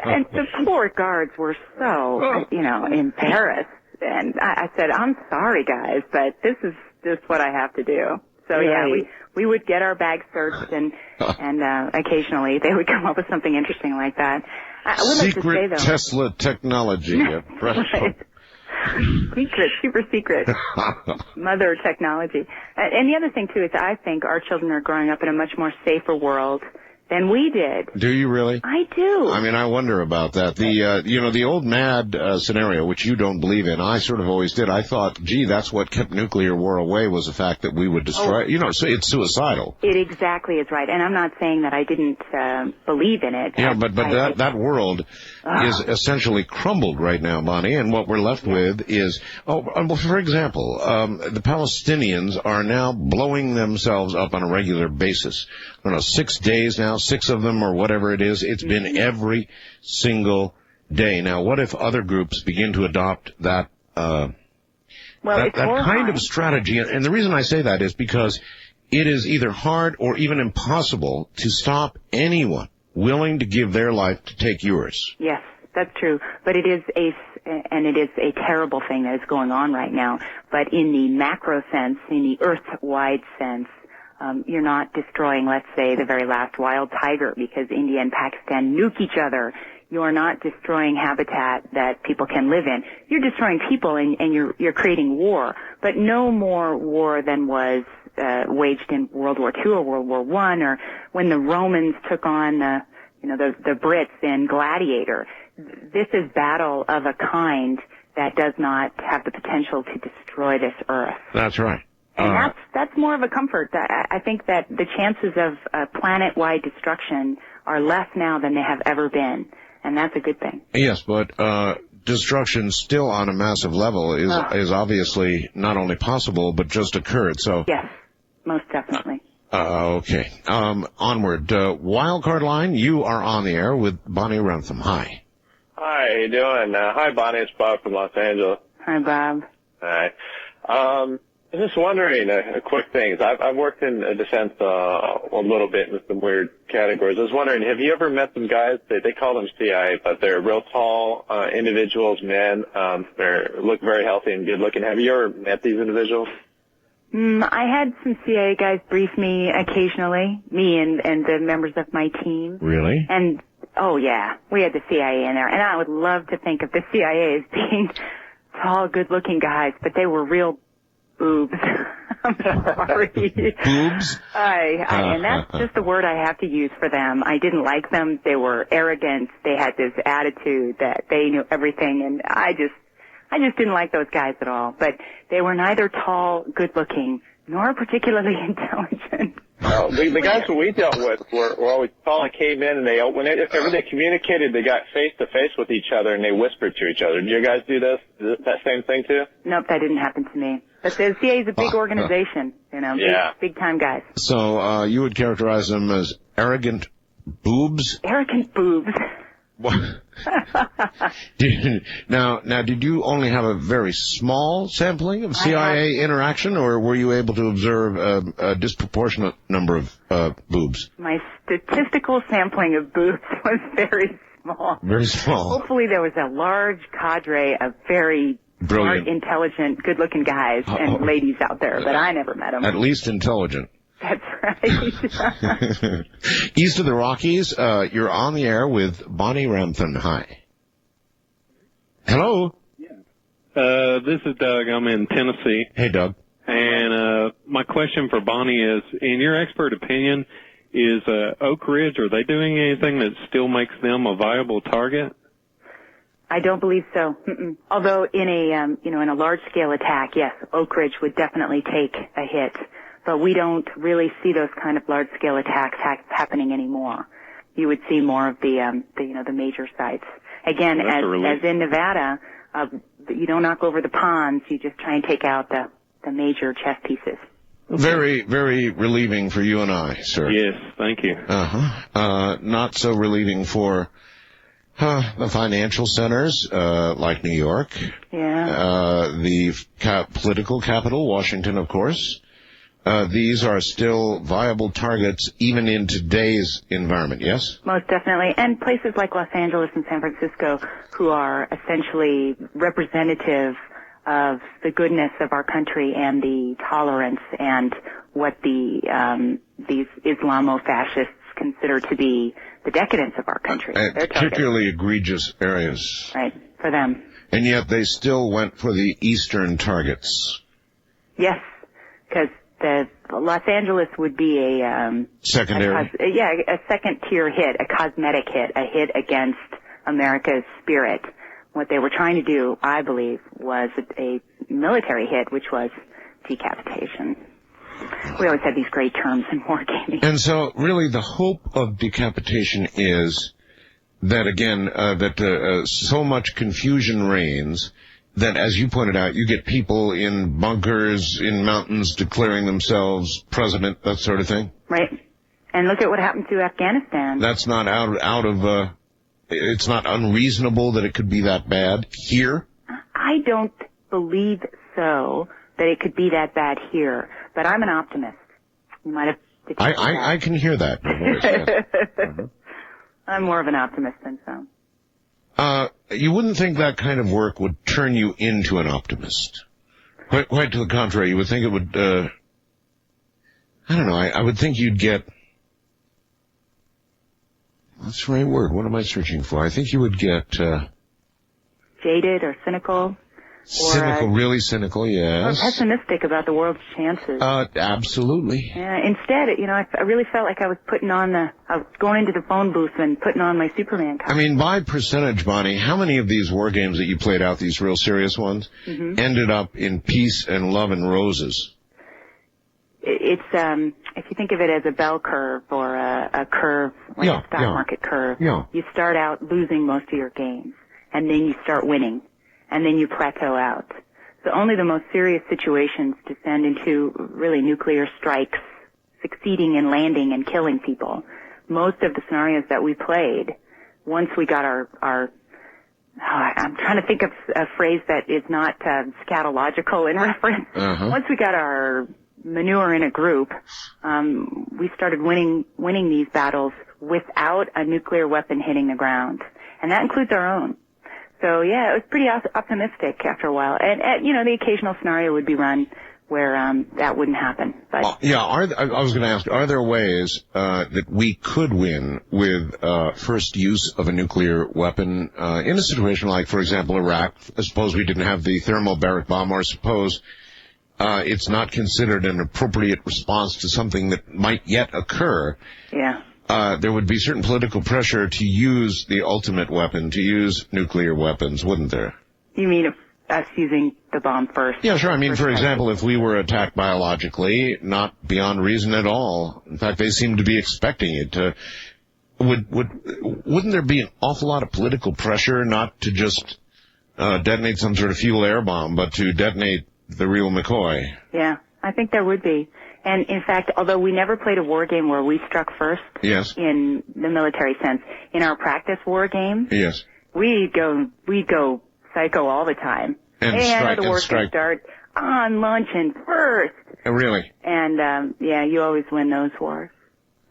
Speaker 6: And the poor guards were so, embarrassed. And I said, I'm sorry, guys, but this is just what I have to do. So,
Speaker 9: right.
Speaker 6: we would get our bags searched, and occasionally they would come up with something interesting like that. I would like to say, though,
Speaker 2: Tesla technology.
Speaker 6: Right. Secret, super secret. Mother technology. And the other thing, too, is I think our children are growing up in a much more safer world than we did.
Speaker 2: Do you really?
Speaker 6: I do.
Speaker 2: I mean, I wonder about that. The old MAD scenario, which you don't believe in, I sort of always did. I thought, gee, that's what kept nuclear war away, was the fact that we would destroy, so it's suicidal.
Speaker 6: It exactly is right. And I'm not saying that I didn't believe in it.
Speaker 2: Yeah, but that world is essentially crumbled right now, Bonnie, and what we're left with is, for example, the Palestinians are now blowing themselves up on a regular basis. I don't know, 6 days now, 6 of them or whatever it is. It's been every single day. Now, what if other groups begin to adopt that that kind of strategy? And the reason I say that is because it is either hard or even impossible to stop anyone willing to give their life to take yours.
Speaker 6: Yes, that's true. But it is a terrible thing that is going on right now. But in the macro sense, in the earth-wide sense, you're not destroying, let's say, the very last wild tiger because India and Pakistan nuke each other. You're not destroying habitat that people can live in. You're destroying people and you're creating war. But no more war than was waged in World War II or World War I, or when the Romans took on the Brits in Gladiator. This is battle of a kind that does not have the potential to destroy this earth.
Speaker 2: That's right.
Speaker 6: And that's more of a comfort. I think that the chances of planet-wide destruction are less now than they have ever been, and that's a good thing.
Speaker 2: Yes, but destruction still on a massive level is obviously not only possible, but just occurred. So
Speaker 6: yes, most definitely.
Speaker 2: Okay. Onward. Wildcard line, you are on the air with Bonnie Ramthun. Hi.
Speaker 10: Hi, how you doing? Hi, Bonnie. It's Bob from Los Angeles.
Speaker 6: Hi, Bob.
Speaker 10: Hi. I was just wondering, quick things. I've worked in defense a little bit in some weird categories. I was wondering, have you ever met some guys? They call them CIA, but they're real tall individuals, men. They look very healthy and good looking. Have you ever met these individuals?
Speaker 6: I had some CIA guys brief me occasionally, me and the members of my team.
Speaker 2: Really?
Speaker 6: And, oh yeah, we had the CIA in there. And I would love to think of the CIA as being tall, good-looking guys, but they were real boobs. I'm sorry.
Speaker 2: Boobs?
Speaker 6: And that's just the word I have to use for them. I didn't like them. They were arrogant. They had this attitude that they knew everything, and I just didn't like those guys at all. But they were neither tall, good-looking, nor particularly intelligent.
Speaker 10: The guys that we dealt with were always tall and came in, and whenever they communicated, they got face-to-face with each other, and they whispered to each other. Do you guys do that same thing, too?
Speaker 6: Nope, that didn't happen to me. But the CIA is a big organization, big-time guys.
Speaker 2: So you would characterize them as arrogant boobs?
Speaker 6: Arrogant boobs.
Speaker 2: Now, did you only have a very small sampling of CIA interaction, or were you able to observe a disproportionate number of boobs?
Speaker 6: My statistical sampling of boobs was very small.
Speaker 2: Very small.
Speaker 6: Hopefully there was a large cadre of very
Speaker 2: brilliant,
Speaker 6: smart, intelligent, good-looking guys and ladies out there, but I never met them.
Speaker 2: At least intelligent.
Speaker 6: That's right.
Speaker 2: East of the Rockies, you're on the air with Bonnie Ramthun. Hi. Hello.
Speaker 11: Yeah. This is Doug. I'm in Tennessee.
Speaker 2: Hey, Doug.
Speaker 11: And my question for Bonnie is, in your expert opinion, is Oak Ridge, are they doing anything that still makes them a viable target?
Speaker 6: I don't believe so. Mm-mm. Although in a large-scale attack, yes, Oak Ridge would definitely take a hit. But we don't really see those kind of large-scale attacks happening anymore. You would see more of the major sites. Again, as in Nevada, you don't knock over the ponds. You just try and take out the major chess pieces.
Speaker 2: Very, very relieving for you and I, sir.
Speaker 11: Yes, thank you.
Speaker 2: Not so relieving for the financial centers, like New York.
Speaker 6: Yeah.
Speaker 2: The political capital, Washington, of course. These are still viable targets even in today's environment, yes?
Speaker 6: Most definitely. And places like Los Angeles and San Francisco, who are essentially representative of the goodness of our country and the tolerance and what these Islamo-fascists consider to be the decadence of our country.
Speaker 2: Particularly egregious areas.
Speaker 6: Right, for them.
Speaker 2: And yet they still went for the eastern targets.
Speaker 6: Yes, because Los Angeles would be a
Speaker 2: secondary,
Speaker 6: a second-tier hit, a cosmetic hit, a hit against America's spirit. What they were trying to do, I believe, was a military hit, which was decapitation. We always had these great terms in wargaming.
Speaker 2: And so, really, the hope of decapitation is that, again, so much confusion reigns that, as you pointed out, you get people in bunkers, in mountains, declaring themselves president, that sort of thing.
Speaker 6: Right. And look at what happened to Afghanistan.
Speaker 2: That's not out of, it's not unreasonable that it could be that bad here?
Speaker 6: I don't believe so, that it could be that bad here. But I'm an optimist. You might have detected that.
Speaker 2: I can hear that in your voice, yes.
Speaker 6: I'm more of an optimist than some.
Speaker 2: You wouldn't think that kind of work would turn you into an optimist. Quite to the contrary. You would think it would, I don't know, I would think you'd get, what's the right word? What am I searching for? I think you would get,
Speaker 6: jaded or cynical.
Speaker 2: Cynical, really cynical, yes.
Speaker 6: Or pessimistic about the world's chances.
Speaker 2: Absolutely.
Speaker 6: Instead, I really felt like I was going into the phone booth and putting on my Superman costume.
Speaker 2: I mean, by percentage, Bonnie, how many of these war games that you played out, these real serious ones, ended up in peace and love and roses?
Speaker 6: It's, if you think of it as a bell curve or a curve, like a stock market curve, you start out losing most of your games, and then you start winning. And then you plateau out. So only the most serious situations descend into really nuclear strikes, succeeding in landing and killing people. Most of the scenarios that we played, once we got I'm trying to think of a phrase that is not scatological in reference. Once we got our manure in a group, we started winning these battles without a nuclear weapon hitting the ground. And that includes our own. So, yeah, it was pretty optimistic after a while. And the occasional scenario would be run where that wouldn't happen. But
Speaker 2: I was going to ask, are there ways that we could win with first use of a nuclear weapon in a situation like, for example, Iraq? Suppose we didn't have the thermobaric bomb, or suppose it's not considered an appropriate response to something that might yet occur, there would be certain political pressure to use the ultimate weapon, to use nuclear weapons, wouldn't there?
Speaker 6: You mean us using the bomb first?
Speaker 2: Yeah, sure. I mean, for example, if we were attacked biologically, not beyond reason at all. In fact, they seem to be expecting it. Wouldn't there be an awful lot of political pressure not to just detonate some sort of fuel air bomb, but to detonate the real McCoy?
Speaker 6: Yeah, I think there would be. And in fact, although we never played a war game where we struck first, in the military sense, in our practice war game, we go psycho all the time.
Speaker 2: And
Speaker 6: the war can start on launching first.
Speaker 2: Oh, really?
Speaker 6: And you always win those wars.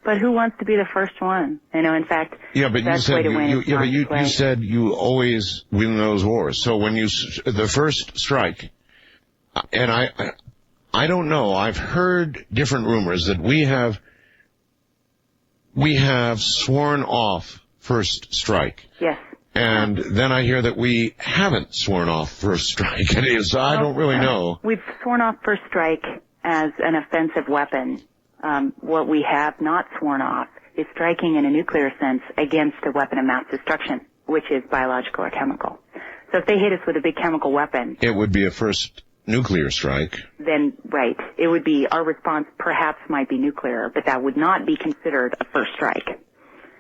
Speaker 6: But who wants to be the first one? In fact,
Speaker 2: but you said you said you always win those wars. So when the first strike, and I don't know. I've heard different rumors that we have sworn off first strike.
Speaker 6: Yes.
Speaker 2: And then I hear that we haven't sworn off first strike. I don't really know.
Speaker 6: We've sworn off first strike as an offensive weapon. What we have not sworn off is striking in a nuclear sense against a weapon of mass destruction, which is biological or chemical. So if they hit us with a big chemical weapon, it would be a first nuclear strike. Then, it would be, our response perhaps might be nuclear, but that would not be considered a first strike.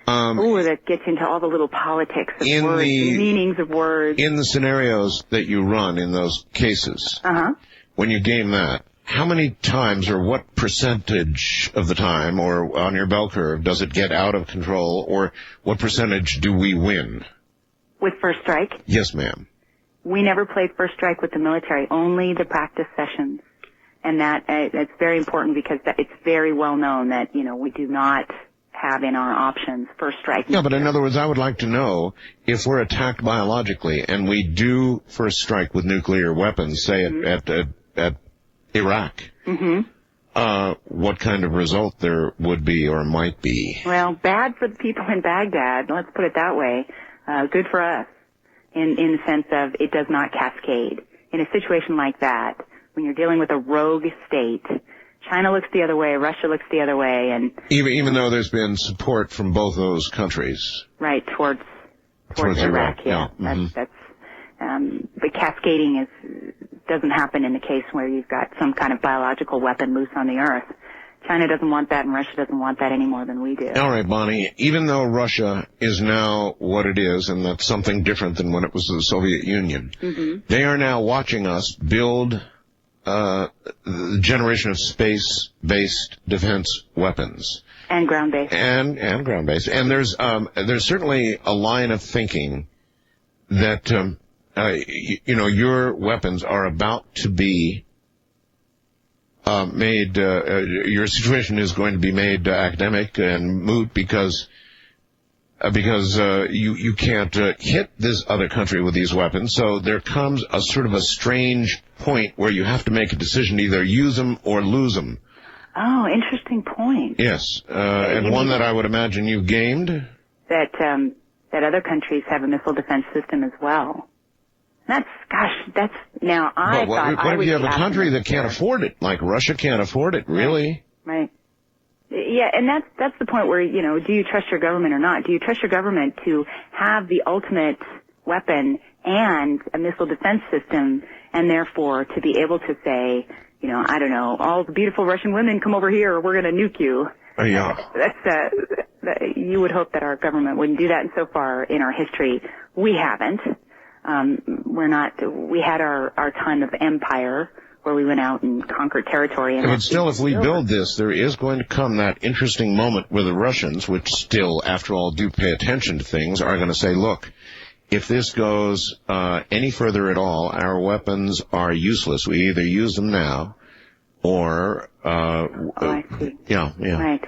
Speaker 6: That gets into all the little politics of words, the meanings of words. In the scenarios that you run in those cases, when you game that, how many times or what percentage of the time or on your bell curve does it get out of control, or what percentage do we win? With first strike? Yes, ma'am. We never played first strike with the military, only the practice sessions. And it's very important because it's very well known that, we do not have in our options first strike. Yeah, but in other words, I would like to know if we're attacked biologically and we do first strike with nuclear weapons, say at Iraq, what kind of result there would be or might be. Well, bad for the people in Baghdad, let's put it that way. Good for us in the sense of it does not cascade. In a situation like that, when you're dealing with a rogue state, China looks the other way, Russia looks the other way, and even though there's been support from both those countries, towards Iraq, that's the cascading doesn't happen in the case where you've got some kind of biological weapon loose on the earth. China doesn't want that, and Russia doesn't want that any more than we do. All right, Bonnie, even though Russia is now what it is, and that's something different than when it was the Soviet Union, they are now watching us build the generation of space-based defense weapons. And ground-based. And ground-based. And there's certainly a line of thinking that, your weapons are about to be made, your situation is going to be made academic and moot because you can't hit this other country with these weapons. So there comes a sort of a strange point where you have to make a decision to either use them or lose them. Oh, interesting point. Yes, and one that I would imagine you've gamed. That other countries have a missile defense system as well. What if you have a country that can't afford it? Like Russia can't afford it, really? Right. Yeah, and that's the point where, do you trust your government or not? Do you trust your government to have the ultimate weapon and a missile defense system, and therefore to be able to say, I don't know, all the beautiful Russian women come over here or we're going to nuke you? Yeah. You would hope that our government wouldn't do that, and so far in our history, we haven't. We had our time of empire where we went out and conquered territory. But still, if we build this, there is going to come that interesting moment where the Russians, which still, after all, do pay attention to things, are going to say, look, if this goes any further at all, our weapons are useless. We either use them now or... I see. Yeah. Right.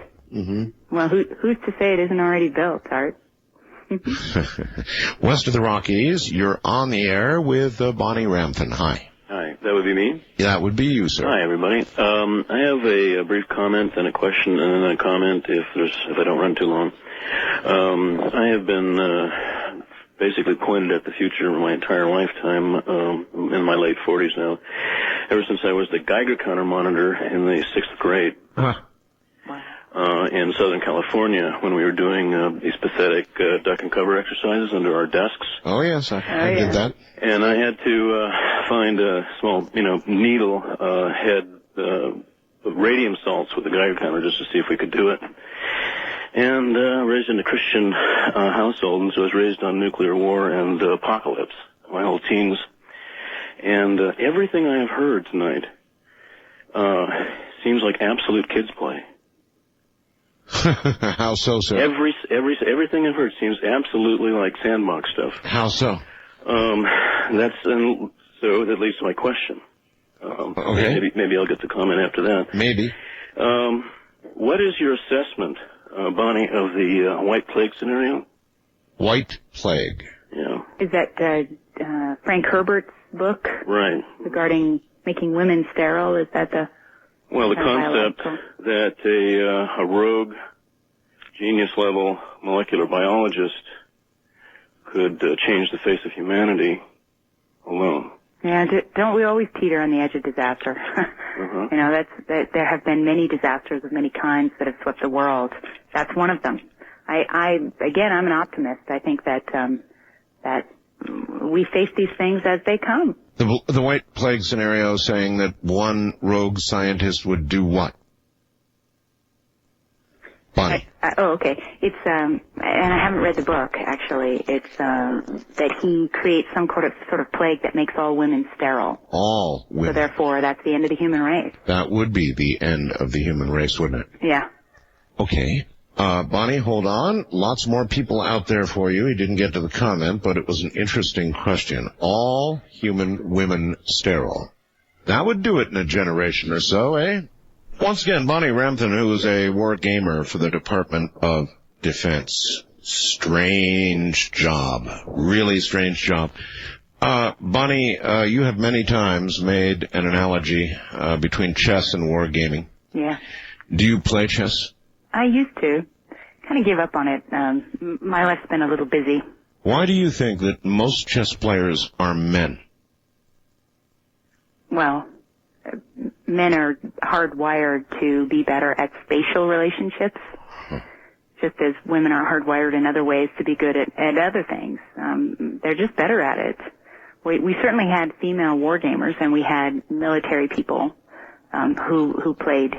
Speaker 6: Well, who's to say it isn't already built, Art? West of the Rockies, you're on the air with Bonnie Ramthun. Hi.
Speaker 12: Hi, that would be me?
Speaker 2: That would be you, sir.
Speaker 12: Hi, everybody. I have a brief comment and a question and then a comment if I don't run too long. I have been basically pointed at the future my entire lifetime, in my late 40s now. ever since I was the Geiger counter monitor in the 6th grade. In Southern California, when we were doing these pathetic duck and cover exercises under our desks.
Speaker 2: Oh, yes, I did that.
Speaker 12: And I had to find a small, needle head of radium salts with the Geiger counter just to see if we could do it. And raised in a Christian household, and so I was raised on nuclear war and apocalypse my whole teens. And everything I have heard tonight seems like absolute kids play.
Speaker 2: How so, sir?
Speaker 12: Everything I've heard seems absolutely like sandbox stuff.
Speaker 2: How so?
Speaker 12: So that leads to my question.
Speaker 2: Okay.
Speaker 12: Maybe I'll get the comment after that.
Speaker 2: Maybe.
Speaker 12: What is your assessment, Bonnie, of the white plague scenario?
Speaker 2: White plague.
Speaker 12: Yeah.
Speaker 6: Is that Frank Herbert's book?
Speaker 12: Right.
Speaker 6: Regarding making women sterile? Is that the...
Speaker 12: Well, the concept that a rogue, genius-level molecular biologist could change the face of humanity alone.
Speaker 6: Yeah, don't we always teeter on the edge of disaster? There have been many disasters of many kinds that have swept the world. That's one of them. I'm an optimist. I think that we face these things as they come.
Speaker 2: The white plague scenario saying that one rogue scientist would do what? Bonnie.
Speaker 6: Okay. It's and I haven't read the book actually. It's that he creates some sort of plague that makes all women sterile.
Speaker 2: All women.
Speaker 6: So therefore, that's the end of the human race.
Speaker 2: That would be the end of the human race, wouldn't it?
Speaker 6: Yeah.
Speaker 2: Okay. Bonnie, hold on. Lots more people out there for you. He didn't get to the comment, but it was an interesting question. All human women sterile. That would do it in a generation or so, eh? Once again, Bonnie Ramthun, who is a war gamer for the Department of Defense. Strange job. Really strange job. Bonnie, you have many times made an analogy between chess and war gaming.
Speaker 6: Yeah.
Speaker 2: Do you play chess?
Speaker 6: I used to. Kind of gave up on it. My life's been a little busy.
Speaker 2: Why do you think that most chess players are men?
Speaker 6: Well, men are hardwired to be better at spatial relationships, just as women are hardwired in other ways to be good at other things. They're just better at it. We certainly had female war gamers, and we had military people who played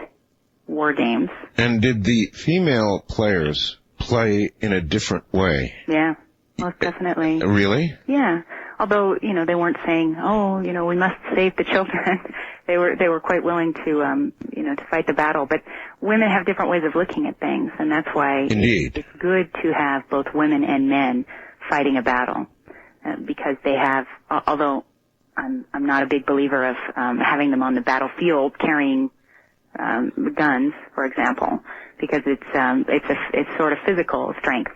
Speaker 6: war games.
Speaker 2: And did the female players play in a different way?
Speaker 6: Yeah, most definitely.
Speaker 2: Really?
Speaker 6: Yeah. Although, they weren't saying, we must save the children. They were quite willing to, to fight the battle. But women have different ways of looking at things, and that's why it's good to have both women and men fighting a battle, because they have. Although I'm not a big believer of having them on the battlefield carrying guns, for example, because it's sort of physical strength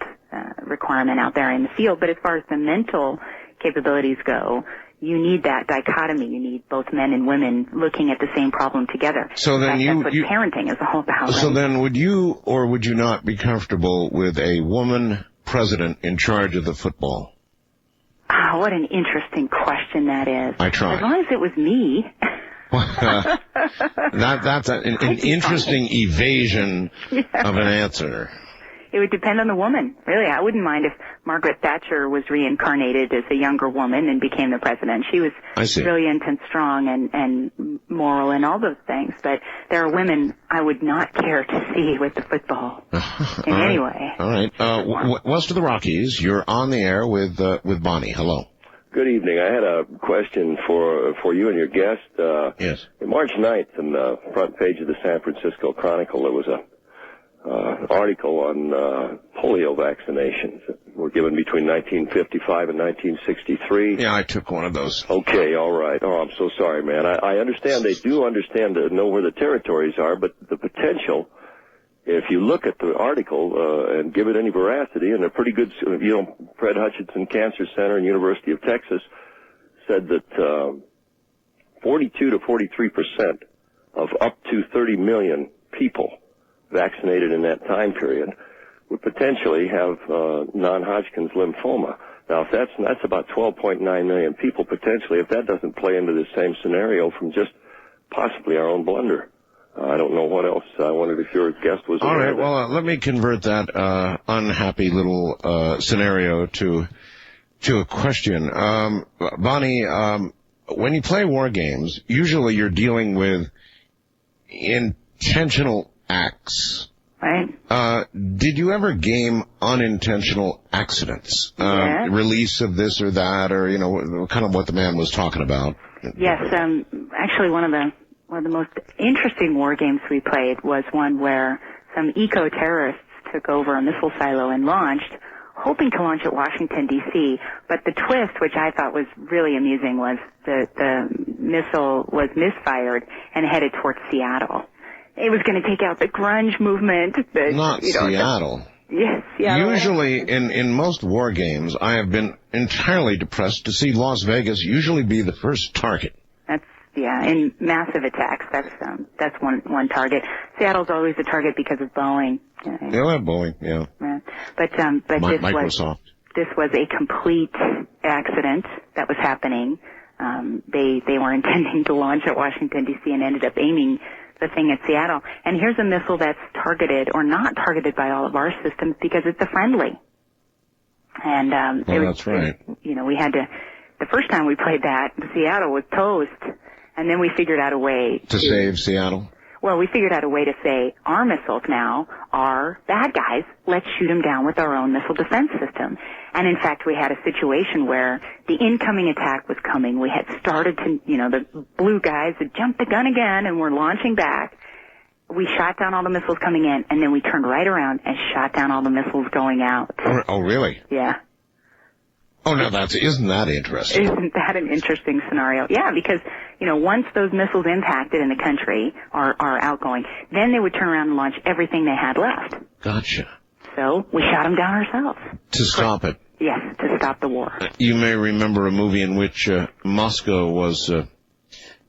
Speaker 6: requirement out there in the field. But as far as the mental capabilities go, you need that dichotomy. You need both men and women looking at the same problem together.
Speaker 2: So then
Speaker 6: that's what parenting is all about.
Speaker 2: So
Speaker 6: right?
Speaker 2: then would you or would you not be comfortable with a woman president in charge of the football?
Speaker 6: Ah, what an interesting question that is.
Speaker 2: I tried.
Speaker 6: As long as it was me.
Speaker 2: That's an interesting evasion of an answer.
Speaker 6: It would depend on the woman, really. I wouldn't mind if Margaret Thatcher was reincarnated as a younger woman and became the president. She was brilliant and strong and moral and all those things. But there are women I would not care to see with the football in any way.
Speaker 2: All right. West of the Rockies, you're on the air with Bonnie. Hello.
Speaker 13: Good evening. I had a question for you and your guest.
Speaker 2: Yes.
Speaker 13: March 9th, in the front page of the San Francisco Chronicle, there was an article on polio vaccinations that were given between 1955 and 1963.
Speaker 2: Yeah, I took one of those.
Speaker 13: Okay, all right. Oh, I'm so sorry, man. I understand they do understand to know where the territories are, but the potential, if you look at the article and give it any veracity, and they're pretty good, Fred Hutchinson Cancer Center and University of Texas said that 42 to 43% of up to 30 million people vaccinated in that time period would potentially have non-Hodgkin's lymphoma. Now, if that's about 12.9 million people potentially. If that doesn't play into the same scenario from just possibly our own blunder. I don't know what else. I wondered if your guest was
Speaker 2: all
Speaker 13: aware
Speaker 2: right.
Speaker 13: of it.
Speaker 2: Well, let me convert that unhappy little scenario to a question. Bonnie, when you play war games, usually you're dealing with intentional acts.
Speaker 6: Right.
Speaker 2: Did you ever game unintentional accidents?
Speaker 6: Yes.
Speaker 2: Release of this or that, or, kind of what the man was talking about?
Speaker 6: Yes, actually one of the most interesting war games we played was one where some eco-terrorists took over a missile silo and launched, hoping to launch at Washington, D.C., but the twist, which I thought was really amusing, was the missile was misfired and headed towards Seattle. It was going to take out the grunge movement.
Speaker 2: Not Seattle.
Speaker 6: Yes, Seattle.
Speaker 2: Usually, in most war games, I have been entirely depressed to see Las Vegas usually be the first target.
Speaker 6: In massive attacks, that's one target. Seattle's always a target because of Boeing.
Speaker 2: Yeah, Boeing, yeah.
Speaker 6: But
Speaker 2: Microsoft.
Speaker 6: This was a complete accident that was happening. They were intending to launch at Washington, D.C. and ended up aiming the thing at Seattle. And here's a missile that's targeted or not targeted by all of our systems because it's a friendly. And
Speaker 2: that's right.
Speaker 6: We had to. The first time we played that, Seattle was toast. And then we figured out a way
Speaker 2: to save Seattle?
Speaker 6: Well, we figured out a way to say our missiles now are bad guys. Let's shoot them down with our own missile defense system. And in fact, we had a situation where the incoming attack was coming. We had started to, the blue guys had jumped the gun again and were launching back. We shot down all the missiles coming in, and then we turned right around and shot down all the missiles going out.
Speaker 2: Oh, really?
Speaker 6: Yeah.
Speaker 2: Oh, no, isn't that interesting?
Speaker 6: Isn't that an interesting scenario? Yeah, because, once those missiles impacted in the country are outgoing, then they would turn around and launch everything they had left.
Speaker 2: Gotcha.
Speaker 6: So we shot them down ourselves.
Speaker 2: To stop it?
Speaker 6: Yes, to stop the war.
Speaker 2: You may remember a movie in which Moscow was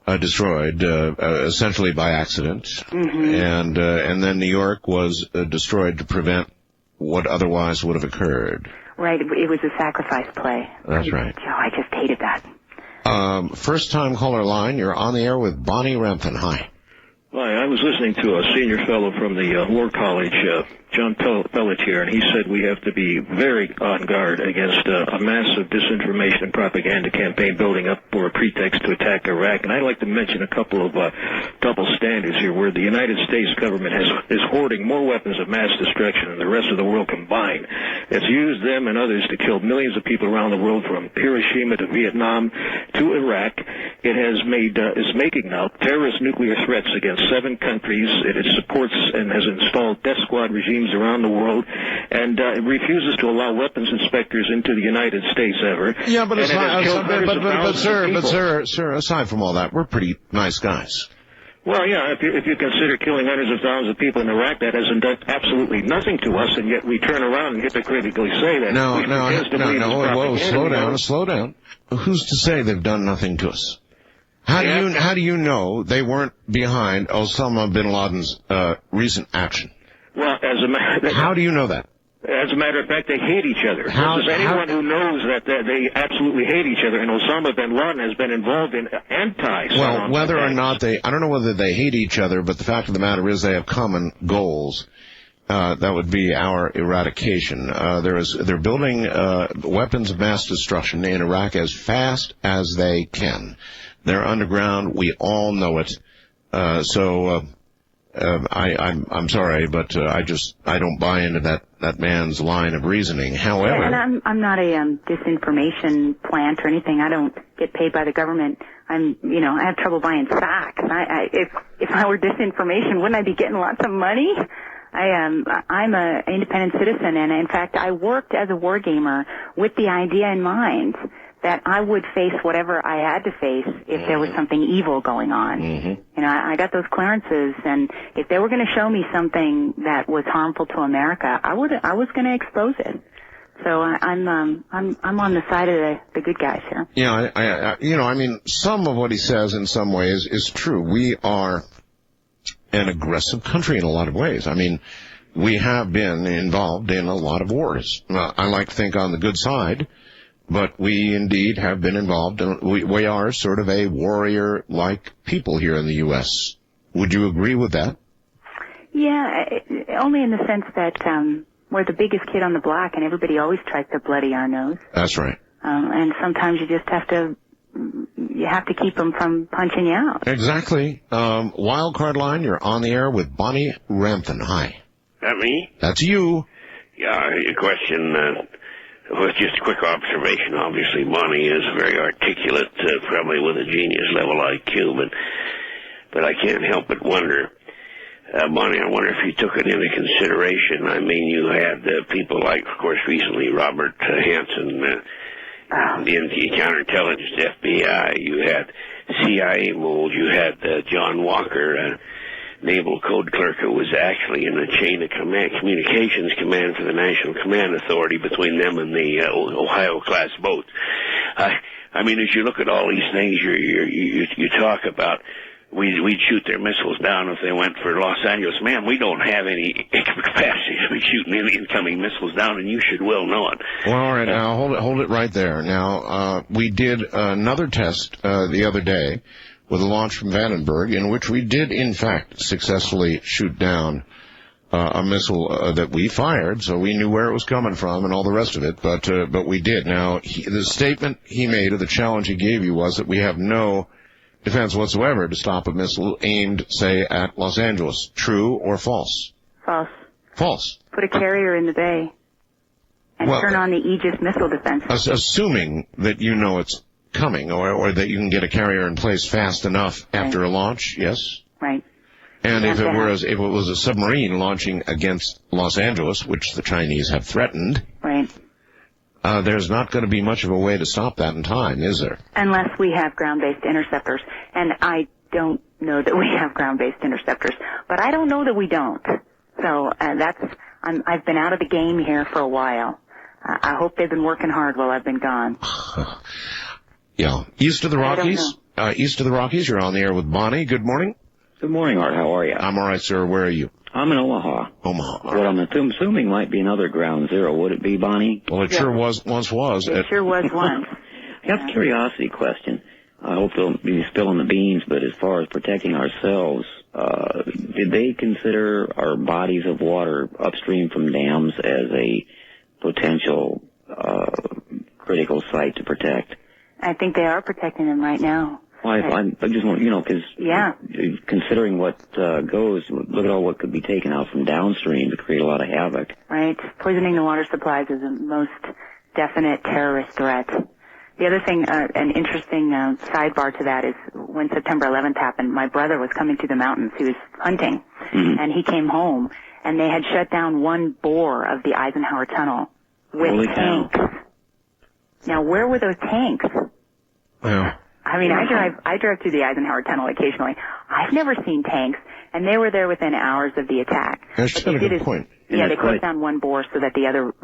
Speaker 2: destroyed, essentially by accident,
Speaker 6: mm-hmm.
Speaker 2: and then New York was destroyed to prevent what otherwise would have occurred.
Speaker 6: Right, it was a sacrifice play.
Speaker 2: That's right.
Speaker 6: Oh, I just hated that.
Speaker 2: First time caller line, you're on the air with Bonnie Ramthun. Hi.
Speaker 14: Hi, I was listening to a senior fellow from the War College, John Pelletier, and he said we have to be very on guard against a massive disinformation and propaganda campaign building up for a pretext to attack Iraq. And I'd like to mention a couple of double standards here where the United States government is hoarding more weapons of mass destruction than the rest of the world combined. It's used them and others to kill millions of people around the world, from Hiroshima to Vietnam to Iraq. It has is making now terrorist nuclear threats against 7 countries. It supports and has installed death squad regimes around the world, and it refuses to allow weapons inspectors into the United States ever.
Speaker 2: Yeah, but sir, aside from all that, we're pretty nice guys.
Speaker 14: Well, yeah, if you consider killing hundreds of thousands of people in Iraq, that hasn't done absolutely nothing to us, and yet we turn around and hypocritically say that.
Speaker 2: No, slow down. Who's to say they've done nothing to us? How do you know they weren't behind Osama bin Laden's recent action?
Speaker 14: Well,
Speaker 2: how do you know that?
Speaker 14: As a matter of fact, they hate each other. Anyone who knows that they absolutely hate each other, and Osama bin Laden has been involved in
Speaker 2: Well, whether or not I don't know whether they hate each other, but the fact of the matter is they have common goals. That would be our eradication. They're building weapons of mass destruction in Iraq as fast as they can. They're underground. We all know it. I'm sorry, but I don't buy into that man's line of reasening. However,
Speaker 6: and I'm not a disinformation plant or anything. I don't get paid by the government. I have trouble buying stocks. If I were disinformation, wouldn't I be getting lots of money? I'm an independent citizen, and in fact, I worked as a war gamer with the idea in mind that I would face whatever I had to face if there was something evil going on.
Speaker 2: Mm-hmm.
Speaker 6: I got those clearances, and if they were going to show me something that was harmful to America, I was going to expose it. So I'm on the side of the good guys here.
Speaker 2: Yeah, I mean, some of what he says in some ways is true. We are an aggressive country in a lot of ways. I mean, we have been involved in a lot of wars. I like to think on the good side. but we indeed have been involved, and we are sort of a warrior-like people here in the U.S. Would you agree with that?
Speaker 6: Yeah, only in the sense that we're the biggest kid on the block, and everybody always tries to bloody our nose.
Speaker 2: That's right.
Speaker 6: And sometimes you just have to keep them from punching you out.
Speaker 2: Exactly. Wildcard line, you're on the air with Bonnie Ramthun. Hi.
Speaker 15: That me?
Speaker 2: That's you.
Speaker 15: Yeah, your question was just a quick observation. Obviously, Bonnie is very articulate, probably with a genius level IQ, but I can't help but wonder, Bonnie, I wonder if you took it into consideration. I mean, you had people like, of course, recently Robert Hansen, the counterintelligence FBI. You had CIA mold. You had John Walker, naval code clerk, who was actually in the chain of command, communications command for the National Command Authority between them and the Ohio-class boat. I mean, as you look at all these things, you talk about we'd shoot their missiles down if they went for Los Angeles. Man, we don't have any capacity to be shooting any incoming missiles down, and you should well know it.
Speaker 2: Well, all right, now hold it right there. Now, we did another test the other day with a launch from Vandenberg, in which we did, in fact, successfully shoot down a missile that we fired, so we knew where it was coming from and all the rest of it, but we did. Now, the statement he made, or the challenge he gave you, was that we have no defense whatsoever to stop a missile aimed, say, at Los Angeles. True or false?
Speaker 6: False.
Speaker 2: False.
Speaker 6: Put a carrier in the bay and turn on the Aegis missile defense.
Speaker 2: Assuming that you know it's coming, or that you can get a carrier in place fast enough after a launch, yes?
Speaker 6: Right.
Speaker 2: And if it was a submarine launching against Los Angeles, which the Chinese have threatened,
Speaker 6: right,
Speaker 2: there's not going to be much of a way to stop that in time, is there?
Speaker 6: Unless we have ground-based interceptors. And I don't know that we have ground-based interceptors, but I don't know that we don't. So I've been out of the game here for a while. I hope they've been working hard while I've been gone.
Speaker 2: Yeah. East of the Rockies, you're on the air with Bonnie. Good morning.
Speaker 16: Good morning, Art. How are you?
Speaker 2: I'm all right, sir. Where are you?
Speaker 16: I'm in Omaha. What I'm assuming might be another ground zero. Would it be, Bonnie?
Speaker 2: Well, it sure once was.
Speaker 6: It sure was once.
Speaker 16: I have a curiosity question. I hope they'll be spilling the beans, but as far as protecting ourselves, did they consider our bodies of water upstream from dams as a potential critical site to protect?
Speaker 6: I think they are protecting them right now.
Speaker 16: Well, I just want, because considering what goes, look at all what could be taken out from downstream to create a lot of havoc.
Speaker 6: Right. Poisoning the water supplies is the most definite terrorist threat. The other thing, an interesting sidebar to that is when September 11th happened, my brother was coming to the mountains. He was hunting, and he came home, and they had shut down one bore of the Eisenhower Tunnel with tanks. Now, where were those tanks?
Speaker 2: Yeah.
Speaker 6: I mean, I drive through the Eisenhower Tunnel occasionally. I've never seen tanks, and they were there within hours of the attack.
Speaker 2: That's a good point.
Speaker 6: Yeah, they closed down one bore so that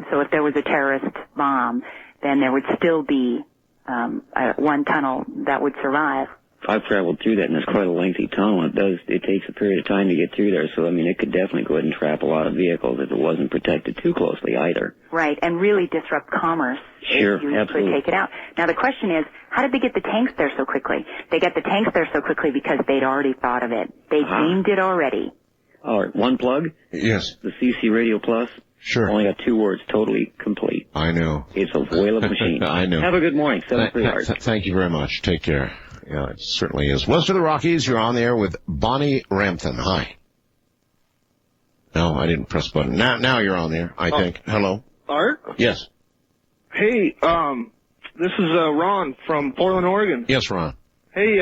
Speaker 6: so if there was a terrorist bomb, then there would still be one tunnel that would survive.
Speaker 16: I've traveled through that, and it's quite a lengthy tunnel. It takes a period of time to get through there, so, I mean, it could definitely go ahead and trap a lot of vehicles if it wasn't protected too closely either.
Speaker 6: Right, and really disrupt commerce.
Speaker 16: Sure,
Speaker 6: if you
Speaker 16: absolutely.
Speaker 6: could take it out. Now, the question is, how did they get the tanks there so quickly? They got the tanks there so quickly because they'd already thought of it. They deemed it already.
Speaker 16: All right, one plug?
Speaker 2: Yes.
Speaker 16: The CC Radio Plus?
Speaker 2: Sure.
Speaker 16: Only got 2 words, totally complete.
Speaker 2: I know.
Speaker 16: It's a whale of a machine.
Speaker 2: I know.
Speaker 16: Have a good morning. 7-3 Art.
Speaker 2: Thank you very much. Take care. Yeah, it certainly is. West of the Rockies, you're on the air with Bonnie Ramthun. Hi. No, I didn't press the button. Now you're on there, I think. Hello?
Speaker 17: Art?
Speaker 2: Yes.
Speaker 17: Hey, this is Ron from Portland, Oregon.
Speaker 2: Yes, Ron.
Speaker 17: Hey,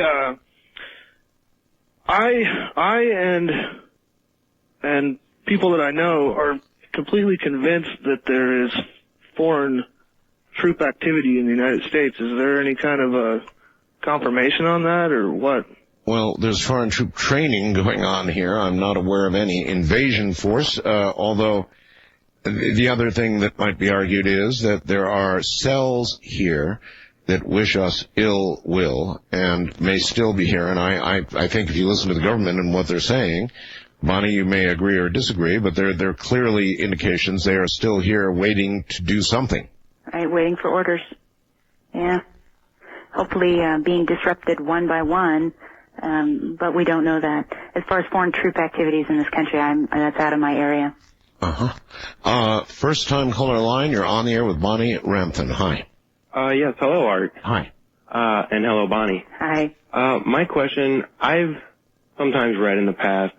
Speaker 17: I and people that I know are completely convinced that there is foreign troop activity in the United States. Is there any kind of a confirmation on that, or what?
Speaker 2: Well, there's foreign troop training going on here. I'm not aware of any invasion force, although the other thing that might be argued is that there are cells here that wish us ill will and may still be here. And I think if you listen to the government and what they're saying, Bonnie, you may agree or disagree, but there are clearly indications they are still here waiting to do something.
Speaker 6: Right, waiting for orders. Yeah. Hopefully being disrupted one by one, but we don't know that. As far as foreign troop activities in this country, that's out of my area.
Speaker 2: First time caller line, you're on the air with Bonnie Ramthun. Hi.
Speaker 18: Yes, hello, Art.
Speaker 2: Hi.
Speaker 18: And hello, Bonnie.
Speaker 6: Hi.
Speaker 18: My question, I've sometimes read in the past,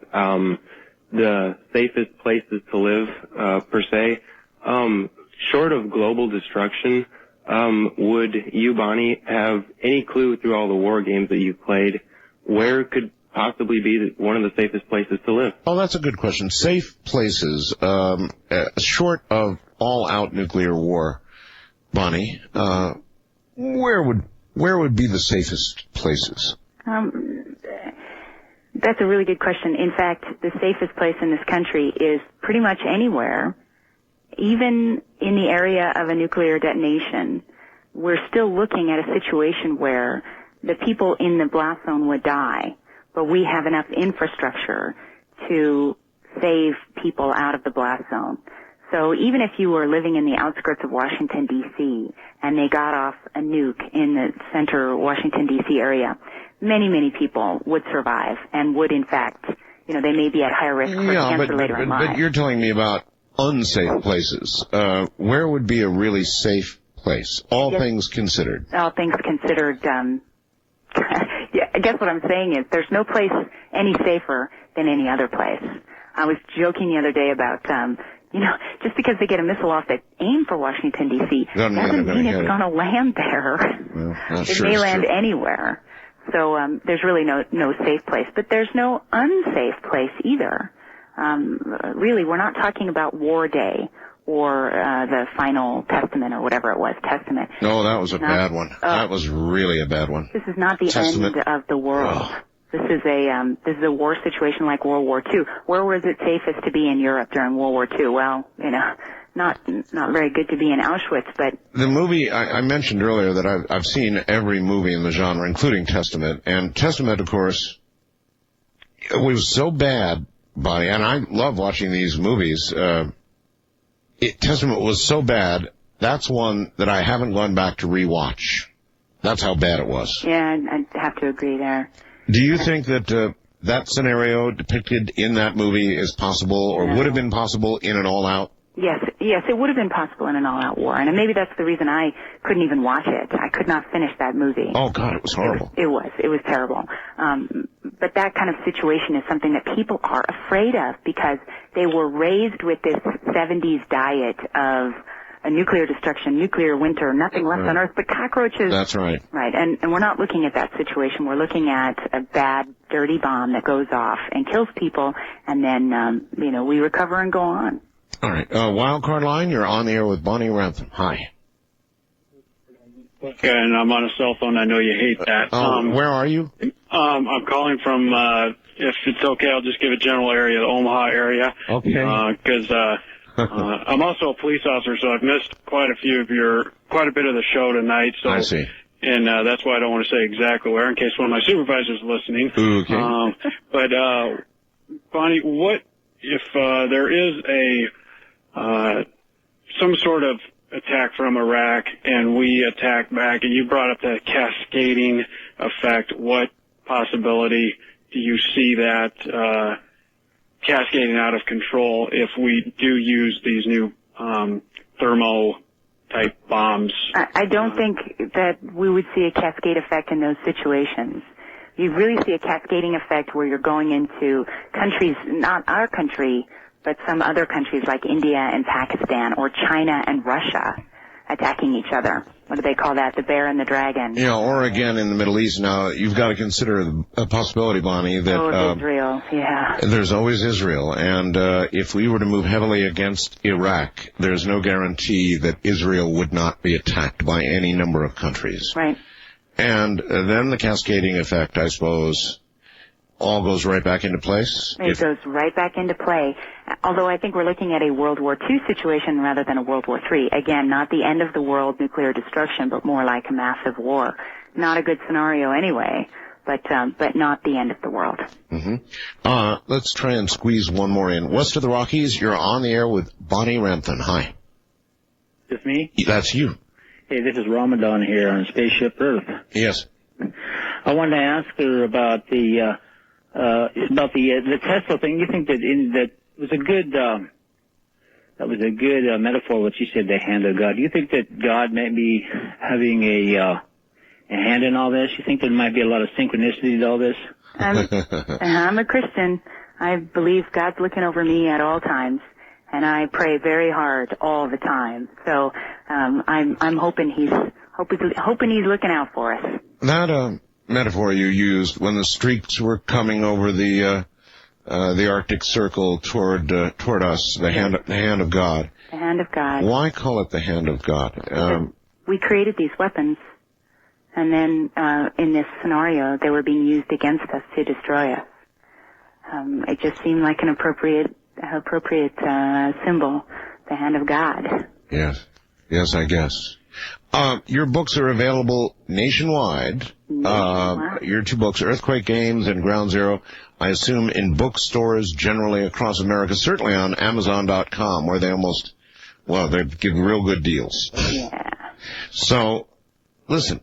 Speaker 18: the safest places to live, per se, short of global destruction, would you, Bonnie, have any clue through all the war games that you've played, where could possibly be one of the safest places to live?
Speaker 2: Oh, that's a good question. Safe places, short of all-out nuclear war, Bonnie, where would be the safest places?
Speaker 6: That's a really good question. In fact, the safest place in this country is pretty much anywhere. Even in the area of a nuclear detonation, we're still looking at a situation where the people in the blast zone would die, but we have enough infrastructure to save people out of the blast zone. So even if you were living in the outskirts of Washington, D.C., and they got off a nuke in the center Washington, D.C. area, many people would survive and would, in fact, they may be at higher risk for cancer later in life.
Speaker 2: But you're telling me about unsafe places. Where would be a really safe place, all things considered?
Speaker 6: All things considered, yeah, I guess what I'm saying is there's no place any safer than any other place. I was joking the other day about, just because they get a missile off that aim for Washington, D.C., doesn't mean it's going to land there.
Speaker 2: Well,
Speaker 6: it may land anywhere. So there's really no safe place. But there's no unsafe place either. Really, we're not talking about War Day or the Final Testament or whatever it was, Testament.
Speaker 2: No, that was a bad one. That was really a bad one.
Speaker 6: This is not the end of the world. Oh. This is a war situation like World War II. Where was it safest to be in Europe during World War II? Well, not very good to be in Auschwitz, but
Speaker 2: the movie I mentioned earlier that I've seen every movie in the genre, including Testament, and Testament, of course, it was so bad, Bonnie, and I love watching these movies. Testament was so bad. That's one that I haven't gone back to rewatch. That's how bad it was.
Speaker 6: Yeah, I'd have to agree there.
Speaker 2: Do you think that that scenario depicted in that movie is possible, or would have been possible in an all-out?
Speaker 6: Yes, it would have been possible in an all-out war, and maybe that's the reason I couldn't even watch it. I could not finish that movie.
Speaker 2: Oh, God, it was horrible.
Speaker 6: It was terrible. But that kind of situation is something that people are afraid of because they were raised with this 70s diet of a nuclear destruction, nuclear winter, nothing left on Earth but cockroaches.
Speaker 2: That's right.
Speaker 6: Right, and we're not looking at that situation. We're looking at a bad, dirty bomb that goes off and kills people, and then, we recover and go on.
Speaker 2: All right. Wild card line, you're on the air with Bonnie Ramthun. Hi.
Speaker 19: Okay, and I'm on a cell phone. I know you hate that.
Speaker 2: Where are you?
Speaker 19: I'm calling from, if it's okay, I'll just give a general area, the Omaha area.
Speaker 2: Okay.
Speaker 19: Because I'm also a police officer, so I've missed quite a bit of the show tonight. So,
Speaker 2: I see.
Speaker 19: And that's why I don't want to say exactly where, in case one of my supervisors is listening.
Speaker 2: Okay.
Speaker 19: But Bonnie, what if there is some sort of attack from Iraq and we attack back, and you brought up the cascading effect? What possibility do you see that cascading out of control if we do use these new thermo-type bombs?
Speaker 6: I don't think that we would see a cascade effect in those situations. You really see a cascading effect where you're going into countries, not our country, but some other countries like India and Pakistan or China and Russia attacking each other. What do they call that? The bear and the dragon.
Speaker 2: Or again in the Middle East now, you've got to consider a possibility, Bonnie, that
Speaker 6: Israel, yeah.
Speaker 2: There's always Israel, and if we were to move heavily against Iraq, there's no guarantee that Israel would not be attacked by any number of countries.
Speaker 6: Right.
Speaker 2: And then the cascading effect, I suppose, all goes right back into place?
Speaker 6: It goes right back into play. Although I think we're looking at a World War II situation rather than a World War III. Again, not the end of the world nuclear destruction, but more like a massive war. Not a good scenario anyway, but not the end of the world.
Speaker 2: Mm-hmm. Let's try and squeeze one more in. West of the Rockies, you're on the air with Bonnie Ramthun. Hi.
Speaker 20: Just me?
Speaker 2: That's you.
Speaker 20: Hey, this is Ramadan here on Spaceship Earth.
Speaker 2: Yes.
Speaker 20: I wanted to ask her about the Tesla thing. You think that was a good metaphor what you said, the hand of God. Do you think that God may be having a hand in all this? You think there might be a lot of synchronicity to all this?
Speaker 6: I'm a Christian. I believe God's looking over me at all times, and I pray very hard all the time. So I'm hoping he's looking out for us.
Speaker 2: That metaphor you used when the streaks were coming over the Arctic Circle toward us, the hand of God.
Speaker 6: The hand of God.
Speaker 2: Why call it the hand of God?
Speaker 6: We created these weapons, and then in this scenario, they were being used against us to destroy us. It just seemed like an appropriate symbol, the hand of God.
Speaker 2: Yes, I guess. Your books are available nationwide. Your two books, Earthquake Games and Ground Zero, I assume in bookstores generally across America, certainly on Amazon.com, where they give real good deals.
Speaker 6: Yeah.
Speaker 2: So, listen,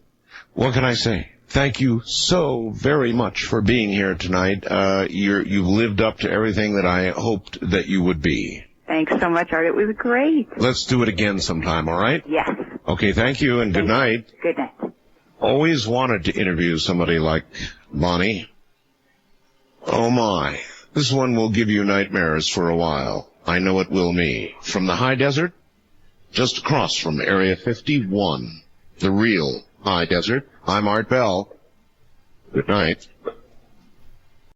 Speaker 2: what can I say? Thank you so very much for being here tonight. You've lived up to everything that I hoped that you would be.
Speaker 6: Thanks so much, Art. It was great.
Speaker 2: Let's do it again sometime, all right?
Speaker 6: Yes.
Speaker 2: Okay, thank you, and good night.
Speaker 6: Good night.
Speaker 2: Always wanted to interview somebody like Bonnie. Oh, my. This one will give you nightmares for a while. I know it will me. From the high desert, just across from Area 51, the real high desert, I'm Art Bell. Good night.